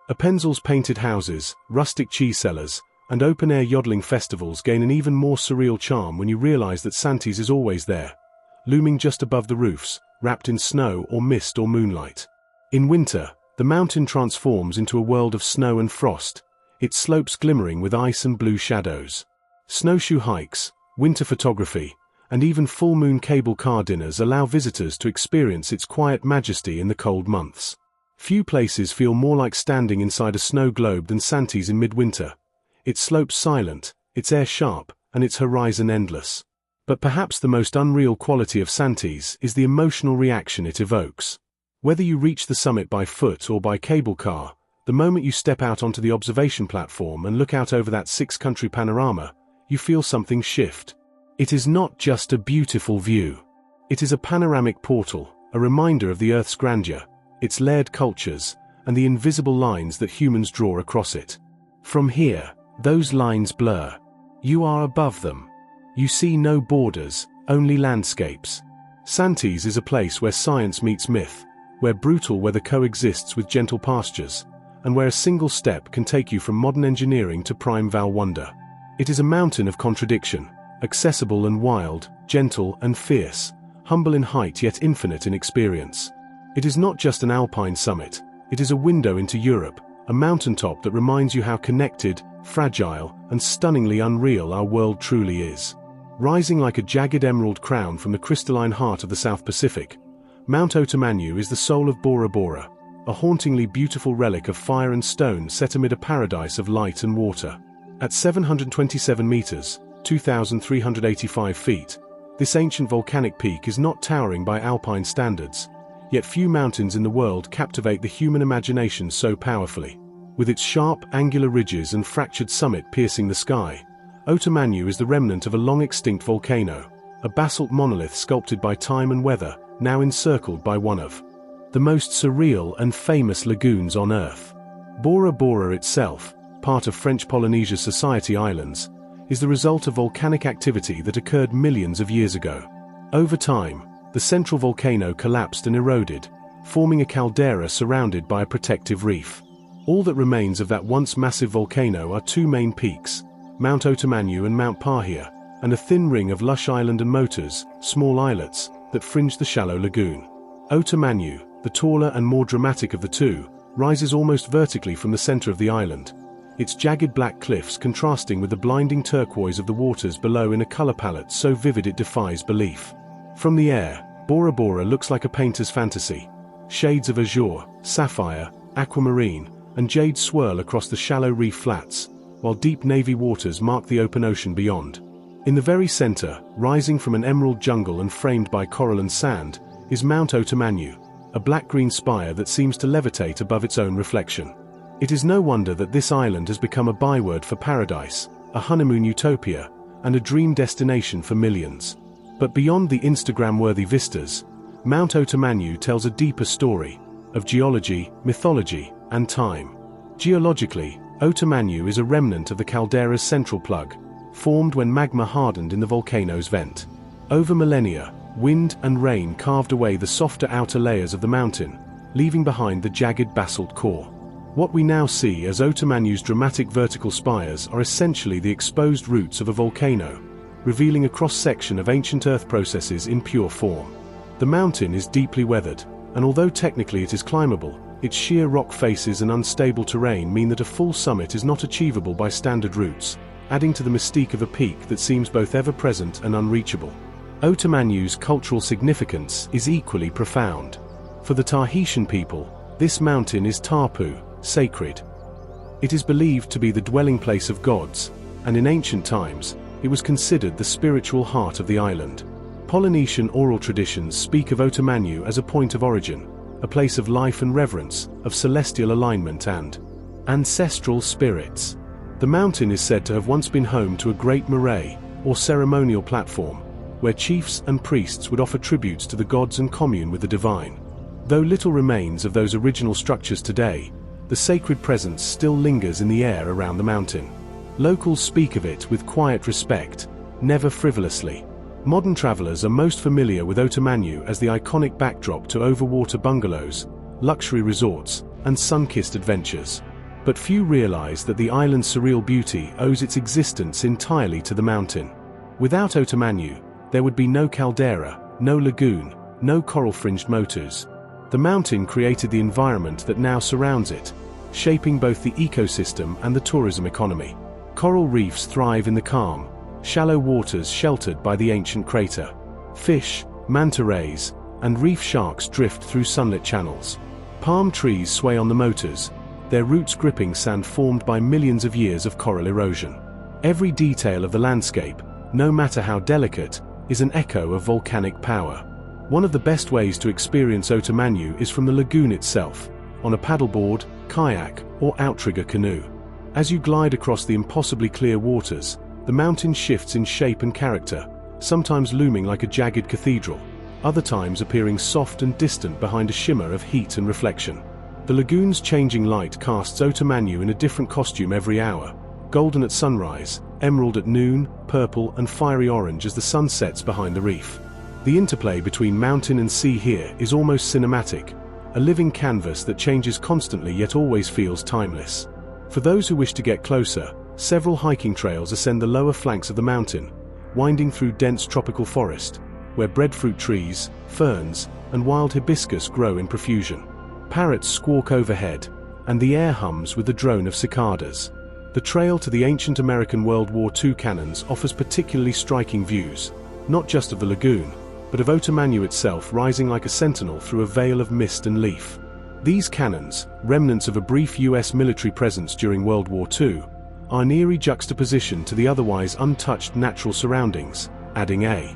Appenzell's painted houses, rustic cheese sellers, and open-air yodeling festivals gain an even more surreal charm when you realize that Santis is always there, looming just above the roofs, wrapped in snow or mist or moonlight. In winter, the mountain transforms into a world of snow and frost, its slopes glimmering with ice and blue shadows. Snowshoe hikes, winter photography, and even full-moon cable car dinners allow visitors to experience its quiet majesty in the cold months. Few places feel more like standing inside a snow globe than Santis in midwinter, its slopes silent, its air sharp, and its horizon endless. But perhaps the most unreal quality of Santis is the emotional reaction it evokes. Whether you reach the summit by foot or by cable car, the moment you step out onto the observation platform and look out over that six-country panorama, you feel something shift. It is not just a beautiful view. It is a panoramic portal, a reminder of the Earth's grandeur, its layered cultures, and the invisible lines that humans draw across it. From here, those lines blur. You are above them. You see no borders, only landscapes. Santis is a place where science meets myth, where brutal weather coexists with gentle pastures, and where a single step can take you from modern engineering to primeval wonder. It is a mountain of contradiction, accessible and wild, gentle and fierce, humble in height yet infinite in experience. It is not just an alpine summit, it is a window into Europe, a mountaintop that reminds you how connected, fragile, and stunningly unreal our world truly is. Rising like a jagged emerald crown from the crystalline heart of the South Pacific, Mount Otomanyu is the soul of Bora Bora, a hauntingly beautiful relic of fire and stone set amid a paradise of light and water. At 727 meters, 2,385 feet, this ancient volcanic peak is not towering by alpine standards, yet few mountains in the world captivate the human imagination so powerfully. With its sharp, angular ridges and fractured summit piercing the sky, Otomanyu is the remnant of a long-extinct volcano, a basalt monolith sculpted by time and weather, now encircled by one of the most surreal and famous lagoons on Earth. Bora Bora itself, part of French Polynesia's Society Islands, is the result of volcanic activity that occurred millions of years ago. Over time, the central volcano collapsed and eroded, forming a caldera surrounded by a protective reef. All that remains of that once massive volcano are two main peaks, Mount Otomanyu and Mount Pahia, and a thin ring of lush island and motors, small islets, that fringe the shallow lagoon. Otomanyu, the taller and more dramatic of the two, rises almost vertically from the center of the island, its jagged black cliffs contrasting with the blinding turquoise of the waters below in a color palette so vivid it defies belief. From the air, Bora Bora looks like a painter's fantasy. Shades of azure, sapphire, aquamarine, and jade swirl across the shallow reef flats, while deep navy waters mark the open ocean beyond. In the very center, rising from an emerald jungle and framed by coral and sand, is Mount Otomanyu, a black-green spire that seems to levitate above its own reflection. It is no wonder that this island has become a byword for paradise, a honeymoon utopia, and a dream destination for millions. But beyond the Instagram-worthy vistas, Mount Otomanyu tells a deeper story, of geology, mythology, and time. Geologically, Otomanyu is a remnant of the caldera's central plug, formed when magma hardened in the volcano's vent. Over millennia, wind and rain carved away the softer outer layers of the mountain, leaving behind the jagged basalt core. What we now see as Otomanyu's dramatic vertical spires are essentially the exposed roots of a volcano, revealing a cross-section of ancient earth processes in pure form. The mountain is deeply weathered, and although technically it is climbable, its sheer rock faces and unstable terrain mean that a full summit is not achievable by standard routes, adding to the mystique of a peak that seems both ever-present and unreachable. Otomanyu's cultural significance is equally profound. For the Tahitian people, this mountain is tapu, sacred. It is believed to be the dwelling place of gods, and in ancient times, it was considered the spiritual heart of the island. Polynesian oral traditions speak of Otomanyu as a point of origin, a place of life and reverence, of celestial alignment and ancestral spirits. The mountain is said to have once been home to a great marae, or ceremonial platform, where chiefs and priests would offer tributes to the gods and commune with the divine. Though little remains of those original structures today, the sacred presence still lingers in the air around the mountain. Locals speak of it with quiet respect, never frivolously. Modern travelers are most familiar with Otomanyu as the iconic backdrop to overwater bungalows, luxury resorts, and sun-kissed adventures. But few realize that the island's surreal beauty owes its existence entirely to the mountain. Without Otomanyu, there would be no caldera, no lagoon, no coral-fringed motors. The mountain created the environment that now surrounds it, shaping both the ecosystem and the tourism economy. Coral reefs thrive in the calm, shallow waters sheltered by the ancient crater. Fish, manta rays, and reef sharks drift through sunlit channels. Palm trees sway on the motors, their roots gripping sand formed by millions of years of coral erosion. Every detail of the landscape, no matter how delicate, is an echo of volcanic power. One of the best ways to experience Otomanyu is from the lagoon itself, on a paddleboard, kayak, or outrigger canoe. As you glide across the impossibly clear waters, the mountain shifts in shape and character, sometimes looming like a jagged cathedral, other times appearing soft and distant behind a shimmer of heat and reflection. The lagoon's changing light casts Otomanyu in a different costume every hour, golden at sunrise, emerald at noon, purple and fiery orange as the sun sets behind the reef. The interplay between mountain and sea here is almost cinematic, a living canvas that changes constantly yet always feels timeless. For those who wish to get closer, several hiking trails ascend the lower flanks of the mountain, winding through dense tropical forest, where breadfruit trees, ferns, and wild hibiscus grow in profusion. Parrots squawk overhead, and the air hums with the drone of cicadas. The trail to the ancient American World War II cannons offers particularly striking views, not just of the lagoon, but of Otomanyu itself rising like a sentinel through a veil of mist and leaf. These cannons, remnants of a brief US military presence during World War II, are an eerie juxtaposition to the otherwise untouched natural surroundings, adding a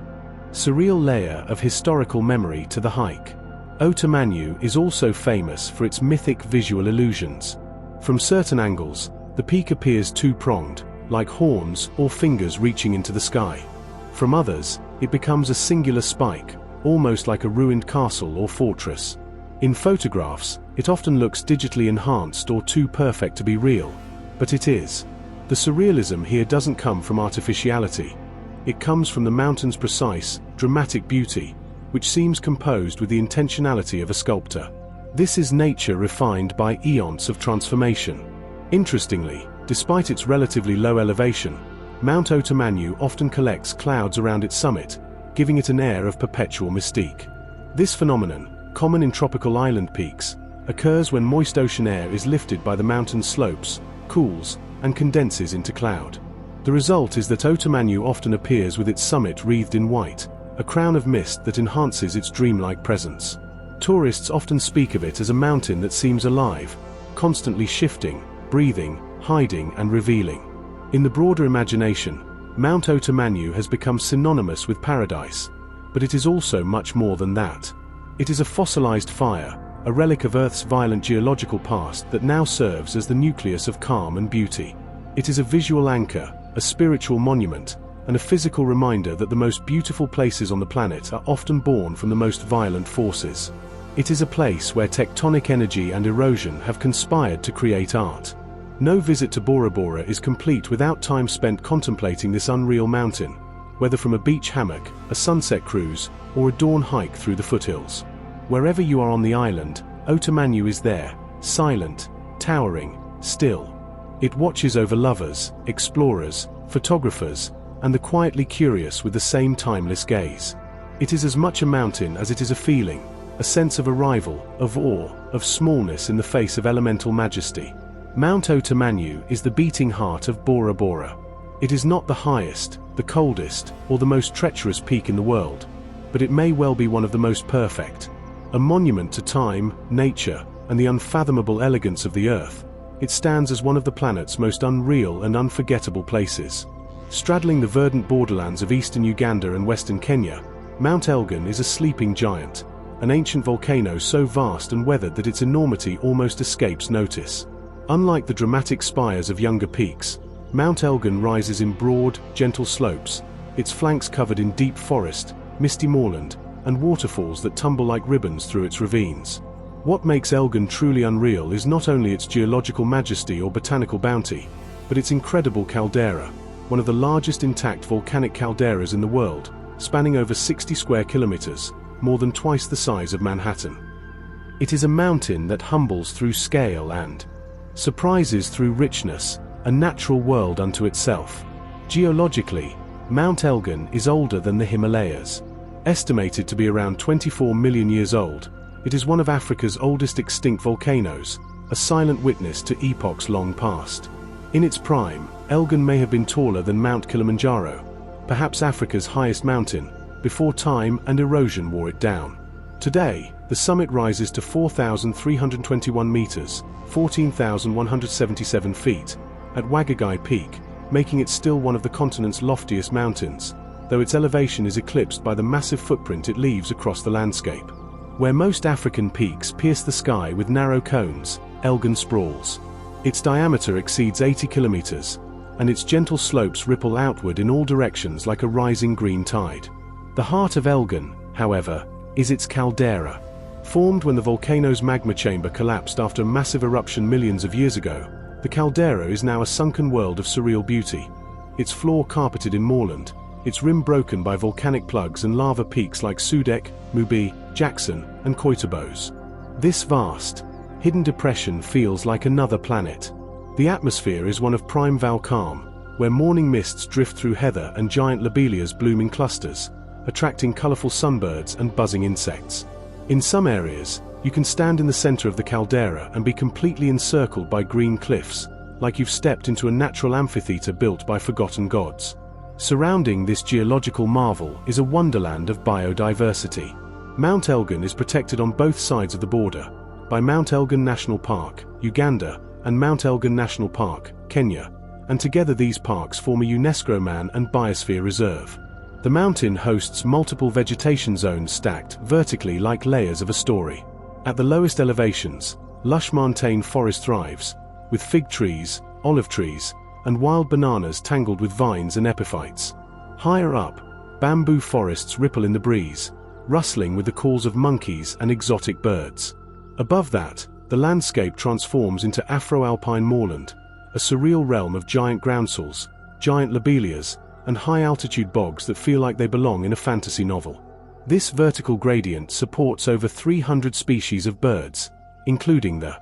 surreal layer of historical memory to the hike. Otomanyu is also famous for its mythic visual illusions. From certain angles, the peak appears two-pronged, like horns or fingers reaching into the sky. From others, it becomes a singular spike, almost like a ruined castle or fortress. In photographs, it often looks digitally enhanced or too perfect to be real, but it is. The surrealism here doesn't come from artificiality. It comes from the mountain's precise, dramatic beauty, which seems composed with the intentionality of a sculptor. This is nature refined by eons of transformation. Interestingly, despite its relatively low elevation, Mount Otomanyu often collects clouds around its summit, giving it an air of perpetual mystique. This phenomenon, common in tropical island peaks, occurs when moist ocean air is lifted by the mountain's slopes, cools, and condenses into cloud. The result is that Otomanyu often appears with its summit wreathed in white, a crown of mist that enhances its dreamlike presence. Tourists often speak of it as a mountain that seems alive, constantly shifting, breathing, hiding, and revealing. In the broader imagination, Mount Otomanyu has become synonymous with paradise, but it is also much more than that. It is a fossilized fire, a relic of Earth's violent geological past that now serves as the nucleus of calm and beauty. It is a visual anchor, a spiritual monument, and a physical reminder that the most beautiful places on the planet are often born from the most violent forces. It is a place where tectonic energy and erosion have conspired to create art. No visit to Bora Bora is complete without time spent contemplating this unreal mountain, whether from a beach hammock, a sunset cruise, or a dawn hike through the foothills. Wherever you are on the island, Otomanyu is there, silent, towering, still. It watches over lovers, explorers, photographers, and the quietly curious with the same timeless gaze. It is as much a mountain as it is a feeling, a sense of arrival, of awe, of smallness in the face of elemental majesty. Mount Otomanyu is the beating heart of Bora Bora. It is not the highest, the coldest, or the most treacherous peak in the world, but it may well be one of the most perfect. A monument to time, nature, and the unfathomable elegance of the Earth, it stands as one of the planet's most unreal and unforgettable places. Straddling the verdant borderlands of eastern Uganda and western Kenya, Mount Elgon is a sleeping giant, an ancient volcano so vast and weathered that its enormity almost escapes notice. Unlike the dramatic spires of younger peaks, Mount Elgon rises in broad, gentle slopes, its flanks covered in deep forest, misty moorland, and waterfalls that tumble like ribbons through its ravines. What makes Elgon truly unreal is not only its geological majesty or botanical bounty, but its incredible caldera, one of the largest intact volcanic calderas in the world, spanning over 60 square kilometers, more than twice the size of Manhattan. It is a mountain that humbles through scale and surprises through richness, a natural world unto itself. Geologically, Mount Elgon is older than the Himalayas. Estimated to be around 24 million years old, it is one of Africa's oldest extinct volcanoes, a silent witness to epochs long past. In its prime, Elgon may have been taller than Mount Kilimanjaro, perhaps Africa's highest mountain, before time and erosion wore it down. Today, the summit rises to 4,321 meters, 14,177 feet, at Wagagai Peak, making it still one of the continent's loftiest mountains, though its elevation is eclipsed by the massive footprint it leaves across the landscape. Where most African peaks pierce the sky with narrow cones, Elgon sprawls. Its diameter exceeds 80 kilometers, and its gentle slopes ripple outward in all directions like a rising green tide. The heart of Elgon, however, is its caldera. Formed when the volcano's magma chamber collapsed after a massive eruption millions of years ago, the caldera is now a sunken world of surreal beauty. Its floor carpeted in moorland, its rim broken by volcanic plugs and lava peaks like Sudek, Mubi, Jackson, and Koitobos. This vast, hidden depression feels like another planet. The atmosphere is one of prime calm, where morning mists drift through heather and giant lobelias bloom in clusters, attracting colorful sunbirds and buzzing insects. In some areas, you can stand in the center of the caldera and be completely encircled by green cliffs, like you've stepped into a natural amphitheater built by forgotten gods. Surrounding this geological marvel is a wonderland of biodiversity. Mount Elgon is protected on both sides of the border by Mount Elgon National Park, Uganda, and Mount Elgon National Park, Kenya, and together these parks form a UNESCO Man and Biosphere Reserve. The mountain hosts multiple vegetation zones stacked vertically like layers of a story. At the lowest elevations, lush montane forest thrives, with fig trees, olive trees, and wild bananas tangled with vines and epiphytes. Higher up, bamboo forests ripple in the breeze, rustling with the calls of monkeys and exotic birds. Above that, the landscape transforms into Afro-alpine moorland, a surreal realm of giant groundsels, giant lobelias, and high-altitude bogs that feel like they belong in a fantasy novel. This vertical gradient supports over 300 species of birds, including the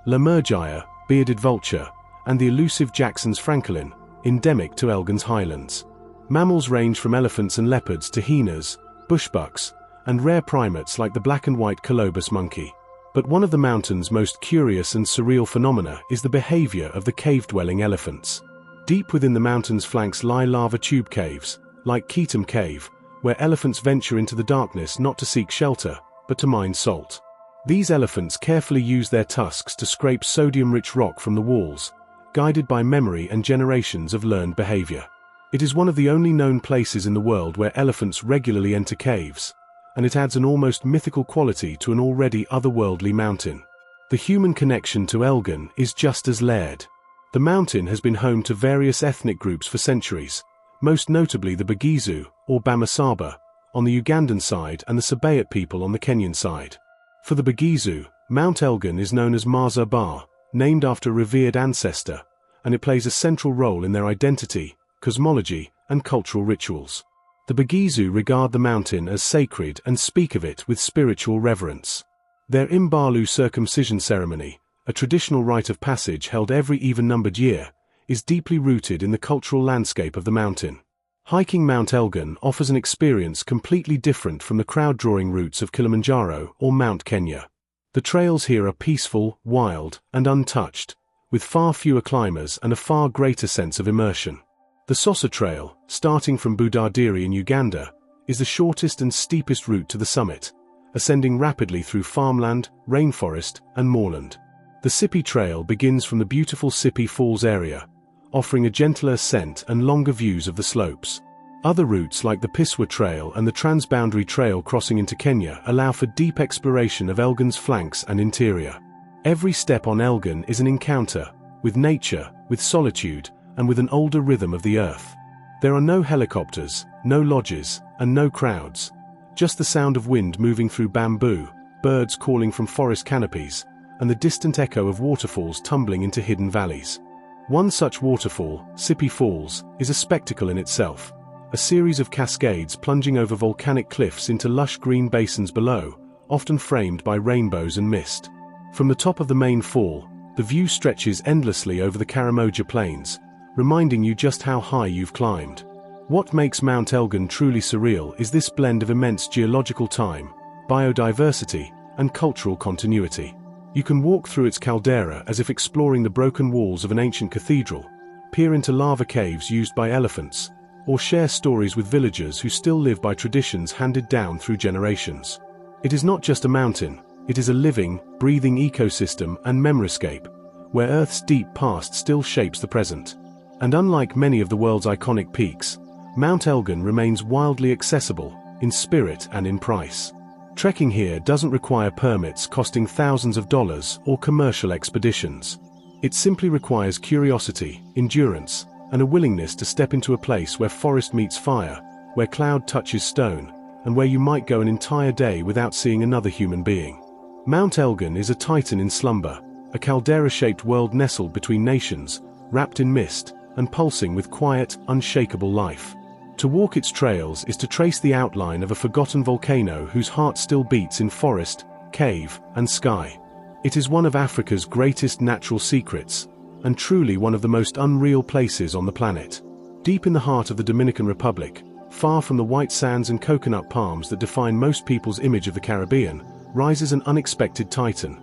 lemurgia, bearded vulture, and the elusive Jackson's francolin, endemic to Elgon's highlands. Mammals range from elephants and leopards to hyenas, bushbucks, and rare primates like the black and white colobus monkey. But one of the mountain's most curious and surreal phenomena is the behavior of the cave-dwelling elephants. Deep within the mountain's flanks lie lava tube caves, like Ketum Cave, where elephants venture into the darkness not to seek shelter, but to mine salt. These elephants carefully use their tusks to scrape sodium-rich rock from the walls, guided by memory and generations of learned behavior. It is one of the only known places in the world where elephants regularly enter caves, and it adds an almost mythical quality to an already otherworldly mountain. The human connection to Elgon is just as layered. The mountain has been home to various ethnic groups for centuries, most notably the Bagizu, or Bamasaba, on the Ugandan side and the Sabayat people on the Kenyan side. For the Bagizu, Mount Elgon is known as Marza Bar, named after a revered ancestor, and it plays a central role in their identity, cosmology, and cultural rituals. The Bagizu regard the mountain as sacred and speak of it with spiritual reverence. Their Imbalu circumcision ceremony, a traditional rite of passage held every even-numbered year, is deeply rooted in the cultural landscape of the mountain. Hiking Mount Elgon offers an experience completely different from the crowd-drawing routes of Kilimanjaro or Mount Kenya. The trails here are peaceful, wild, and untouched, with far fewer climbers and a far greater sense of immersion. The Sosa Trail, starting from Budadiri in Uganda, is the shortest and steepest route to the summit, ascending rapidly through farmland, rainforest, and moorland. The Sipi Trail begins from the beautiful Sipi Falls area, offering a gentler ascent and longer views of the slopes. Other routes like the Piswa Trail and the Transboundary Trail crossing into Kenya allow for deep exploration of Elgon's flanks and interior. Every step on Elgon is an encounter, with nature, with solitude, and with an older rhythm of the earth. There are no helicopters, no lodges, and no crowds, just the sound of wind moving through bamboo, birds calling from forest canopies, and the distant echo of waterfalls tumbling into hidden valleys. One such waterfall, Sipi Falls, is a spectacle in itself, a series of cascades plunging over volcanic cliffs into lush green basins below, often framed by rainbows and mist. From the top of the main fall, the view stretches endlessly over the Karamoja Plains, reminding you just how high you've climbed. What makes Mount Elgon truly surreal is this blend of immense geological time, biodiversity, and cultural continuity. You can walk through its caldera as if exploring the broken walls of an ancient cathedral, peer into lava caves used by elephants, or share stories with villagers who still live by traditions handed down through generations. It is not just a mountain, it is a living, breathing ecosystem and memoryscape, where Earth's deep past still shapes the present. And unlike many of the world's iconic peaks, Mount Elgon remains wildly accessible, in spirit and in price. Trekking here doesn't require permits costing thousands of dollars or commercial expeditions. It simply requires curiosity, endurance, and a willingness to step into a place where forest meets fire, where cloud touches stone, and where you might go an entire day without seeing another human being. Mount Elgon is a titan in slumber, a caldera-shaped world nestled between nations, wrapped in mist, and pulsing with quiet, unshakable life. To walk its trails is to trace the outline of a forgotten volcano whose heart still beats in forest, cave, and sky. It is one of Africa's greatest natural secrets, and truly one of the most unreal places on the planet. Deep in the heart of the Dominican Republic, far from the white sands and coconut palms that define most people's image of the Caribbean, rises an unexpected titan,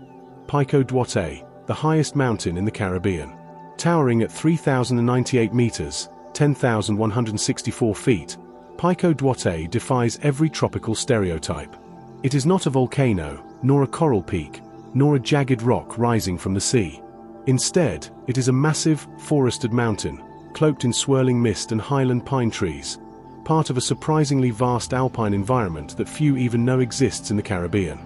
Pico Duarte, the highest mountain in the Caribbean. Towering at 3,098 meters, 10,164 feet, Pico Duarte defies every tropical stereotype. It is not a volcano, nor a coral peak, nor a jagged rock rising from the sea. Instead, it is a massive, forested mountain, cloaked in swirling mist and highland pine trees, part of a surprisingly vast alpine environment that few even know exists in the Caribbean.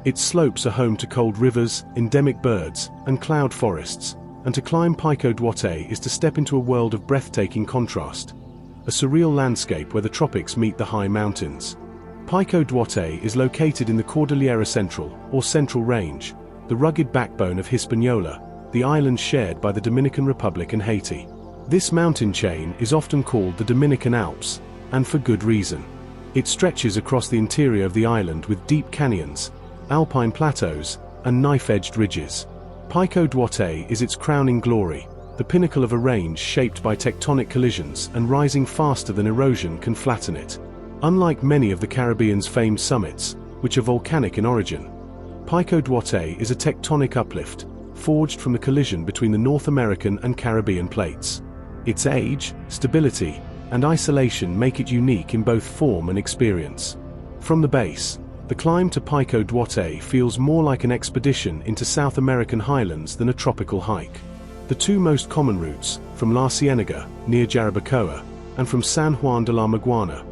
Its slopes are home to cold rivers, endemic birds, and cloud forests, and to climb Pico Duarte is to step into a world of breathtaking contrast, a surreal landscape where the tropics meet the high mountains. Pico Duarte is located in the Cordillera Central, or Central Range, the rugged backbone of Hispaniola, the island shared by the Dominican Republic and Haiti. This mountain chain is often called the Dominican Alps, and for good reason. It stretches across the interior of the island with deep canyons, alpine plateaus, and knife-edged ridges. Pico Duarte is its crowning glory, the pinnacle of a range shaped by tectonic collisions and rising faster than erosion can flatten it. Unlike many of the Caribbean's famed summits, which are volcanic in origin, Pico Duarte is a tectonic uplift, forged from the collision between the North American and Caribbean plates. Its age, stability, and isolation make it unique in both form and experience. From the base, the climb to Pico Duarte feels more like an expedition into South American highlands than a tropical hike. The two most common routes, from La Cienega, near Jarabacoa, and from San Juan de la Maguana,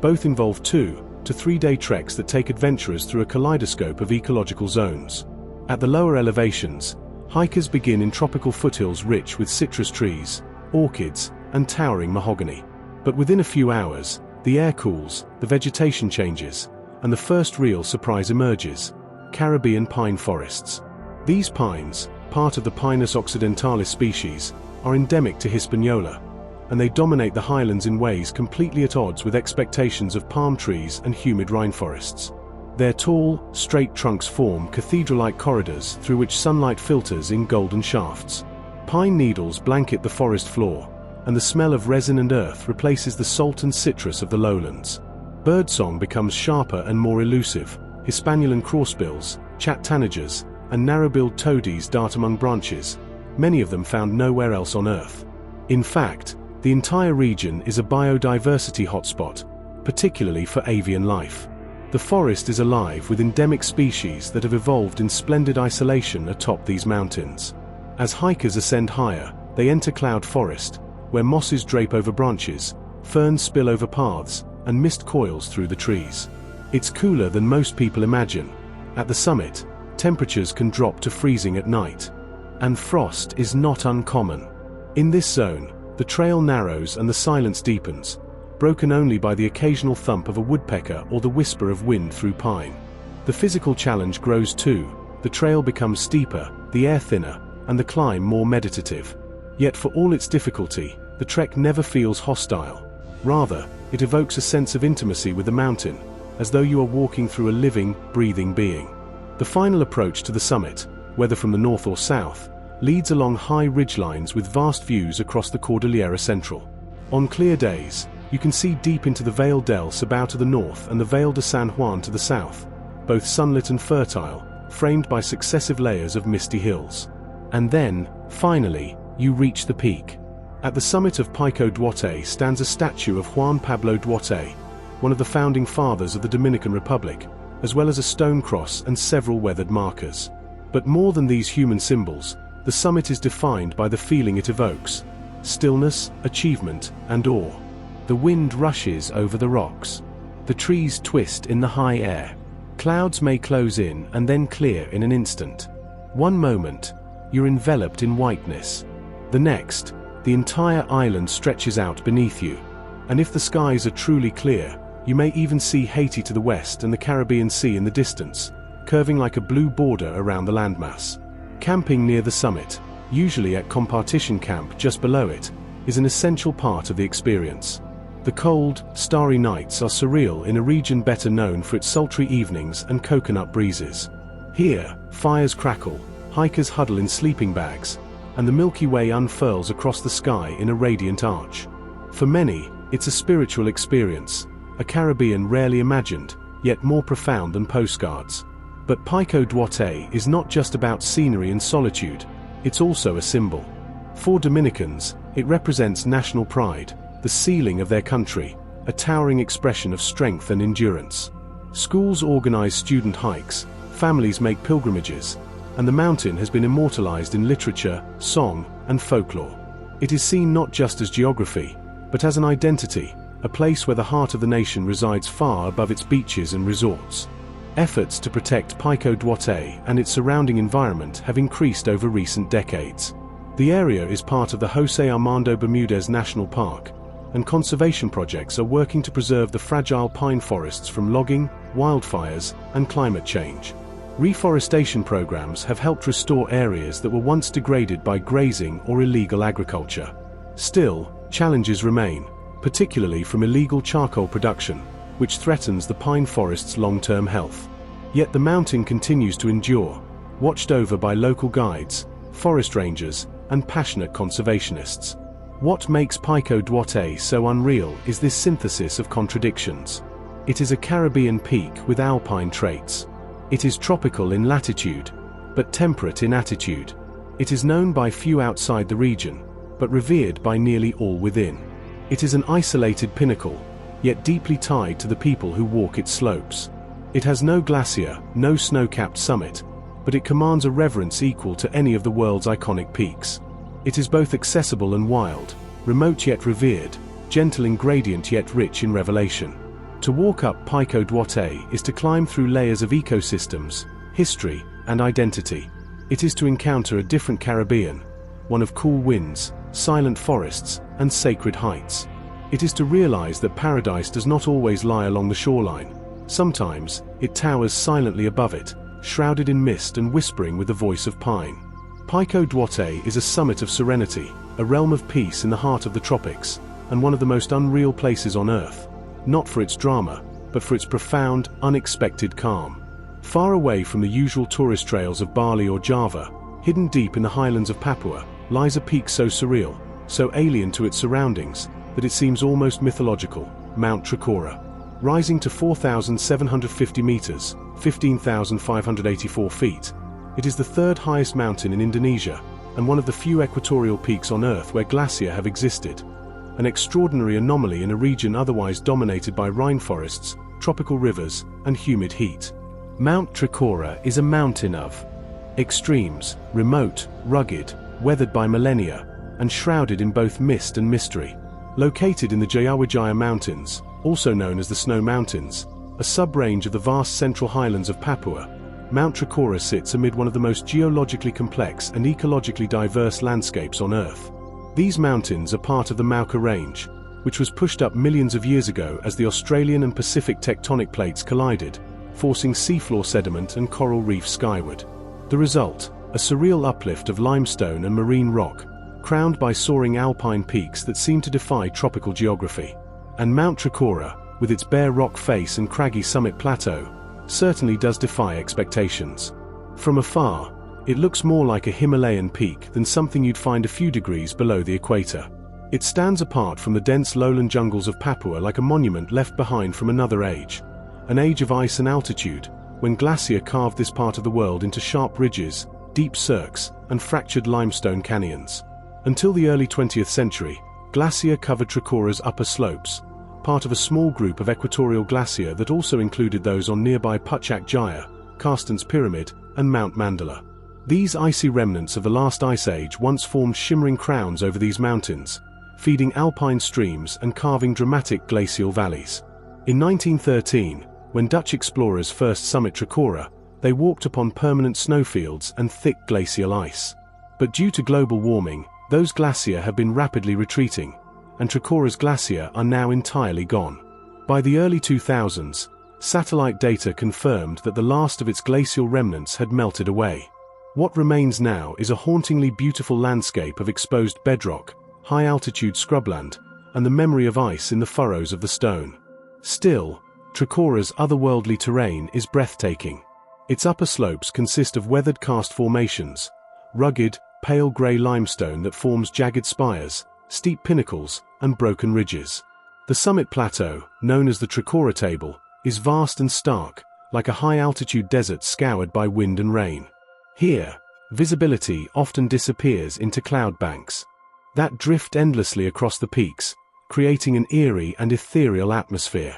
both involve 2 to 3 day treks that take adventurers through a kaleidoscope of ecological zones. At the lower elevations, hikers begin in tropical foothills rich with citrus trees, orchids, and towering mahogany. But within a few hours, the air cools, the vegetation changes, and the first real surprise emerges: Caribbean pine forests. These pines, part of the Pinus occidentalis species, are endemic to Hispaniola, and they dominate the highlands in ways completely at odds with expectations of palm trees and humid rainforests. Their tall, straight trunks form cathedral-like corridors through which sunlight filters in golden shafts. Pine needles blanket the forest floor, and the smell of resin and earth replaces the salt and citrus of the lowlands. Birdsong becomes sharper and more elusive. Hispaniolan crossbills, chat tanagers, and narrow-billed toadies dart among branches, many of them found nowhere else on Earth. In fact, the entire region is a biodiversity hotspot, particularly for avian life. The forest is alive with endemic species that have evolved in splendid isolation atop these mountains. As hikers ascend higher, they enter cloud forest, where mosses drape over branches, ferns spill over paths, and mist coils through the trees. It's cooler than most people imagine. At the summit, temperatures can drop to freezing at night. And frost is not uncommon. In this zone, the trail narrows and the silence deepens, broken only by the occasional thump of a woodpecker or the whisper of wind through pine. The physical challenge grows too. The trail becomes steeper, the air thinner, and the climb more meditative. Yet for all its difficulty, the trek never feels hostile. Rather, it evokes a sense of intimacy with the mountain, as though you are walking through a living, breathing being. The final approach to the summit, whether from the north or south, leads along high ridgelines with vast views across the Cordillera Central. On clear days, you can see deep into the Valle del Cibao to the north and the Valle de San Juan to the south, both sunlit and fertile, framed by successive layers of misty hills. And then, finally, you reach the peak. At the summit of Pico Duarte stands a statue of Juan Pablo Duarte, one of the founding fathers of the Dominican Republic, as well as a stone cross and several weathered markers. But more than these human symbols, the summit is defined by the feeling it evokes: stillness, achievement, and awe. The wind rushes over the rocks. The trees twist in the high air. Clouds may close in and then clear in an instant. One moment, you're enveloped in whiteness. The next, the entire island stretches out beneath you. And if the skies are truly clear, you may even see Haiti to the west and the Caribbean Sea in the distance, curving like a blue border around the landmass. Camping near the summit, usually at Compartition Camp just below it, is an essential part of the experience. The cold, starry nights are surreal in a region better known for its sultry evenings and coconut breezes. Here, fires crackle, hikers huddle in sleeping bags, and the Milky Way unfurls across the sky in a radiant arch. For many, it's a spiritual experience, a Caribbean rarely imagined, yet more profound than postcards. But Pico Duarte is not just about scenery and solitude, it's also a symbol. For Dominicans, it represents national pride, the ceiling of their country, a towering expression of strength and endurance. Schools organize student hikes, families make pilgrimages, and the mountain has been immortalized in literature, song, and folklore. It is seen not just as geography, but as an identity, a place where the heart of the nation resides far above its beaches and resorts. Efforts to protect Pico Duarte and its surrounding environment have increased over recent decades. The area is part of the José Armando Bermúdez National Park, and conservation projects are working to preserve the fragile pine forests from logging, wildfires, and climate change. Reforestation programs have helped restore areas that were once degraded by grazing or illegal agriculture. Still, challenges remain, particularly from illegal charcoal production, which threatens the pine forest's long-term health. Yet the mountain continues to endure, watched over by local guides, forest rangers, and passionate conservationists. What makes Pico Duarte so unreal is this synthesis of contradictions. It is a Caribbean peak with alpine traits. It is tropical in latitude, but temperate in attitude. It is known by few outside the region, but revered by nearly all within. It is an isolated pinnacle, yet deeply tied to the people who walk its slopes. It has no glacier, no snow-capped summit, but it commands a reverence equal to any of the world's iconic peaks. It is both accessible and wild, remote yet revered, gentle in gradient yet rich in revelation. To walk up Pico Duarte is to climb through layers of ecosystems, history, and identity. It is to encounter a different Caribbean, one of cool winds, silent forests, and sacred heights. It is to realize that paradise does not always lie along the shoreline. Sometimes, it towers silently above it, shrouded in mist and whispering with the voice of pine. Pico Duarte is a summit of serenity, a realm of peace in the heart of the tropics, and one of the most unreal places on Earth. Not for its drama, but for its profound, unexpected calm. Far away from the usual tourist trails of Bali or Java, hidden deep in the highlands of Papua, lies a peak so surreal, so alien to its surroundings, that it seems almost mythological, Mount Trikora. Rising to 4,750 meters, 15,584 feet, it is the third highest mountain in Indonesia, and one of the few equatorial peaks on Earth where glacier have existed. An extraordinary anomaly in a region otherwise dominated by rainforests, tropical rivers, and humid heat. Mount Trikora is a mountain of extremes, remote, rugged, weathered by millennia, and shrouded in both mist and mystery. Located in the Jayawijaya Mountains, also known as the Snow Mountains, a sub-range of the vast central highlands of Papua, Mount Trikora sits amid one of the most geologically complex and ecologically diverse landscapes on Earth. These mountains are part of the Mauka Range, which was pushed up millions of years ago as the Australian and Pacific tectonic plates collided, forcing seafloor sediment and coral reefs skyward. The result, a surreal uplift of limestone and marine rock, crowned by soaring alpine peaks that seem to defy tropical geography. And Mount Trikora, with its bare rock face and craggy summit plateau, certainly does defy expectations. From afar, it looks more like a Himalayan peak than something you'd find a few degrees below the equator. It stands apart from the dense lowland jungles of Papua like a monument left behind from another age, an age of ice and altitude, when glacier carved this part of the world into sharp ridges, deep cirques, and fractured limestone canyons. Until the early 20th century, glacier covered Trikora's upper slopes, part of a small group of equatorial glacier that also included those on nearby Puchak Jaya, Carsten's Pyramid, and Mount Mandela. These icy remnants of the last ice age once formed shimmering crowns over these mountains, feeding alpine streams and carving dramatic glacial valleys. In 1913, when Dutch explorers first summit Trikora, they walked upon permanent snowfields and thick glacial ice. But due to global warming, those glacier have been rapidly retreating, and Trikora's glacier are now entirely gone. By the early 2000s, satellite data confirmed that the last of its glacial remnants had melted away. What remains now is a hauntingly beautiful landscape of exposed bedrock, high-altitude scrubland, and the memory of ice in the furrows of the stone. Still, Trikora's otherworldly terrain is breathtaking. Its upper slopes consist of weathered karst formations, rugged, pale grey limestone that forms jagged spires, steep pinnacles, and broken ridges. The summit plateau, known as the Trikora Table, is vast and stark, like a high-altitude desert scoured by wind and rain. Here, visibility often disappears into cloud banks that drift endlessly across the peaks, creating an eerie and ethereal atmosphere.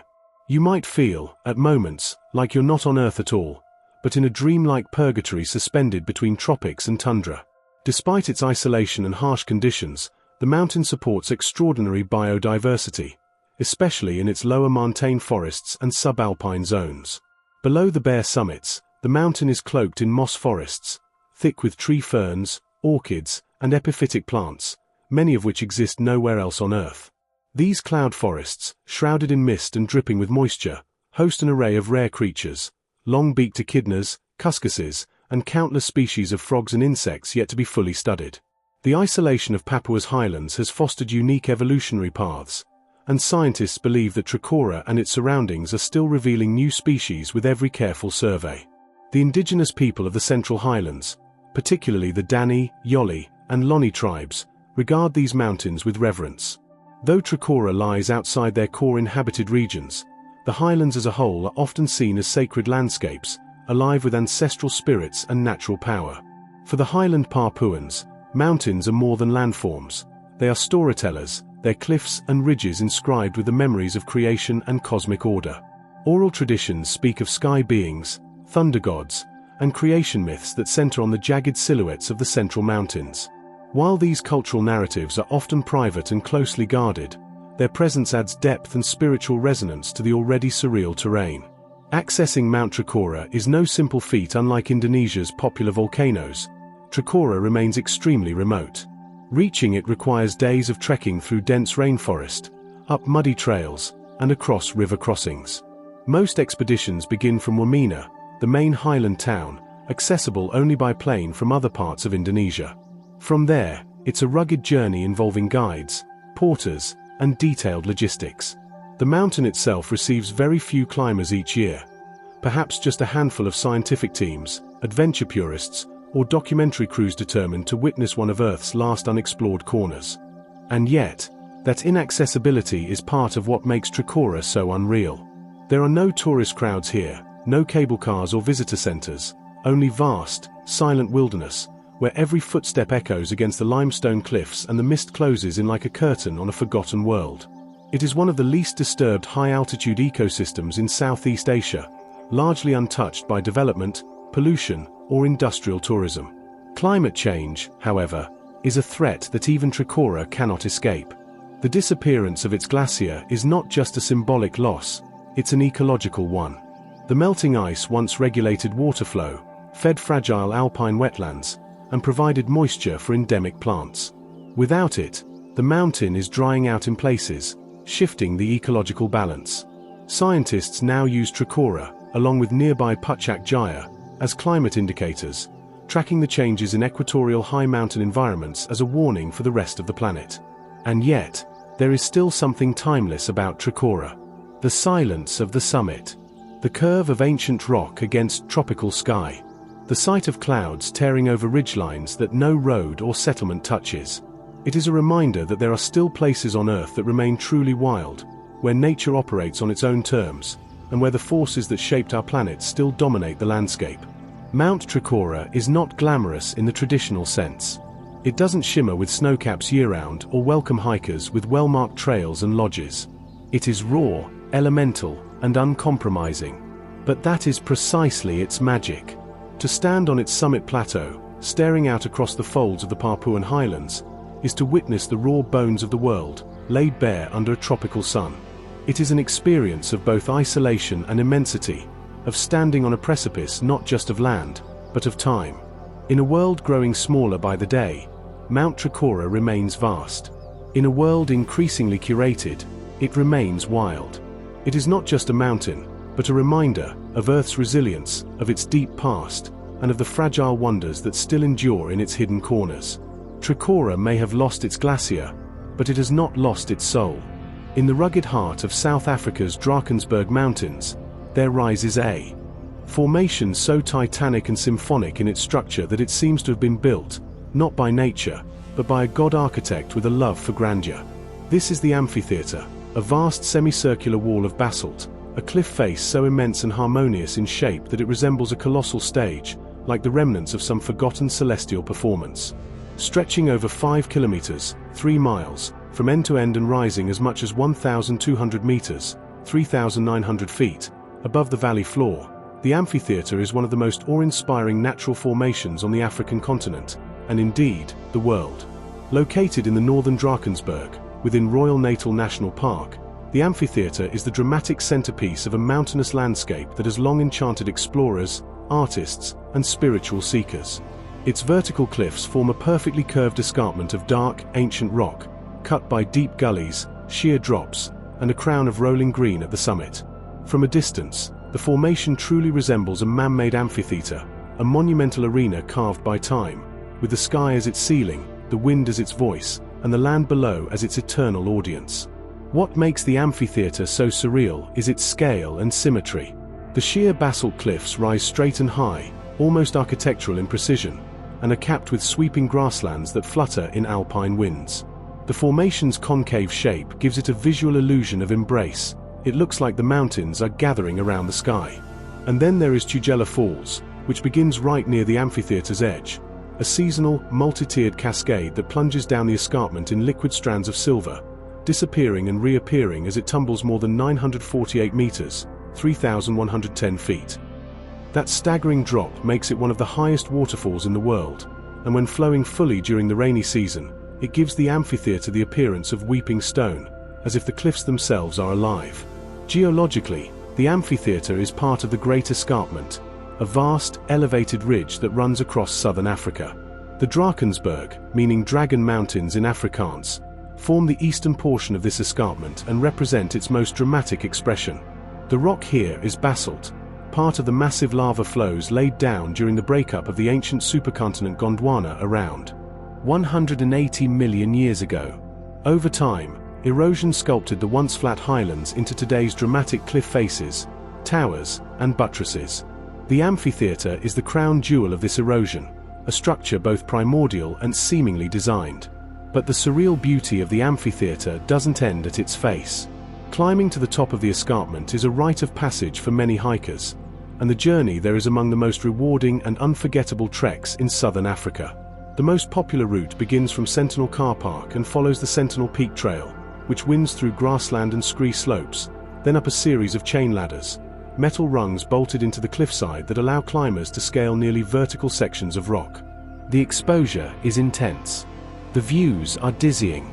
You might feel, at moments, like you're not on Earth at all, but in a dreamlike purgatory suspended between tropics and tundra. Despite its isolation and harsh conditions, the mountain supports extraordinary biodiversity, especially in its lower montane forests and subalpine zones. Below the bare summits, the mountain is cloaked in moss forests, thick with tree ferns, orchids, and epiphytic plants, many of which exist nowhere else on Earth. These cloud forests, shrouded in mist and dripping with moisture, host an array of rare creatures, long-beaked echidnas, cuscuses, and countless species of frogs and insects yet to be fully studied. The isolation of Papua's highlands has fostered unique evolutionary paths, and scientists believe that Trikora and its surroundings are still revealing new species with every careful survey. The indigenous people of the Central Highlands, particularly the Dani, Yoli, and Loni tribes, regard these mountains with reverence. Though Trikora lies outside their core inhabited regions, the highlands as a whole are often seen as sacred landscapes, alive with ancestral spirits and natural power. For the highland Papuans, mountains are more than landforms. They are storytellers, their cliffs and ridges inscribed with the memories of creation and cosmic order. Oral traditions speak of sky beings, thunder gods, and creation myths that center on the jagged silhouettes of the central mountains. While these cultural narratives are often private and closely guarded, their presence adds depth and spiritual resonance to the already surreal terrain. Accessing Mount Trikora is no simple feat. Unlike Indonesia's popular volcanoes, Trikora remains extremely remote. Reaching it requires days of trekking through dense rainforest, up muddy trails, and across river crossings. Most expeditions begin from Wamena, the main highland town, accessible only by plane from other parts of Indonesia. From there, it's a rugged journey involving guides, porters, and detailed logistics. The mountain itself receives very few climbers each year, perhaps just a handful of scientific teams, adventure purists, or documentary crews determined to witness one of Earth's last unexplored corners. And yet, that inaccessibility is part of what makes Trikora so unreal. There are no tourist crowds here, no cable cars or visitor centers, only vast, silent wilderness, where every footstep echoes against the limestone cliffs and the mist closes in like a curtain on a forgotten world. It is one of the least disturbed high-altitude ecosystems in Southeast Asia, largely untouched by development, pollution, or industrial tourism. Climate change, however, is a threat that even Trikora cannot escape. The disappearance of its glacier is not just a symbolic loss, it's an ecological one. The melting ice once regulated water flow, fed fragile alpine wetlands, and provided moisture for endemic plants. Without it, the mountain is drying out in places, shifting the ecological balance. Scientists now use Trikora, along with nearby Puncak Jaya, as climate indicators, tracking the changes in equatorial high mountain environments as a warning for the rest of the planet. And yet, there is still something timeless about Trikora. The silence of the summit. The curve of ancient rock against tropical sky. The sight of clouds tearing over ridgelines that no road or settlement touches. It is a reminder that there are still places on Earth that remain truly wild, where nature operates on its own terms, and where the forces that shaped our planet still dominate the landscape. Mount Trikora is not glamorous in the traditional sense. It doesn't shimmer with snowcaps year-round or welcome hikers with well-marked trails and lodges. It is raw, elemental, and uncompromising. But that is precisely its magic. To stand on its summit plateau, staring out across the folds of the Papuan highlands, is to witness the raw bones of the world, laid bare under a tropical sun. It is an experience of both isolation and immensity, of standing on a precipice not just of land, but of time. In a world growing smaller by the day, Mount Trikora remains vast. In a world increasingly curated, it remains wild. It is not just a mountain, but a reminder of Earth's resilience, of its deep past, and of the fragile wonders that still endure in its hidden corners. Trikora may have lost its glacier, but it has not lost its soul. In the rugged heart of South Africa's Drakensberg Mountains, there rises a Formation so titanic and symphonic in its structure that it seems to have been built, not by nature, but by a god architect with a love for grandeur. This is the amphitheatre, a vast semicircular wall of basalt, a cliff face so immense and harmonious in shape that it resembles a colossal stage, like the remnants of some forgotten celestial performance. Stretching over 5 kilometers, 3 miles, from end to end and rising as much as 1,200 meters, 3,900 feet, above the valley floor, the amphitheatre is one of the most awe-inspiring natural formations on the African continent, and indeed, the world. Located in the northern Drakensberg, within Royal Natal National Park, the amphitheatre is the dramatic centerpiece of a mountainous landscape that has long enchanted explorers, artists, and spiritual seekers. Its vertical cliffs form a perfectly curved escarpment of dark, ancient rock, cut by deep gullies, sheer drops, and a crown of rolling green at the summit. From a distance, the formation truly resembles a man-made amphitheatre, a monumental arena carved by time, with the sky as its ceiling, the wind as its voice, and the land below as its eternal audience. What makes the amphitheatre so surreal is its scale and symmetry. The sheer basalt cliffs rise straight and high, almost architectural in precision, and are capped with sweeping grasslands that flutter in alpine winds. The formation's concave shape gives it a visual illusion of embrace. It looks like the mountains are gathering around the sky. And then there is Tugela Falls, which begins right near the amphitheatre's edge, a seasonal, multi-tiered cascade that plunges down the escarpment in liquid strands of silver, disappearing and reappearing as it tumbles more than 948 meters, 3,110 feet. That staggering drop makes it one of the highest waterfalls in the world, and when flowing fully during the rainy season, it gives the amphitheatre the appearance of weeping stone, as if the cliffs themselves are alive. Geologically, the amphitheatre is part of the Great Escarpment, a vast, elevated ridge that runs across southern Africa. The Drakensberg, meaning Dragon Mountains in Afrikaans, form the eastern portion of this escarpment and represent its most dramatic expression. The rock here is basalt, part of the massive lava flows laid down during the breakup of the ancient supercontinent Gondwana around 180 million years ago. Over time, erosion sculpted the once flat highlands into today's dramatic cliff faces, towers, and buttresses. The amphitheatre is the crown jewel of this erosion, a structure both primordial and seemingly designed. But the surreal beauty of the amphitheatre doesn't end at its face. Climbing to the top of the escarpment is a rite of passage for many hikers, and the journey there is among the most rewarding and unforgettable treks in southern Africa. The most popular route begins from Sentinel Car Park and follows the Sentinel Peak Trail, which winds through grassland and scree slopes, then up a series of chain ladders, metal rungs bolted into the cliffside that allow climbers to scale nearly vertical sections of rock. The exposure is intense. The views are dizzying.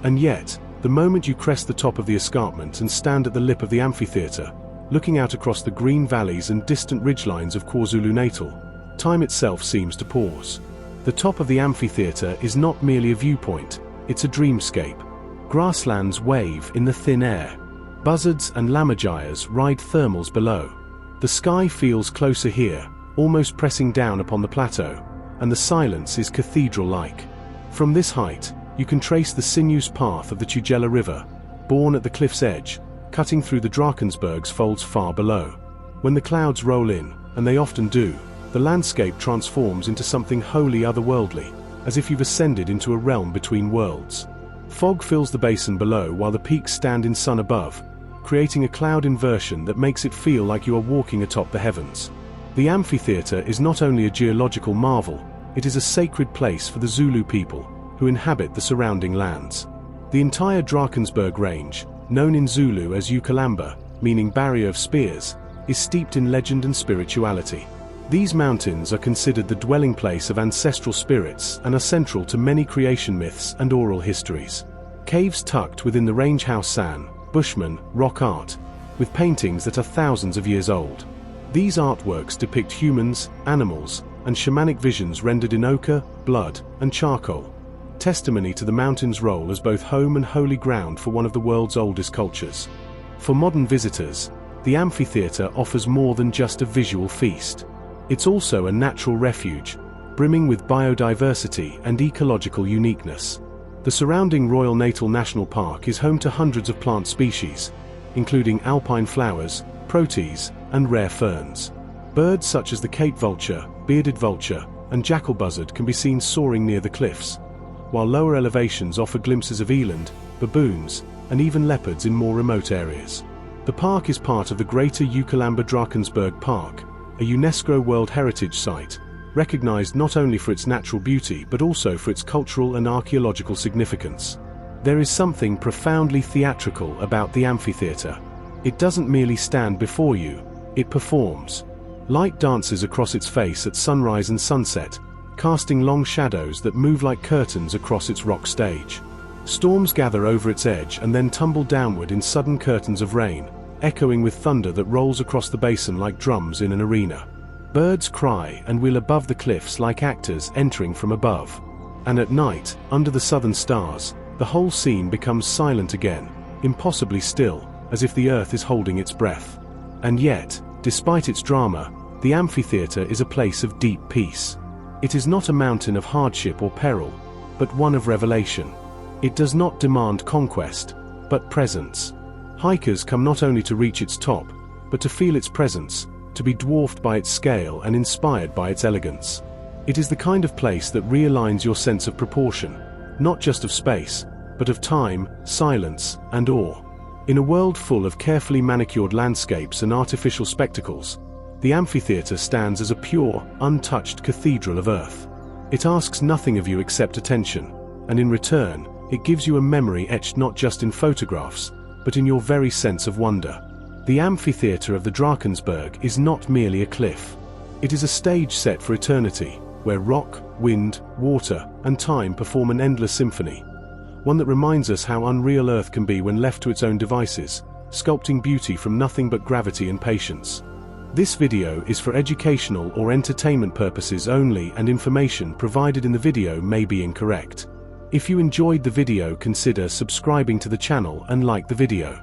And yet, the moment you crest the top of the escarpment and stand at the lip of the amphitheatre, looking out across the green valleys and distant ridgelines of KwaZulu-Natal, time itself seems to pause. The top of the amphitheatre is not merely a viewpoint, it's a dreamscape. Grasslands wave in the thin air. Buzzards and lammergeiers ride thermals below. The sky feels closer here, almost pressing down upon the plateau, and the silence is cathedral-like. From this height, you can trace the sinuous path of the Tugela River, born at the cliff's edge, cutting through the Drakensberg's folds far below. When the clouds roll in, and they often do, the landscape transforms into something wholly otherworldly, as if you've ascended into a realm between worlds. Fog fills the basin below while the peaks stand in sun above, creating a cloud inversion that makes it feel like you are walking atop the heavens. The amphitheatre is not only a geological marvel, it is a sacred place for the Zulu people, who inhabit the surrounding lands. The entire Drakensberg range, known in Zulu as Ukalamba, meaning barrier of spears, is steeped in legend and spirituality. These mountains are considered the dwelling place of ancestral spirits and are central to many creation myths and oral histories. Caves tucked within the range house San, Bushman, rock art, with paintings that are thousands of years old. These artworks depict humans, animals, and shamanic visions rendered in ochre, blood, and charcoal, testimony to the mountain's role as both home and holy ground for one of the world's oldest cultures. For modern visitors, the amphitheatre offers more than just a visual feast. It's also a natural refuge, brimming with biodiversity and ecological uniqueness. The surrounding Royal Natal National Park is home to hundreds of plant species, including alpine flowers, proteas, and rare ferns. Birds such as the Cape vulture, bearded vulture, and jackal buzzard can be seen soaring near the cliffs, while lower elevations offer glimpses of eland, baboons, and even leopards in more remote areas. The park is part of the Greater Ukalamba Drakensberg Park, a UNESCO World Heritage Site, recognized not only for its natural beauty but also for its cultural and archaeological significance. There is something profoundly theatrical about the amphitheatre. It doesn't merely stand before you, it performs. Light dances across its face at sunrise and sunset, casting long shadows that move like curtains across its rock stage. Storms gather over its edge and then tumble downward in sudden curtains of rain, echoing with thunder that rolls across the basin like drums in an arena. Birds cry and wheel above the cliffs like actors entering from above. And at night, under the southern stars, the whole scene becomes silent again, impossibly still, as if the earth is holding its breath. And yet, despite its drama, the amphitheatre is a place of deep peace. It is not a mountain of hardship or peril, but one of revelation. It does not demand conquest, but presence. Hikers come not only to reach its top, but to feel its presence, to be dwarfed by its scale and inspired by its elegance. It is the kind of place that realigns your sense of proportion, not just of space, but of time, silence, and awe. In a world full of carefully manicured landscapes and artificial spectacles, the amphitheatre stands as a pure, untouched cathedral of earth. It asks nothing of you except attention, and in return, it gives you a memory etched not just in photographs, but in your very sense of wonder. The amphitheatre of the Drakensberg is not merely a cliff. It is a stage set for eternity, where rock, wind, water, and time perform an endless symphony. One that reminds us how unreal Earth can be when left to its own devices, sculpting beauty from nothing but gravity and patience. This video is for educational or entertainment purposes only, and information provided in the video may be incorrect. If you enjoyed the video, consider subscribing to the channel and like the video.